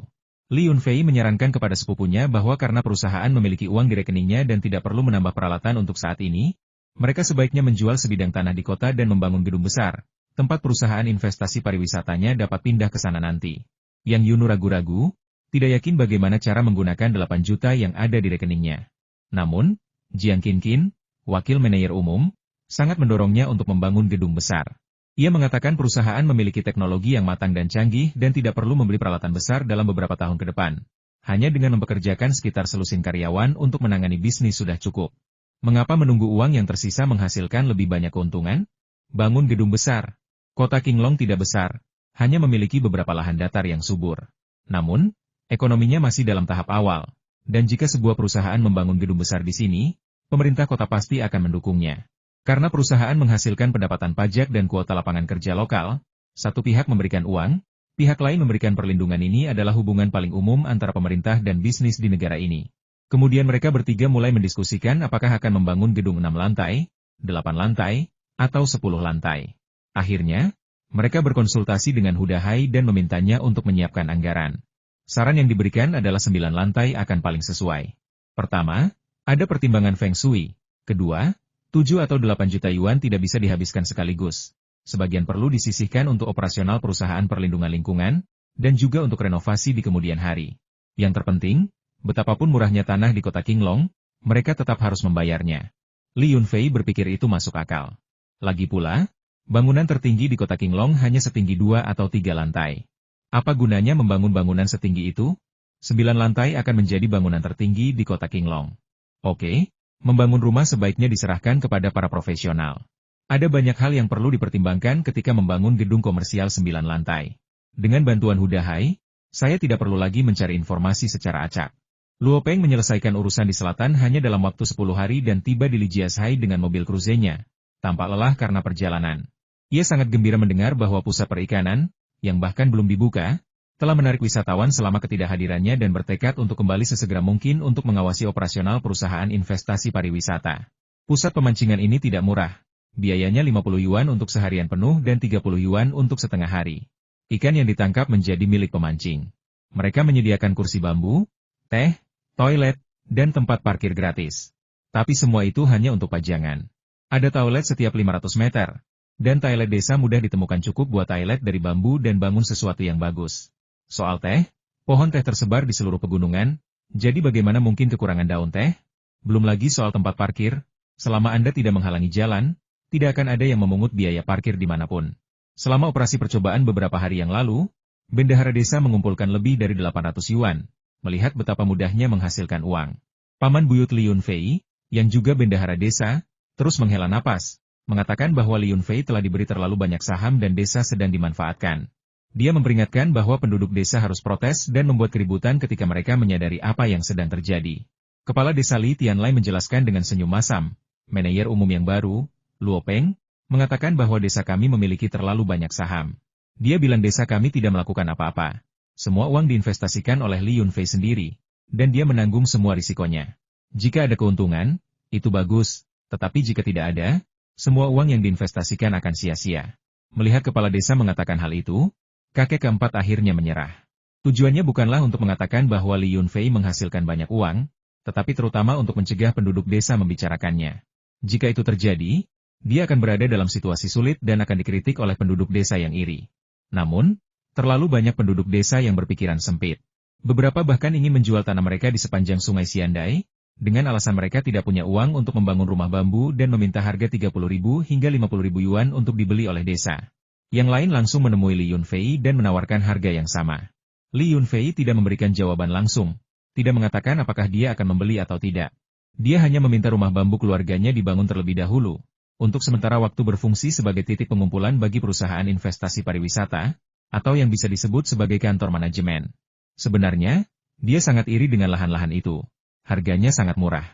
Li Yunfei menyarankan kepada sepupunya bahwa karena perusahaan memiliki uang di rekeningnya dan tidak perlu menambah peralatan untuk saat ini, mereka sebaiknya menjual sebidang tanah di kota dan membangun gedung besar, tempat perusahaan investasi pariwisatanya dapat pindah ke sana nanti. Yang Yunu ragu-ragu, tidak yakin bagaimana cara menggunakan 8 juta yang ada di rekeningnya. Namun, Jiang Qinqin, wakil manajer umum, sangat mendorongnya untuk membangun gedung besar. Ia mengatakan perusahaan memiliki teknologi yang matang dan canggih dan tidak perlu membeli peralatan besar dalam beberapa tahun ke depan. Hanya dengan mempekerjakan sekitar selusin karyawan untuk menangani bisnis sudah cukup. Mengapa menunggu uang yang tersisa menghasilkan lebih banyak keuntungan? Bangun gedung besar. Kota Qinglong tidak besar, hanya memiliki beberapa lahan datar yang subur. Namun, ekonominya masih dalam tahap awal, dan jika sebuah perusahaan membangun gedung besar di sini, pemerintah kota pasti akan mendukungnya. Karena perusahaan menghasilkan pendapatan pajak dan kuota lapangan kerja lokal, satu pihak memberikan uang, Pihak lain memberikan perlindungan ini adalah hubungan paling umum antara pemerintah dan bisnis di negara ini. Kemudian mereka bertiga mulai mendiskusikan apakah akan membangun gedung 6 lantai, 8 lantai, atau 10 lantai. Akhirnya, mereka berkonsultasi dengan Hudahai dan memintanya untuk menyiapkan anggaran. Saran yang diberikan adalah 9 lantai akan paling sesuai. Pertama, ada pertimbangan Feng Shui. Kedua, 7 atau 8 juta yuan tidak bisa dihabiskan sekaligus. Sebagian perlu disisihkan untuk operasional perusahaan perlindungan lingkungan, dan juga untuk renovasi di kemudian hari. Yang terpenting, betapapun murahnya tanah di kota Qinglong, mereka tetap harus membayarnya. Li Yunfei berpikir itu masuk akal. Lagi pula, bangunan tertinggi di kota Qinglong hanya setinggi 2 atau 3 lantai. Apa gunanya membangun bangunan setinggi itu? 9 lantai akan menjadi bangunan tertinggi di kota Qinglong. Oke, membangun rumah sebaiknya diserahkan kepada para profesional. Ada banyak hal yang perlu dipertimbangkan ketika membangun gedung komersial 9 lantai. Dengan bantuan Hudahai, saya tidak perlu lagi mencari informasi secara acak. Luo Peng menyelesaikan urusan di selatan hanya dalam waktu 10 hari dan tiba di Lijiashai dengan mobil kruzenya. Tampak lelah karena perjalanan. Ia sangat gembira mendengar bahwa pusat perikanan, yang bahkan belum dibuka, telah menarik wisatawan selama ketidakhadirannya dan bertekad untuk kembali sesegera mungkin untuk mengawasi operasional perusahaan investasi pariwisata. Pusat pemancingan ini tidak murah. Biayanya 50 yuan untuk seharian penuh dan 30 yuan untuk setengah hari. Ikan yang ditangkap menjadi milik pemancing. Mereka menyediakan kursi bambu, teh, toilet, dan tempat parkir gratis. Tapi semua itu hanya untuk pajangan. Ada toilet setiap 500 meter. Dan toilet desa mudah ditemukan, cukup buat toilet dari bambu dan bangun sesuatu yang bagus. Soal teh, pohon teh tersebar di seluruh pegunungan, jadi bagaimana mungkin kekurangan daun teh? Belum lagi soal tempat parkir, selama Anda tidak menghalangi jalan, tidak akan ada yang memungut biaya parkir dimanapun. Selama operasi percobaan beberapa hari yang lalu, bendahara desa mengumpulkan lebih dari 800 yuan, melihat betapa mudahnya menghasilkan uang. Paman buyut Li Yunfei, yang juga bendahara desa, terus menghela napas, mengatakan bahwa Li Yunfei telah diberi terlalu banyak saham dan desa sedang dimanfaatkan. Dia memperingatkan bahwa penduduk desa harus protes dan membuat keributan ketika mereka menyadari apa yang sedang terjadi. Kepala desa Li Tianlai menjelaskan dengan senyum masam, manajer umum yang baru, Luo Peng, mengatakan bahwa desa kami memiliki terlalu banyak saham. Dia bilang desa kami tidak melakukan apa-apa. Semua uang diinvestasikan oleh Li Yunfei sendiri, dan dia menanggung semua risikonya. Jika ada keuntungan, itu bagus, tetapi jika tidak ada, semua uang yang diinvestasikan akan sia-sia. Melihat kepala desa mengatakan hal itu, kakek keempat akhirnya menyerah. Tujuannya bukanlah untuk mengatakan bahwa Li Yunfei menghasilkan banyak uang, tetapi terutama untuk mencegah penduduk desa membicarakannya. Jika itu terjadi, dia akan berada dalam situasi sulit dan akan dikritik oleh penduduk desa yang iri. Namun, terlalu banyak penduduk desa yang berpikiran sempit. Beberapa bahkan ingin menjual tanah mereka di sepanjang sungai Xiandai, dengan alasan mereka tidak punya uang untuk membangun rumah bambu dan meminta harga 30.000 hingga 50.000 yuan untuk dibeli oleh desa. Yang lain langsung menemui Li Yunfei dan menawarkan harga yang sama. Li Yunfei tidak memberikan jawaban langsung, tidak mengatakan apakah dia akan membeli atau tidak. Dia hanya meminta rumah bambu keluarganya dibangun terlebih dahulu, untuk sementara waktu berfungsi sebagai titik pengumpulan bagi perusahaan investasi pariwisata, atau yang bisa disebut sebagai kantor manajemen. Sebenarnya, dia sangat iri dengan lahan-lahan itu. Harganya sangat murah.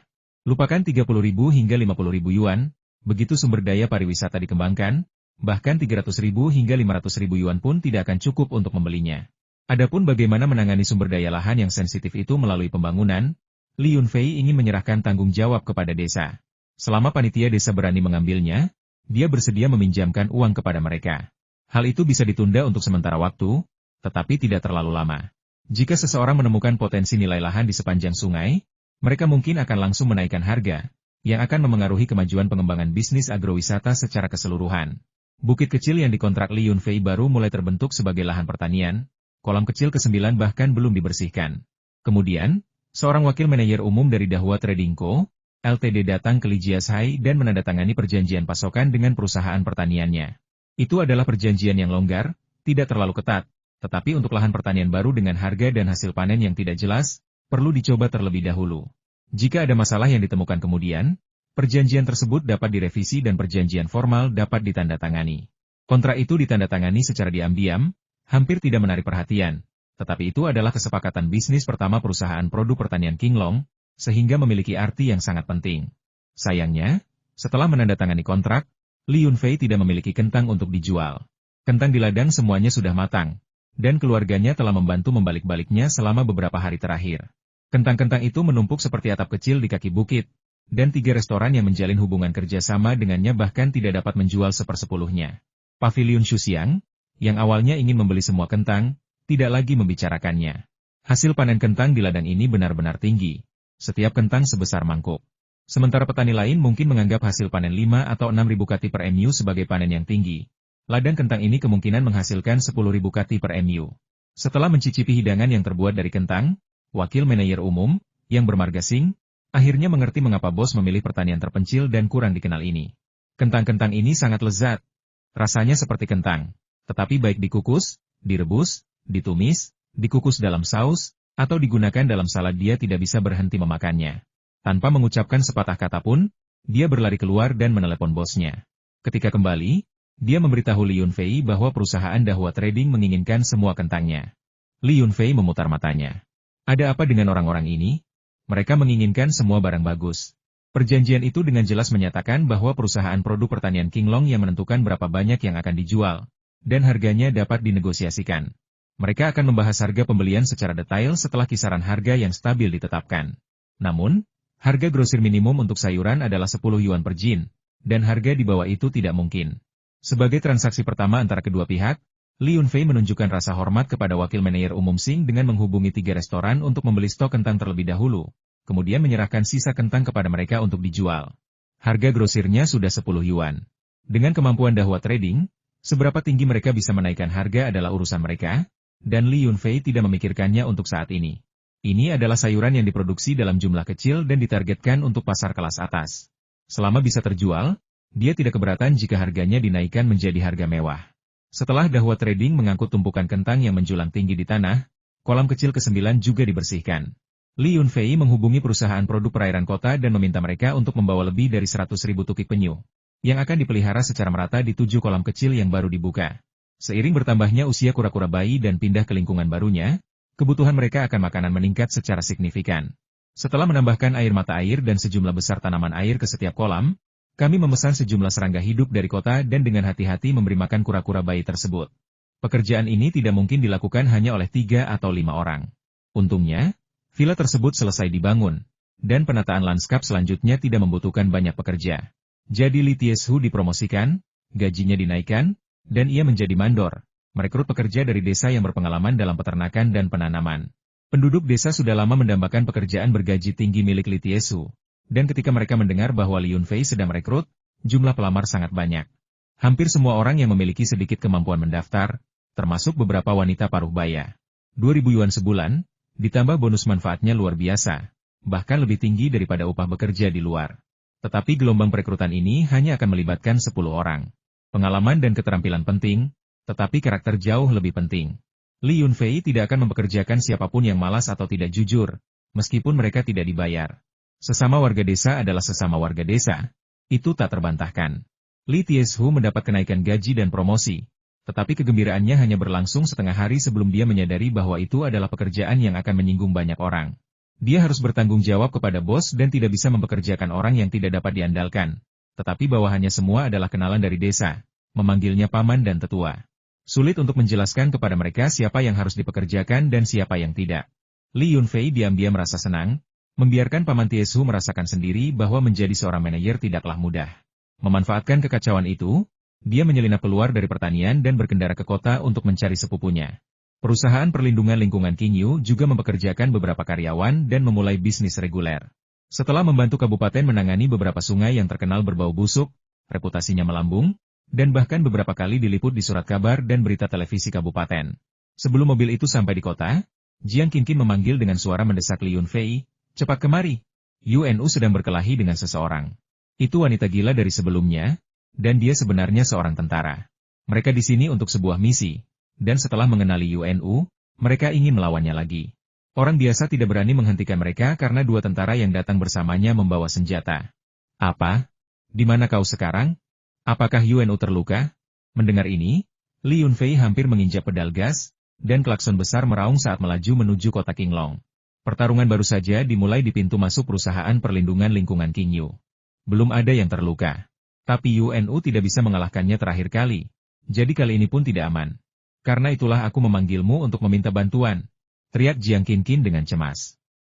Lupakan 30.000 hingga 50.000 yuan, begitu sumber daya pariwisata dikembangkan, bahkan 300.000 hingga 500.000 yuan pun tidak akan cukup untuk membelinya. Adapun bagaimana menangani sumber daya lahan yang sensitif itu melalui pembangunan, Li Yunfei ingin menyerahkan tanggung jawab kepada desa. Selama panitia desa berani mengambilnya, dia bersedia meminjamkan uang kepada mereka. Hal itu bisa ditunda untuk sementara waktu, tetapi tidak terlalu lama. Jika seseorang menemukan potensi nilai lahan di sepanjang sungai, mereka mungkin akan langsung menaikkan harga, yang akan memengaruhi kemajuan pengembangan bisnis agrowisata secara keseluruhan. Bukit kecil yang dikontrak Li Yunfei baru mulai terbentuk sebagai lahan pertanian, kolam kecil ke-9 bahkan belum dibersihkan. Kemudian, seorang wakil manajer umum dari Dahua Trading Co. Ltd datang ke Lijiashai dan menandatangani perjanjian pasokan dengan perusahaan pertaniannya. Itu adalah perjanjian yang longgar, tidak terlalu ketat, tetapi untuk lahan pertanian baru dengan harga dan hasil panen yang tidak jelas, perlu dicoba terlebih dahulu. Jika ada masalah yang ditemukan kemudian, perjanjian tersebut dapat direvisi dan perjanjian formal dapat ditandatangani. Kontrak itu ditandatangani secara diam-diam, hampir tidak menarik perhatian, tetapi itu adalah kesepakatan bisnis pertama perusahaan produk pertanian Qinglong, sehingga memiliki arti yang sangat penting. Sayangnya, setelah menandatangani kontrak, Li Yunfei tidak memiliki kentang untuk dijual. Kentang di ladang semuanya sudah matang. dan keluarganya telah membantu membalik-baliknya selama beberapa hari terakhir. Kentang-kentang itu menumpuk seperti atap kecil di kaki bukit, dan 3 restoran yang menjalin hubungan kerjasama dengannya bahkan tidak dapat menjual sepersepuluhnya. Paviliun Shuxiang, yang awalnya ingin membeli semua kentang, tidak lagi membicarakannya. Hasil panen kentang di ladang ini benar-benar tinggi. Setiap kentang sebesar mangkuk. Sementara petani lain mungkin menganggap hasil panen 5 atau 6.000 kati per MU sebagai panen yang tinggi. Ladang kentang ini kemungkinan menghasilkan 10.000 kati per MU. Setelah mencicipi hidangan yang terbuat dari kentang, Wakil Manajer Umum, yang bermarga Sing, akhirnya mengerti mengapa bos memilih pertanian terpencil dan kurang dikenal ini. Kentang-kentang ini sangat lezat. Rasanya seperti kentang, tetapi baik dikukus, direbus, ditumis, dikukus dalam saus, atau digunakan dalam salad dia tidak bisa berhenti memakannya. Tanpa mengucapkan sepatah kata pun, dia berlari keluar dan menelepon bosnya. Ketika kembali, dia memberitahu Li Yunfei bahwa perusahaan Dahua Trading menginginkan semua kentangnya. Li Yunfei memutar matanya. Ada apa dengan orang-orang ini? Mereka menginginkan semua barang bagus. Perjanjian itu dengan jelas menyatakan bahwa perusahaan produk pertanian Qinglong yang menentukan berapa banyak yang akan dijual, dan harganya dapat dinegosiasikan. Mereka akan membahas harga pembelian secara detail setelah kisaran harga yang stabil ditetapkan. Namun, harga grosir minimum untuk sayuran adalah 10 yuan per jin, dan harga di bawah itu tidak mungkin. Sebagai transaksi pertama antara kedua pihak, Li Yunfei menunjukkan rasa hormat kepada Wakil Manajer Umum Sing dengan menghubungi 3 restoran untuk membeli stok kentang terlebih dahulu, kemudian menyerahkan sisa kentang kepada mereka untuk dijual. Harga grosirnya sudah 10 yuan. Dengan kemampuan Dahua Trading, seberapa tinggi mereka bisa menaikkan harga adalah urusan mereka, dan Li Yunfei tidak memikirkannya untuk saat ini. Ini adalah sayuran yang diproduksi dalam jumlah kecil dan ditargetkan untuk pasar kelas atas. Selama bisa terjual, dia tidak keberatan jika harganya dinaikkan menjadi harga mewah. Setelah Dahua Trading mengangkut tumpukan kentang yang menjulang tinggi di tanah, kolam kecil ke-9 juga dibersihkan. Li Yunfei menghubungi perusahaan produk perairan kota dan meminta mereka untuk membawa lebih dari 100.000 tukik penyu, yang akan dipelihara secara merata di 7 kolam kecil yang baru dibuka. Seiring bertambahnya usia kura-kura bayi dan pindah ke lingkungan barunya, kebutuhan mereka akan makanan meningkat secara signifikan. Setelah menambahkan air mata air dan sejumlah besar tanaman air ke setiap kolam, kami memesan sejumlah serangga hidup dari kota dan dengan hati-hati memberi makan kura-kura bayi tersebut. Pekerjaan ini tidak mungkin dilakukan hanya oleh 3 atau 5 orang. Untungnya, villa tersebut selesai dibangun, dan penataan lanskap selanjutnya tidak membutuhkan banyak pekerja. Jadi Li Tieshu dipromosikan, gajinya dinaikkan, dan ia menjadi mandor, merekrut pekerja dari desa yang berpengalaman dalam peternakan dan penanaman. Penduduk desa sudah lama mendambakan pekerjaan bergaji tinggi milik Li Tieshu. Dan ketika mereka mendengar bahwa Li Yunfei sedang merekrut, jumlah pelamar sangat banyak. Hampir semua orang yang memiliki sedikit kemampuan mendaftar, termasuk beberapa wanita paruh baya. 2.000 yuan sebulan, ditambah bonus manfaatnya luar biasa, bahkan lebih tinggi daripada upah bekerja di luar. Tetapi gelombang perekrutan ini hanya akan melibatkan 10 orang. Pengalaman dan keterampilan penting, tetapi karakter jauh lebih penting. Li Yunfei tidak akan mempekerjakan siapapun yang malas atau tidak jujur, meskipun mereka tidak dibayar. Sesama warga desa adalah sesama warga desa. Itu tak terbantahkan. Li Tieshu mendapat kenaikan gaji dan promosi. Tetapi kegembiraannya hanya berlangsung setengah hari sebelum dia menyadari bahwa itu adalah pekerjaan yang akan menyinggung banyak orang. Dia harus bertanggung jawab kepada bos dan tidak bisa mempekerjakan orang yang tidak dapat diandalkan. Tetapi bawahannya semua adalah kenalan dari desa, memanggilnya paman dan tetua. Sulit untuk menjelaskan kepada mereka siapa yang harus dipekerjakan dan siapa yang tidak. Li Yunfei diam-diam merasa senang, membiarkan Paman Tieshu merasakan sendiri bahwa menjadi seorang manajer tidaklah mudah. Memanfaatkan kekacauan itu, dia menyelinap keluar dari pertanian dan berkendara ke kota untuk mencari sepupunya. Perusahaan perlindungan lingkungan Qingyu juga mempekerjakan beberapa karyawan dan memulai bisnis reguler. Setelah membantu kabupaten menangani beberapa sungai yang terkenal berbau busuk, reputasinya melambung, dan bahkan beberapa kali diliput di surat kabar dan berita televisi kabupaten. Sebelum mobil itu sampai di kota, Jiang Qinqin memanggil dengan suara mendesak Li Yunfei, "Cepat kemari. UNU sedang berkelahi dengan seseorang. Itu wanita gila dari sebelumnya, dan dia sebenarnya seorang tentara. Mereka di sini untuk sebuah misi, dan setelah mengenali UNU, mereka ingin melawannya lagi. Orang biasa tidak berani menghentikan mereka karena 2 tentara yang datang bersamanya membawa senjata." "Apa? Di mana kau sekarang? Apakah UNU terluka?" Mendengar ini, Li Yunfei hampir menginjak pedal gas, dan klakson besar meraung saat melaju menuju kota Qinglong. Pertarungan baru saja dimulai di pintu masuk perusahaan perlindungan lingkungan Qingyu. Belum ada yang terluka. Tapi UNU tidak bisa mengalahkannya terakhir kali. Jadi kali ini pun tidak aman. Karena itulah aku memanggilmu untuk meminta bantuan, teriak Jiang Qinqin dengan cemas.